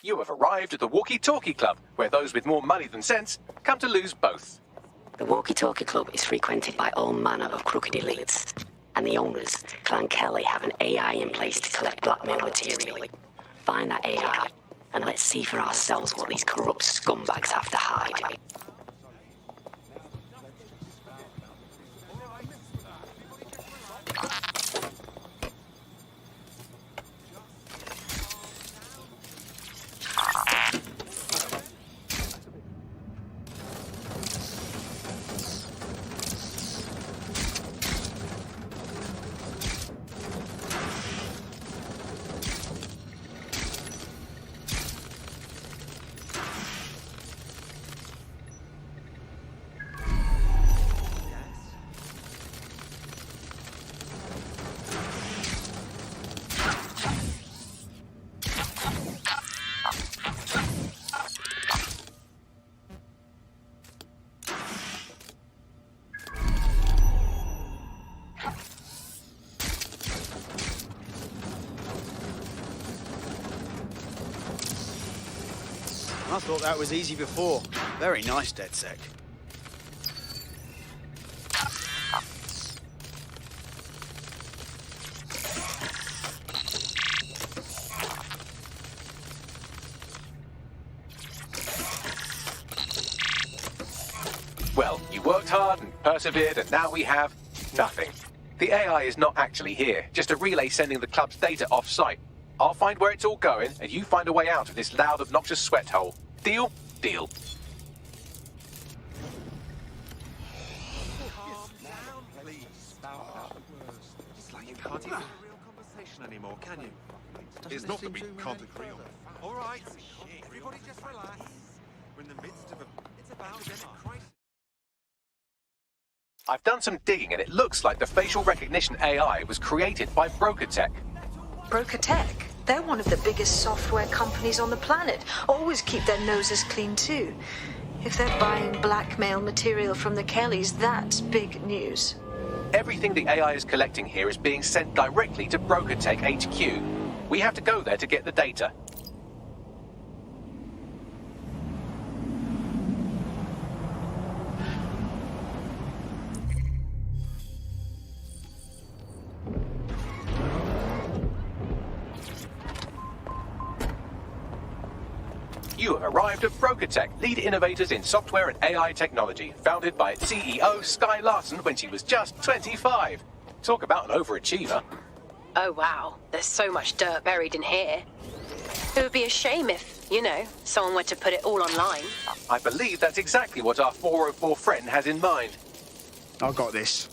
You have arrived at the Walkie-Talkie Club, where those with more money than sense come to lose both. The Walkie-Talkie Club is frequented by all manner of crooked elites, and the owners, Clan Kelly, have an AI in place to collect blackmail material. Find that AI, and let's see for ourselves what these corrupt scumbags have to hide. I thought that was easy before. Very nice, DedSec. Well, you worked hard and persevered, and now we have nothing. The AI is not actually here, just a relay sending the club's data off-site. I'll find where it's all going, and you find a way out of this loud, obnoxious sweat hole. Deal? Deal. It's like you can't even have a real conversation anymore, can you? It's not that we can't agree on it. All right, everybody just relax. We're in the midst of a... It's about to get a crisis. I've done some digging, and it looks like the facial recognition AI was created by Broker Tech. Broker Tech? They're one of the biggest software companies on the planet. Always keep their noses clean too. If they're buying blackmail material from the Kellys, that's big news. Everything the AI is collecting here is being sent directly to Broker Tech HQ. We have to go there to get the data. You have arrived at Broker Tech, lead innovators in software and AI technology, founded by its CEO Sky Larson when she was just 25. Talk about an overachiever. Oh wow, there's so much dirt buried in here. It would be a shame if, you know, someone were to put it all online. I believe that's exactly what our 404 friend has in mind. I got this.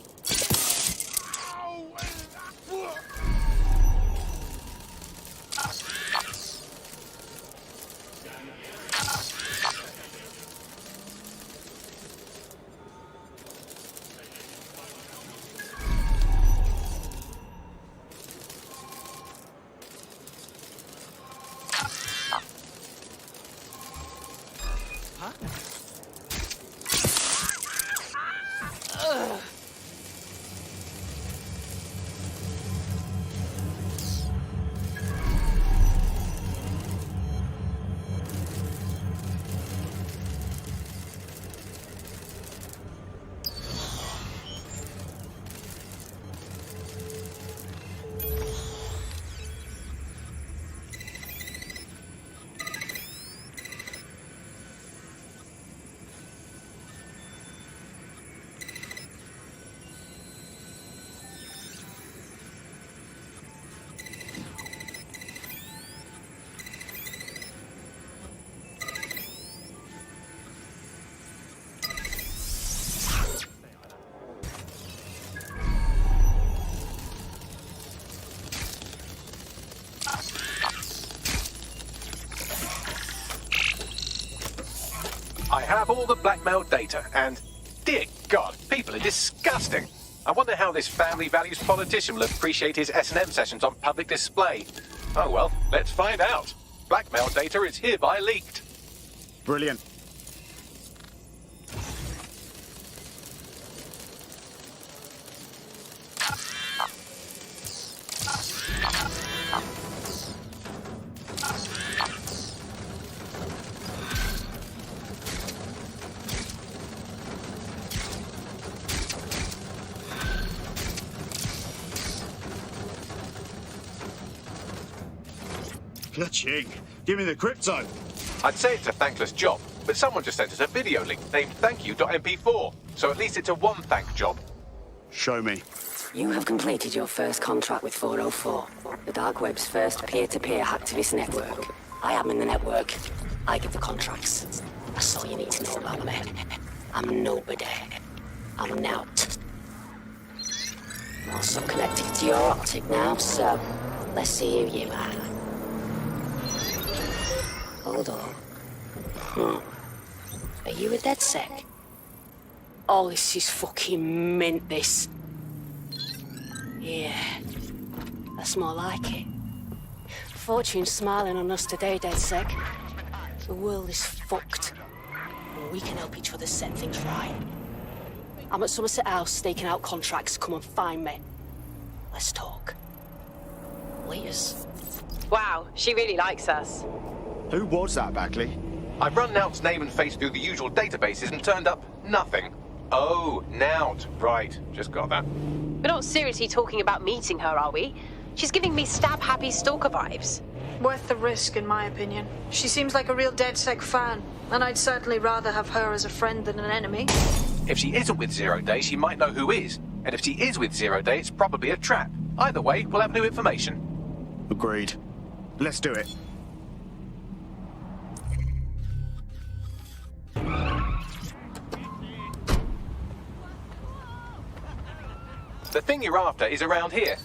have all the blackmail data, and dear God, people are disgusting. I wonder how this family values politician will appreciate his S&M sessions on public display. Oh well, let's find out. Blackmail data is hereby leaked. Brilliant. Ka-ching! Give me the crypto! I'd say it's a thankless job, but someone just sent us a video link named thankyou.mp4, so at least it's a one-thank job. Show me. You have completed your first contract with 404, the dark web's first peer-to-peer hacktivist network. I am in the network. I give the contracts. That's all you need to know about me. I'm nobody. I'm an out. I'm also connected to your optic now, so let's see who you are. Hold on. Are you a DedSec? Oh, this is fucking mint, this. Yeah, that's more like it. Fortune's smiling on us today, DedSec. The world is fucked. We can help each other set things right. I'm at Somerset House staking out contracts. Come and find me. Let's talk. Laters. Wow, she really likes us. Who was that, Bagley? I've run Nout's name and face through the usual databases and turned up nothing. Oh, Nout. Right, just got that. We're not seriously talking about meeting her, are we? She's giving me stab-happy stalker vibes. Worth the risk, in my opinion. She seems like a real DedSec fan, and I'd certainly rather have her as a friend than an enemy. If she isn't with Zero Day, she might know who is. And if she is with Zero Day, it's probably a trap. Either way, we'll have new information. Agreed. Let's do it. The thing you're after is around here.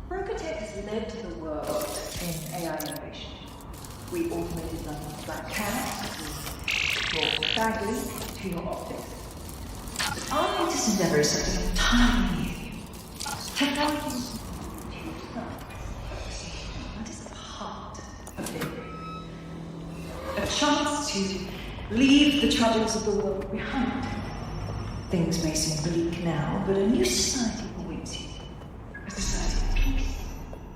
Brokotech has led to the world in AI innovation. We automated London's black cat, we brought Bagley to your optics. But our latest endeavor is something entirely new. Technology that is at the heart of daybreak. A chance to leave the troubles of the world behind. Things may seem bleak now, but a new society awaits you. A society of peace,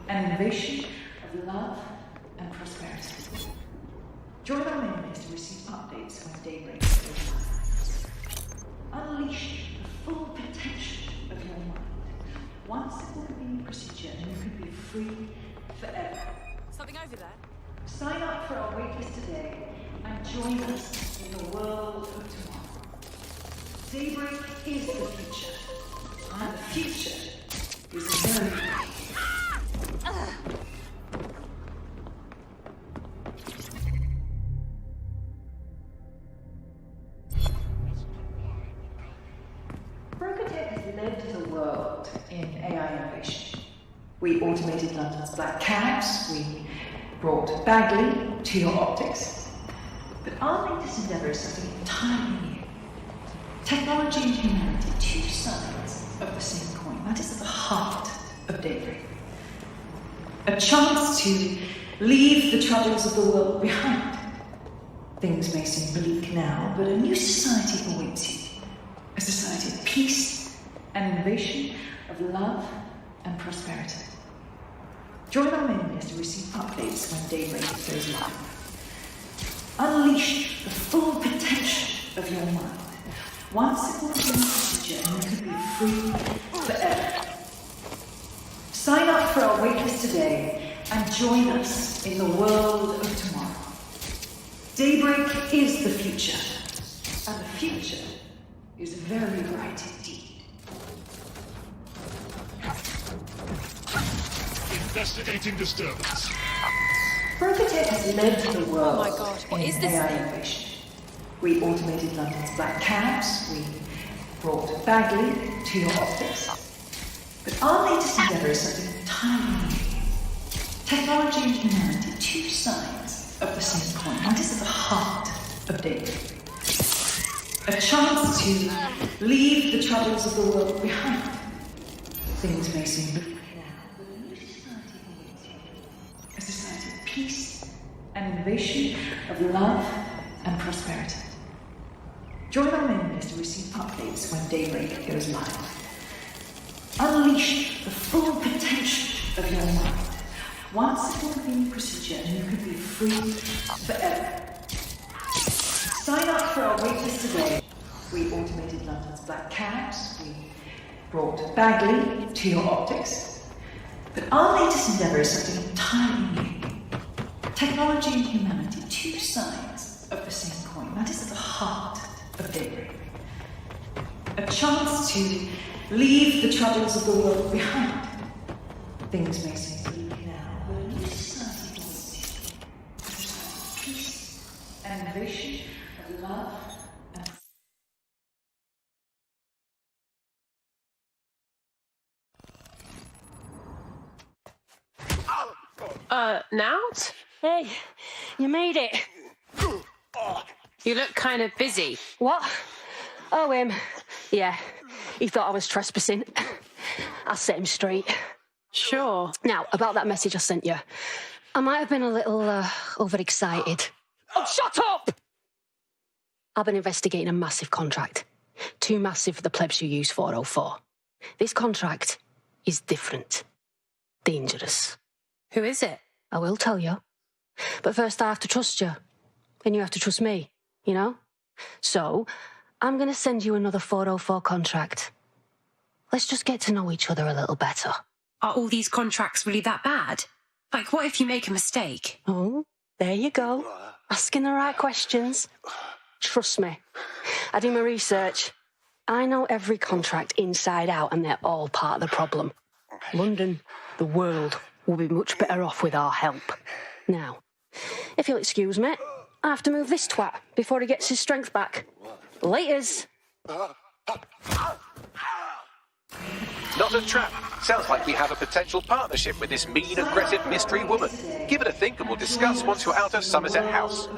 an innovation of love and prosperity. Join our mailing list to receive updates when daybreak goes live. Unleash the full potential of your mind. One simple convenient procedure and you can be free forever. Something over there? Sign up for our waitlist today and join us in the world of tomorrow. Daybreak is the future, and the future is very bright. Brokotech has led to the world in AI innovation. We automated London's black cabs, we brought Bagley to your optics. But our latest endeavor is something entirely new. Technology and humanity, two sides of the same coin. That is at the heart of daybreak. A chance to leave the troubles of the world behind. Things may seem bleak now, but a new society awaits you. A society of peace and innovation, of love and prosperity. Join our mailing list to receive updates when daybreak goes live. Unleash the full potential of your mind. One simple procedure and you can be free forever. Sign up for our waitlist today and join us in the world of tomorrow. Daybreak is the future, and the future is very bright indeed. Investigating disturbance. Brokotech has led to the world Oh my God, what in is this AI thing? innovation. We automated London's black cabs, we brought Bagley to your optics. But our latest endeavor is something entirely new. Technology and humanity, two sides of the same coin. That is at the heart of dating. A chance to leave the troubles of the world behind. Things may seem bleak now, but a new society awaits you. A society of peace and innovation, of love and prosperity. Join our mailing list to receive updates when Daybreak goes live. Unleash the full potential of your mind. Once it will be a procedure and you can be free forever. Sign up for our waitlist today. We automated London's black cabs. We brought Bagley to your optics. But our latest endeavour is something entirely new. Technology and humanity, two sides of the same coin. That is at the heart of Daybreak. A chance to leave the troubles of the world behind. Things may seem bleak now, but a new society awaits you. A society of peace and innovation, of love and Nout? Hey, you made it. You look kind of busy. What? Oh, him. Yeah, he thought I was trespassing. I'll set him straight. Sure. Now, about that message I sent you. I might have been a little overexcited. Oh, shut up! I've been investigating a massive contract. Too massive for the plebs who use 404. This contract is different. Dangerous. Who is it? I will tell you. But first I have to trust you. And you have to trust me, you know? So, I'm going to send you another 404 contract. Let's just get to know each other a little better. Are all these contracts really that bad? Like, what if you make a mistake? Oh, there you go. Asking the right questions. Trust me. I do my research. I know every contract inside out, and they're all part of the problem. London, the world, will be much better off with our help. Now, if you'll excuse me, I have to move this twat before he gets his strength back. Laters. Not a trap. Sounds like we have a potential partnership with this mean, aggressive mystery woman. Give it a think and we'll discuss once you're out of Somerset House.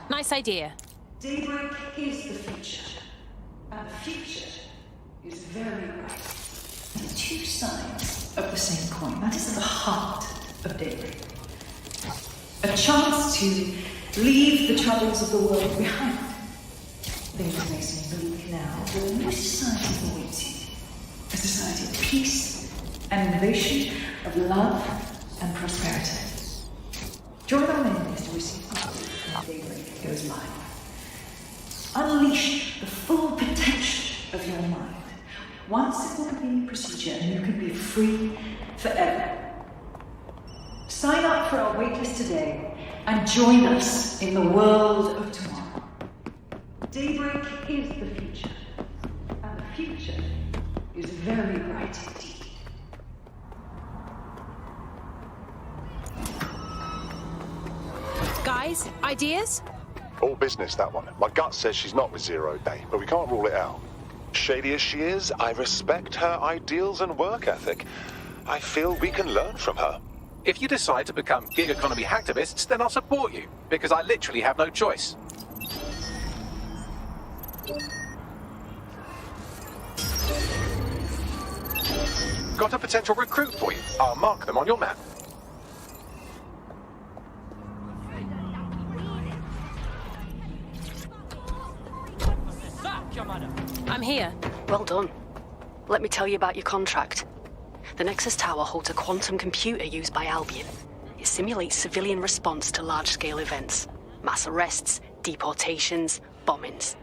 Nice idea. Daybreak is the future. And the future is very bright. The two sides of the same coin. That is at the heart of Daybreak. A chance to leave the troubles of the world behind. Things may seem bleak now, but a new society awaits you. A society of peace and innovation, of love and prosperity. Join our mailing list to receive updates when Daybreak goes live. Unleash the full potential of your mind. Once it will be a procedure and you can be free forever. Sign up for our waitlist today and join us in the world of tomorrow. Daybreak is the future, and the future is very bright indeed. Guys, ideas? All business, that one. My gut says she's not with Zero Day, but we can't rule it out. Shady as she is, I respect her ideals and work ethic. I feel we can learn from her. If you decide to become gig economy hacktivists, then I'll support you, because I literally have no choice. Got a potential recruit for you. I'll mark them on your map. I'm here. Well done. Let me tell you about your contract. The Nexus Tower holds a quantum computer used by Albion. It simulates civilian response to large-scale events. Mass arrests, deportations, bombings.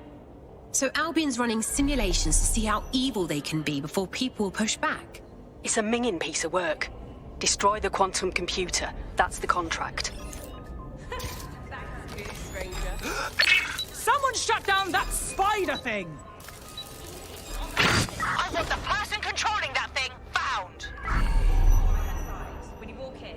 So Albion's running simulations to see how evil they can be before people push back. It's a minging piece of work. Destroy the quantum computer. That's the contract. Someone shut down that spider thing! I want the person controlling that thing found. When you walk in.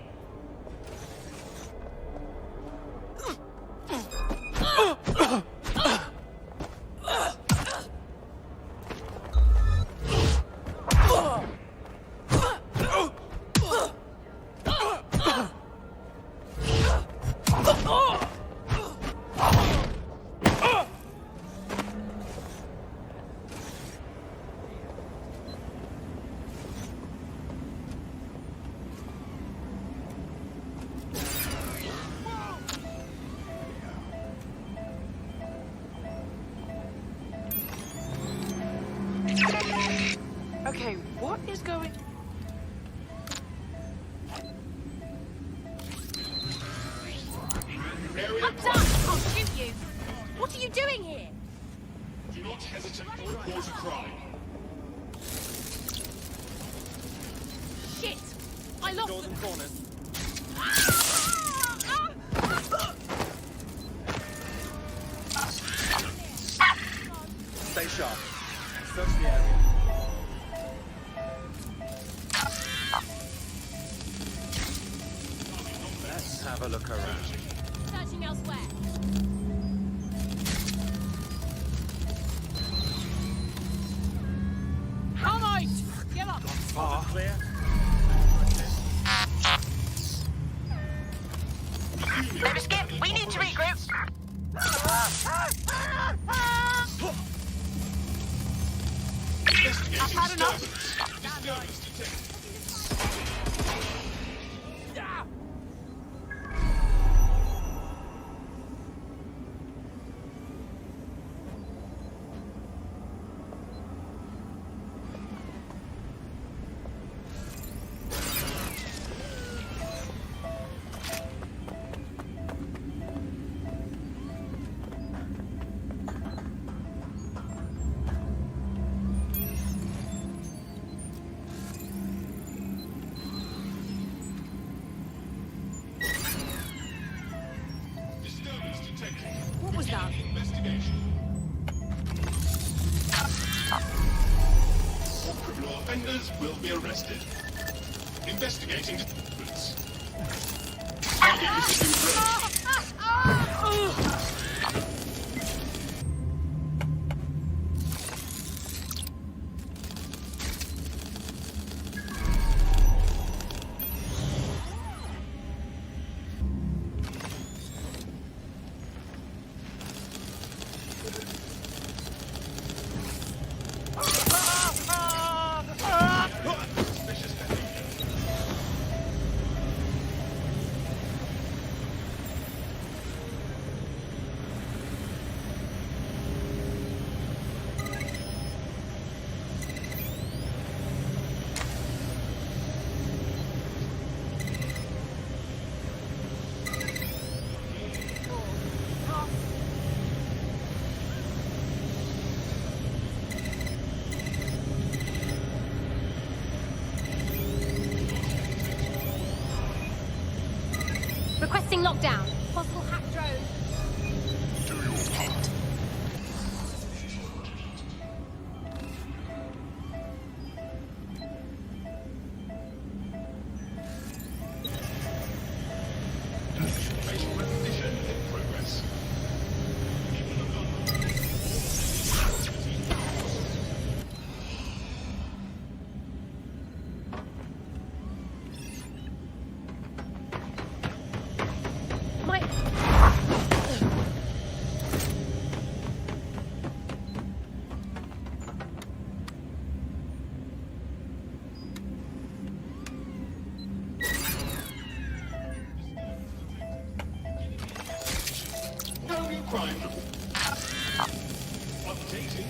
not hesitate to report a crime. Shit! I lost Doors and corners. Stay sharp. Search the area. Let's have a look around. Searching elsewhere. Come on! Give up! Far. Clear. Never skip. We need to regroup. Investigating I've had enough. Disturbance detected. What was that? Investigation. All criminal offenders will be arrested. Investigating disturbance. Target is to be ready. Requesting lockdown. Possible hack drone. Do your part. Facial recognition in progress. My... No new crime report. Updating.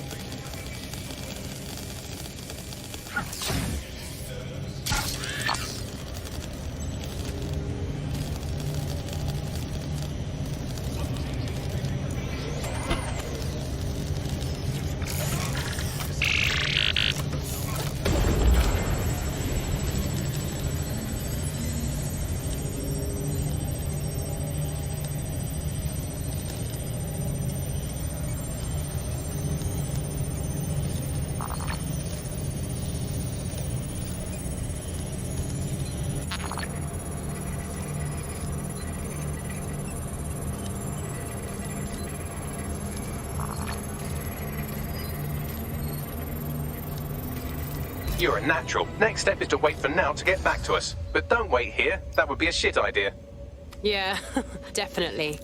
You're a natural. Next step is to wait for Now to get back to us. But don't wait here. That would be a shit idea. Yeah, definitely.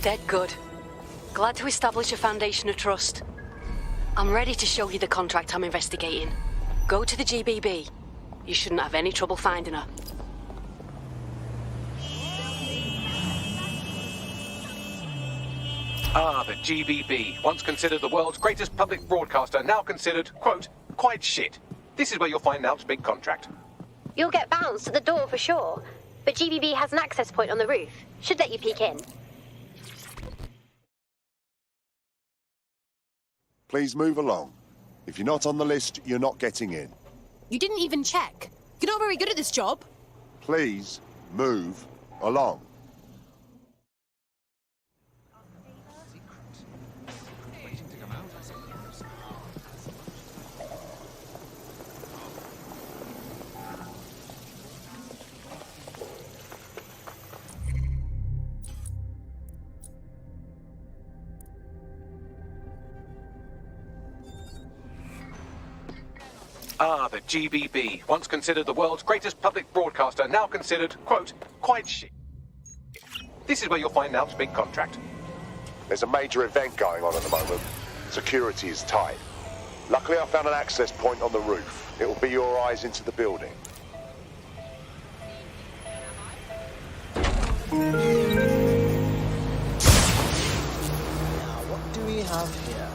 Dead good. Glad to establish a foundation of trust. I'm ready to show you the contract I'm investigating. Go to the GBB. You shouldn't have any trouble finding her. Ah, the GBB. Once considered the world's greatest public broadcaster, now considered, quote, quite shit. This is where you'll find Nalt's big contract. You'll get bounced at the door for sure, but GBB has an access point on the roof. Should let you peek in. Please move along. If you're not on the list, you're not getting in. You didn't even check. You're not very good at this job. Please move along. Ah, the GBB, once considered the world's greatest public broadcaster, now considered, quote, quite shit. This is where you'll find Nalt's big contract. There's a major event going on at the moment. Security is tight. Luckily, I found an access point on the roof. It will be your eyes into the building. Now, what do we have here?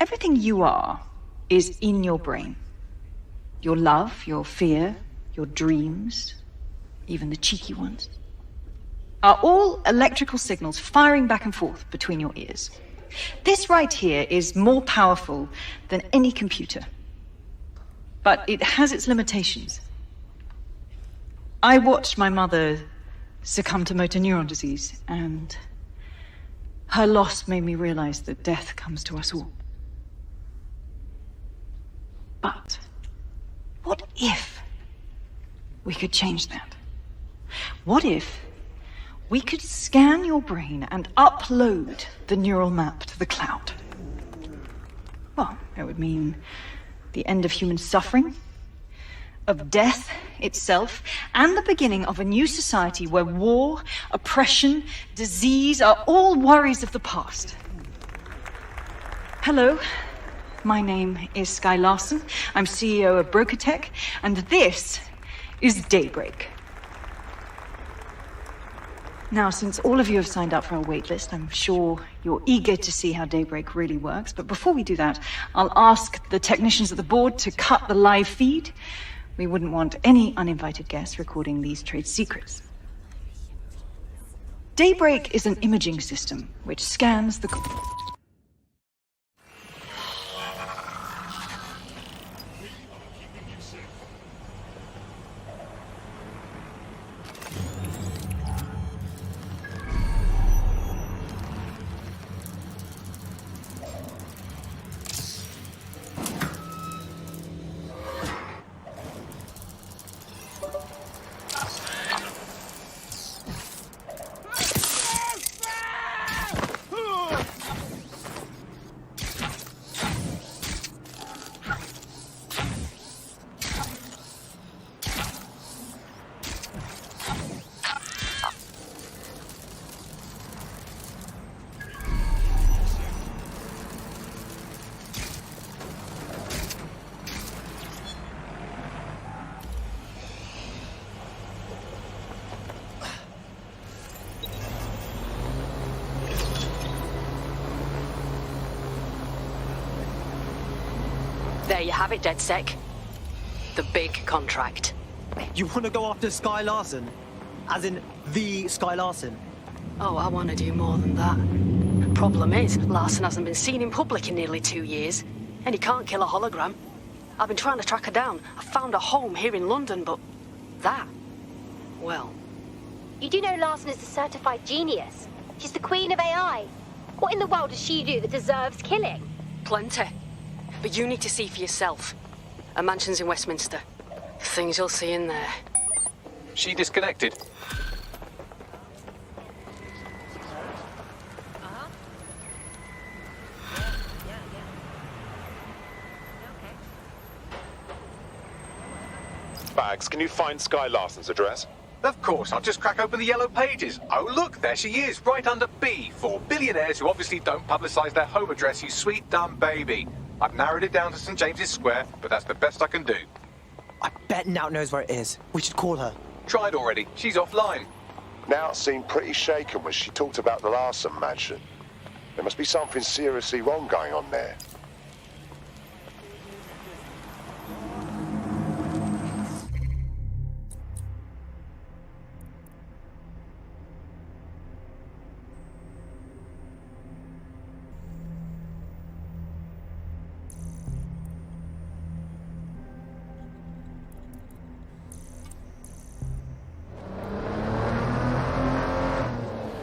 Everything you are is in your brain. Your love, your fear, your dreams, even the cheeky ones, are all electrical signals firing back and forth between your ears. This right here is more powerful than any computer, but it has its limitations. I watched my mother succumb to motor neuron disease, and her loss made me realize that death comes to us all. But what if we could change that? What if we could scan your brain and upload the neural map to the cloud? Well, it would mean the end of human suffering, of death itself, and the beginning of a new society where war, oppression, disease are all worries of the past. Hello. My name is Sky Larson. I'm CEO of BrokerTech, and this is Daybreak. Now, since all of you have signed up for our waitlist, I'm sure you're eager to see how Daybreak really works. But before we do that, I'll ask the technicians at the board to cut the live feed. We wouldn't want any uninvited guests recording these trade secrets. Daybreak is an imaging system which scans the... There you have it, DedSec. The big contract. You want to go after Sky Larson? As in, the Sky Larson? Oh, I want to do more than that. Problem is, Larson hasn't been seen in public in nearly 2 years, and he can't kill a hologram. I've been trying to track her down. I found a home here in London, but that, well... You do know Larson is a certified genius. She's the queen of AI. What in the world does she do that deserves killing? Plenty. But you need to see for yourself. A mansion's in Westminster. Things you'll see in there. She disconnected. Bags, can you find Sky Larson's address? Of course, I'll just crack open the yellow pages. Oh, look, there she is, right under B, for billionaires who obviously don't publicise their home address, you sweet, dumb baby. I've narrowed it down to St. James's Square, but that's the best I can do. I bet Nout knows where it is. We should call her. Tried already. She's offline. Nout seemed pretty shaken when she talked about the Larson mansion. There must be something seriously wrong going on there.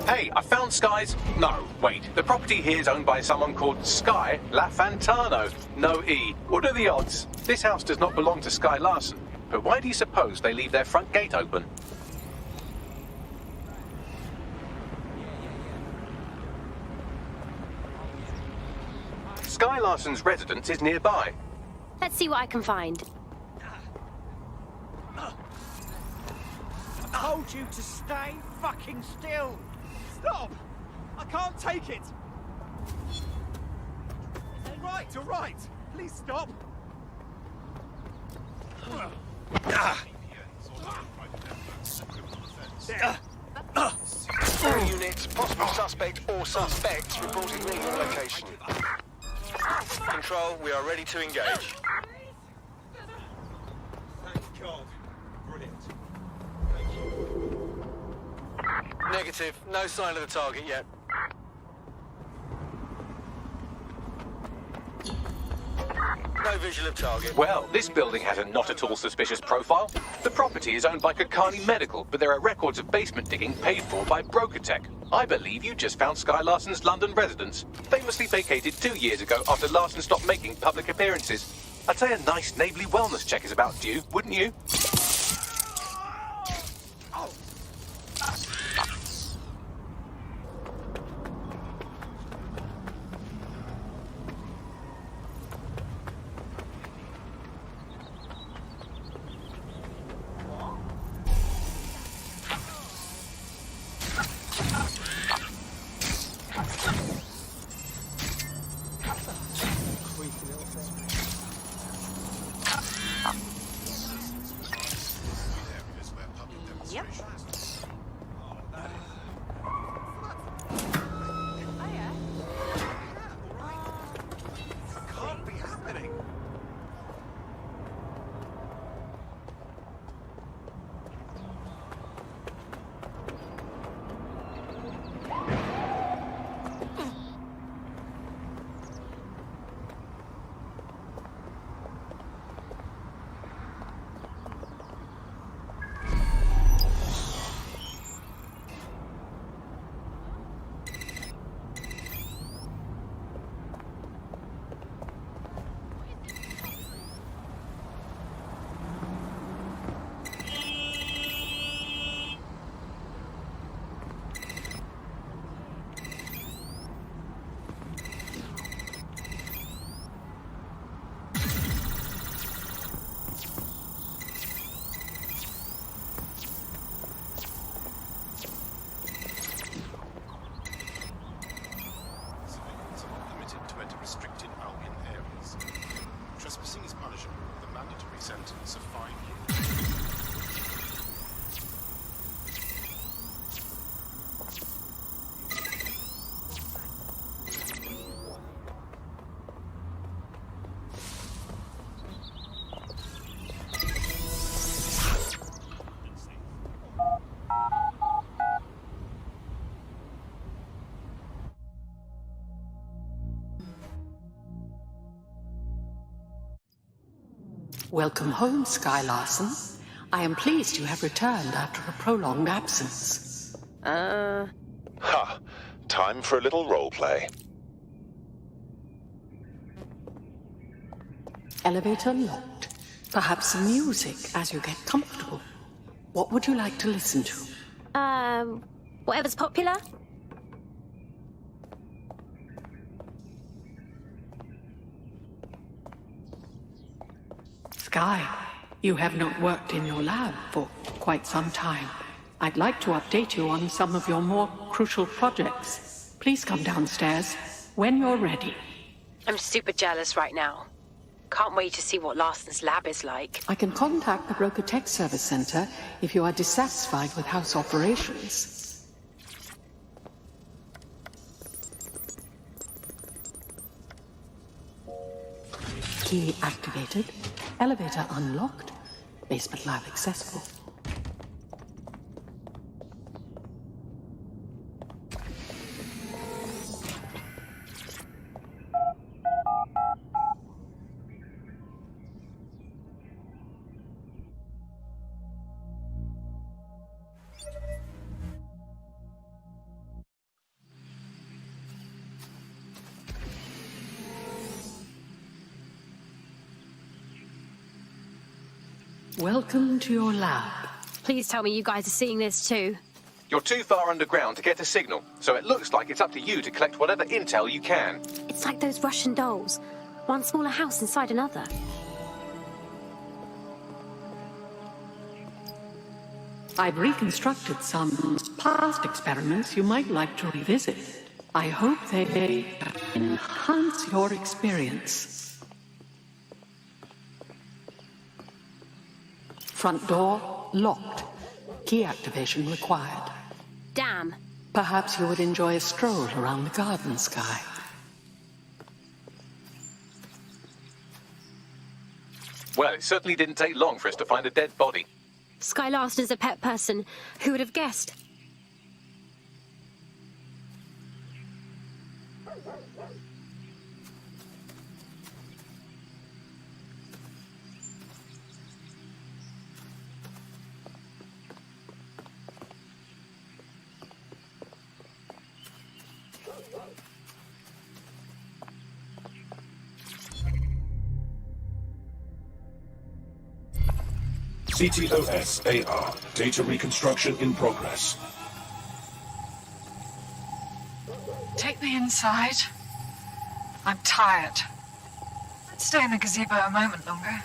Hey, I found Sky's... No, wait. The property here is owned by someone called Sky LaFantano. No E. What are the odds? This house does not belong to Sky Larson. But why do you suppose they leave their front gate open? Sky Larson's residence is nearby. Let's see what I can find. I told you to stay fucking still. Stop! I can't take it! All right. Please stop. All units, possible suspect or suspects reporting near your location. Control, we are ready to engage. Thank God. Brilliant. Negative, no sign of the target yet. No visual of target. Well, this building has a not at all suspicious profile. The property is owned by Kakani Medical, but there are records of basement digging paid for by Brokertech. I believe you just found Sky Larson's London residence, famously vacated 2 years ago after Larson stopped making public appearances. I'd say a nice neighbourly wellness check is about due, wouldn't you? Sentence of 5 years. Welcome home, Sky Larson. I am pleased you have returned after a prolonged absence. Ha! Time for a little roleplay. Elevator locked. Perhaps some music as you get comfortable. What would you like to listen to? Whatever's popular. Sky, you have not worked in your lab for quite some time. I'd like to update you on some of your more crucial projects. Please come downstairs when you're ready. I'm super jealous right now. Can't wait to see what Larson's lab is like. I can contact the Broker Tech Service Center if you are dissatisfied with house operations. Key activated. Elevator unlocked. Basement lab accessible. Welcome to your lab. Please tell me you guys are seeing this too. You're too far underground to get a signal, so it looks like it's up to you to collect whatever intel you can. It's like those Russian dolls. One smaller house inside another. I've reconstructed some past experiments you might like to revisit. I hope they enhance your experience. Front door locked. Key activation required. Damn. Perhaps you would enjoy a stroll around the garden, Sky. Well, it certainly didn't take long for us to find a dead body. Sky Larson is a pet person. Who would have guessed? CTOS-AR. Data reconstruction in progress. Take me inside. I'm tired. Let's stay in the gazebo a moment longer.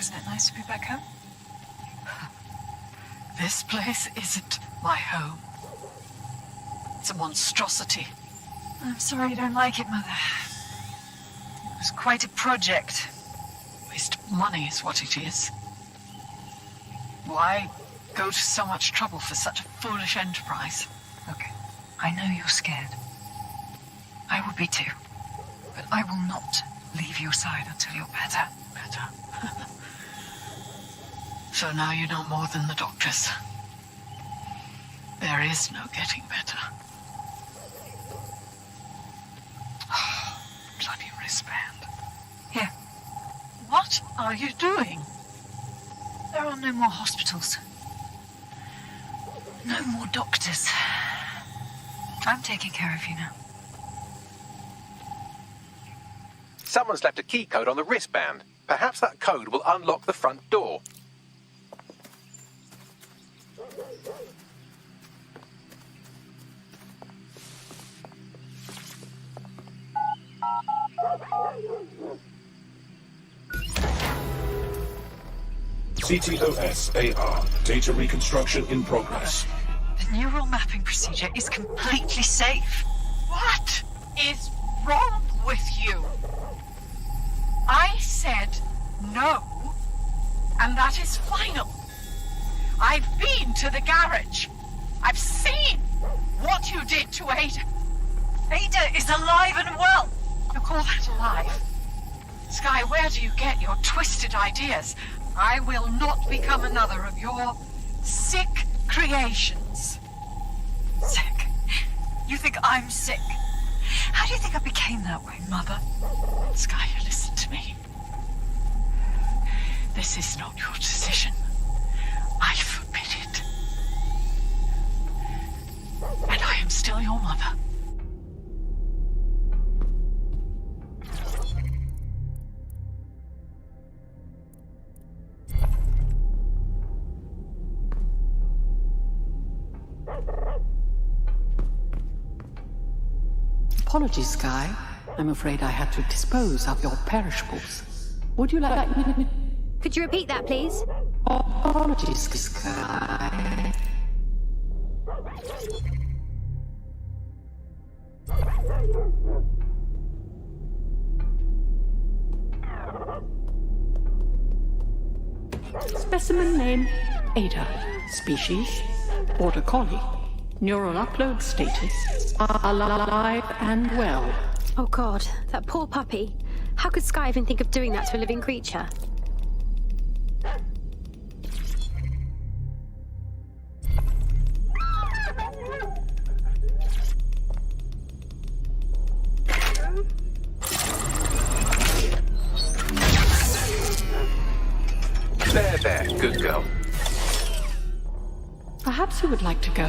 Isn't it nice to be back home? This place isn't my home. It's a monstrosity. I'm sorry you don't like it, Mother. It was quite a project. Waste of money is what it is. Why go to so much trouble for such a foolish enterprise? Okay, I know you're scared. I would be too. But I will not leave your side until you're better. Better. So now you know more than the doctors. There is no getting better. Oh, bloody wristband. Here. What are you doing? There are no more hospitals. No more doctors. I'm taking care of you now. Someone's left a key code on the wristband. Perhaps that code will unlock the front door. CTOS-AR. Data reconstruction in progress. The neural mapping procedure is completely safe. What is wrong with you? I said no, and that is final. I've been to the garage. I've seen what you did to Ada. Ada is alive and well. You call that alive? Sky, where do you get your twisted ideas? I will not become another of your sick creations. Sick? You think I'm sick? How do you think I became that way, Mother? Sky, you listen to me. This is not your decision. I forbid it. And I am still your mother. Apologies, Sky. I'm afraid I had to dispose of your perishables. Would you like me? Could you repeat that, please? Apologies, Sky. Specimen name, Ada. Species, Border Collie. Neural upload status, alive and well. Oh God, that poor puppy. How could Sky even think of doing that to a living creature? There, good girl. Perhaps you would like to go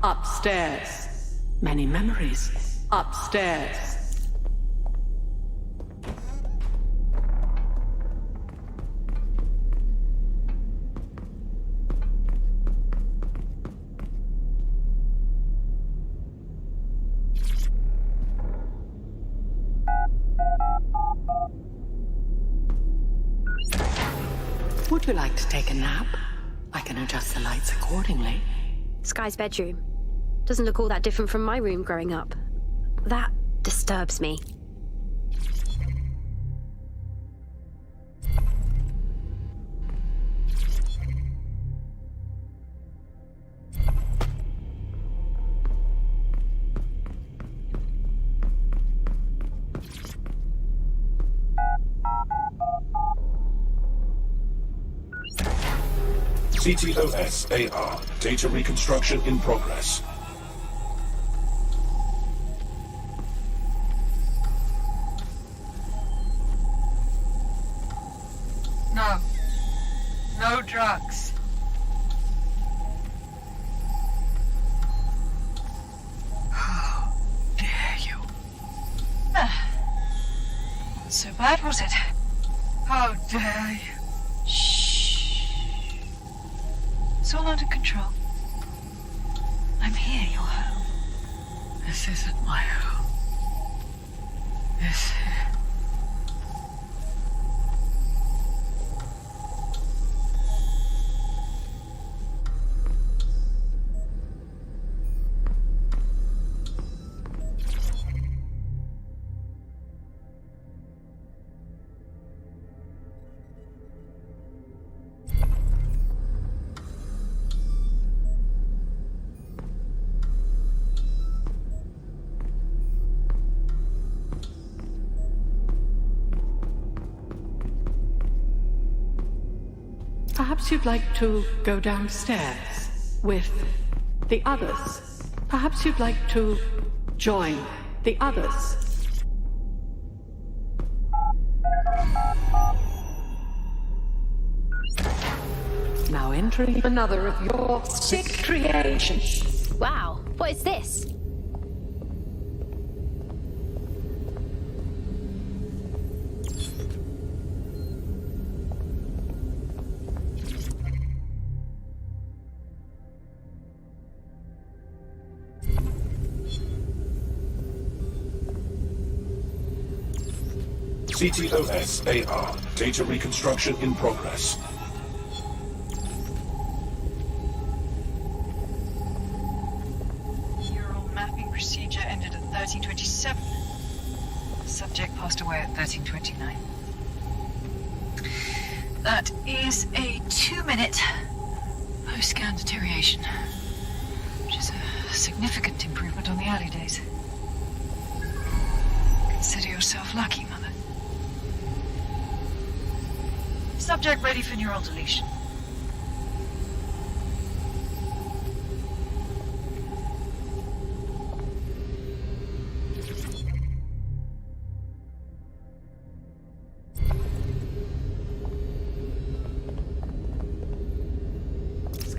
upstairs. Many memories upstairs. Would you like to take a nap? I can adjust the lights accordingly. Sky's bedroom. Doesn't look all that different from my room growing up. That disturbs me. CTOS-AR. Data reconstruction in progress. No. No drugs. How dare you? Not so bad, was it? How dare you? It's all under control. I'm here, you're home. This isn't my home. This Perhaps you'd like to go downstairs with the others. Perhaps you'd like to join the others. Now entering another of your sick creations. Wow, what is this? CTOS-AR. Data reconstruction in progress. neural mapping procedure ended at 1327. Subject passed away at 1329. That is a 2-minute post-scan deterioration, which is a significant improvement on the early days. Consider yourself lucky, Mother. Subject ready for neural deletion.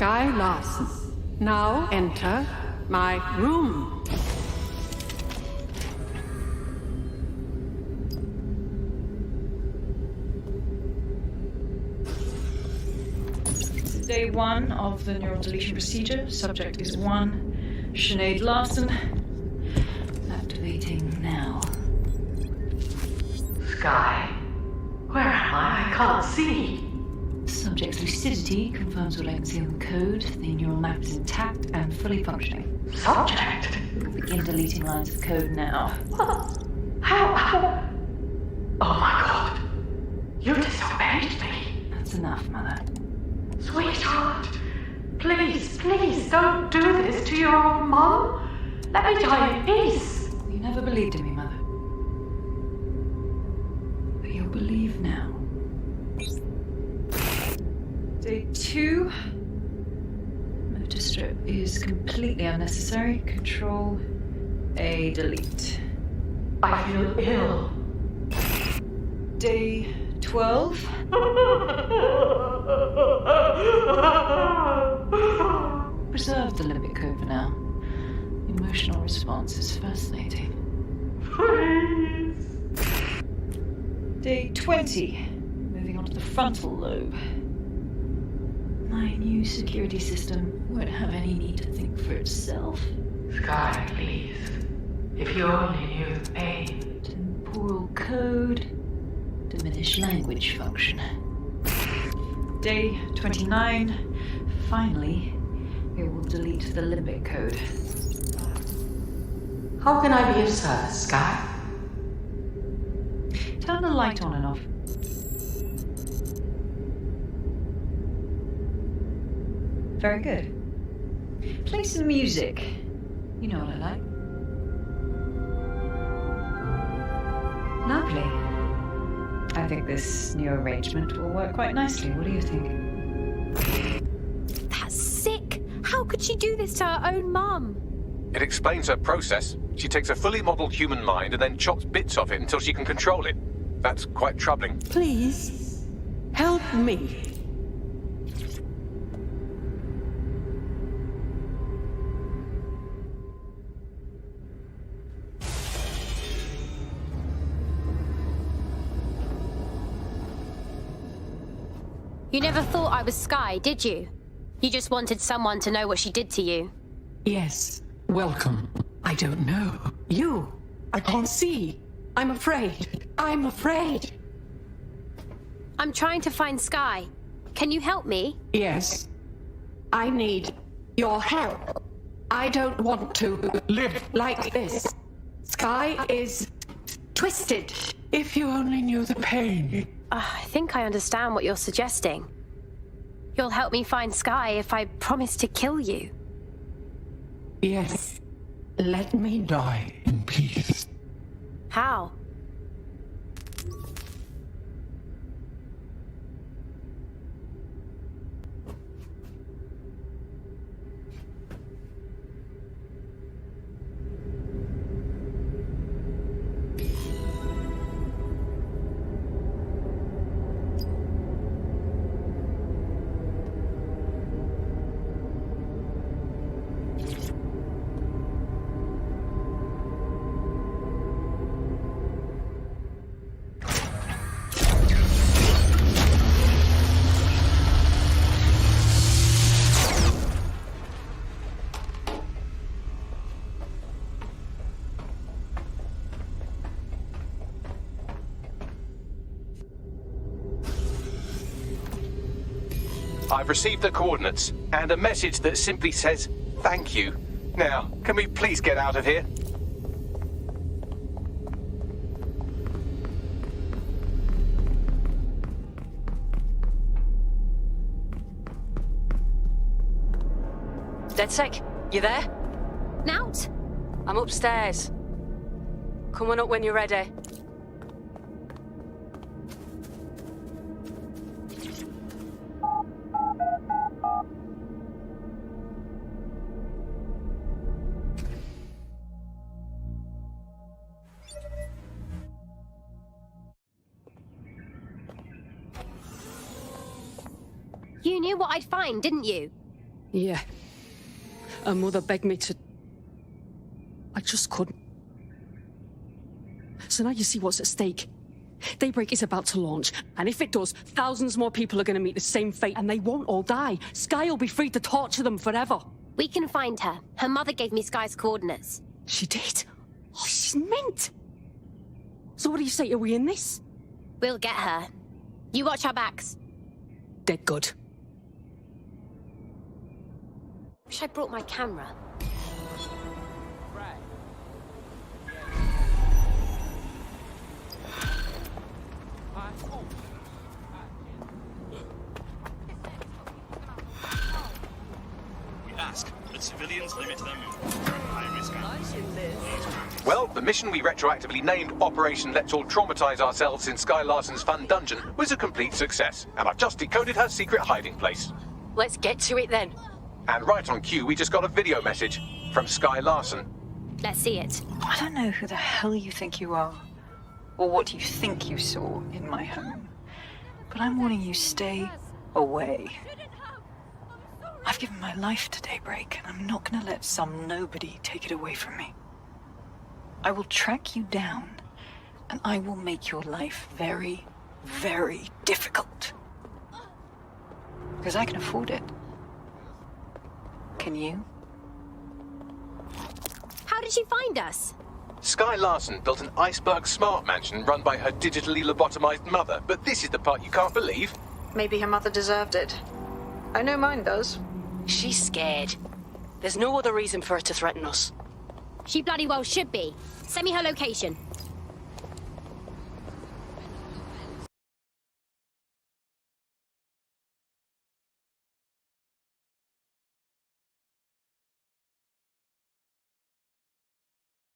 Sky Larson. Now enter my room. Day 1 of the neural deletion procedure. Subject is 1. Sinead Larson. Activating now. Sky. Where am I? I can't see. Subject's lucidity confirms what I can see on the code. The neural map is intact and fully functioning. Subject? Begin deleting lines of code now. How? Oh my god. You disobeyed me. That's enough, Mother. Sweetheart. Please, please don't do this to your own mom. Let me die in peace. You never believed in me, Mother. But you'll believe now. Day 2. Motor strip is completely unnecessary. Control A, delete. I feel ill. Day 12. Preserve the limbic code for now. The emotional response is fascinating. Please. Day 20. Moving on to the frontal lobe. My new security system won't have any need to think for itself. Sky, please. If you only knew the pain. Temporal code. Diminish language function. Day 29. Finally, it will delete the limbic code. How can I be of service, Sky? Turn the light on and off. Very good. Play some music. You know what I like. Lovely. I think this new arrangement will work quite nicely. What do you think? That's sick! How could she do this to her own mum? It explains her process. She takes a fully modeled human mind and then chops bits of it until she can control it. That's quite troubling. Please, help me. You never thought I was Sky, did you? You just wanted someone to know what she did to you. Yes, welcome. I don't know. You, I can't see. I'm afraid. I'm afraid. I'm trying to find Sky. Can you help me? Yes. I need your help. I don't want to live like this. Sky is twisted. If you only knew the pain. I think I understand what you're suggesting. You'll help me find Sky if I promise to kill you. Yes. Let me die in peace. How? I've received the coordinates and a message that simply says, thank you. Now, can we please get out of here? DedSec, you there? Nout? I'm upstairs. Come on up when you're ready. You knew what I'd find, didn't you? Yeah. Her mother begged me to... I just couldn't. So now you see what's at stake. Daybreak is about to launch, and if it does, thousands more people are going to meet the same fate, and they won't all die. Sky will be free to torture them forever. We can find her. Her mother gave me Sky's coordinates. She did? Oh, she's mint. So what do you say, are we in this? We'll get her. You watch our backs. Dead good. Wish I brought my camera. We ask that civilians limit their movement during high-risk acts. Well, the mission we retroactively named Operation Let's All Traumatize Ourselves in Sky Larson's Fun Dungeon was a complete success, and I've just decoded her secret hiding place. Let's get to it then. And right on cue, we just got a video message from Sky Larson. Let's see it. I don't know who the hell you think you are, or what you think you saw in my home, but I'm warning you, stay away. I've given my life to Daybreak, and I'm not gonna let some nobody take it away from me. I will track you down, and I will make your life very, very difficult. Because I can afford it. Can you? How did she find us? Sky Larson built an iceberg smart mansion run by her digitally lobotomized mother, but this is the part you can't believe. Maybe her mother deserved it. I know mine does. She's scared. There's no other reason for her to threaten us. She bloody well should be. Send me her location.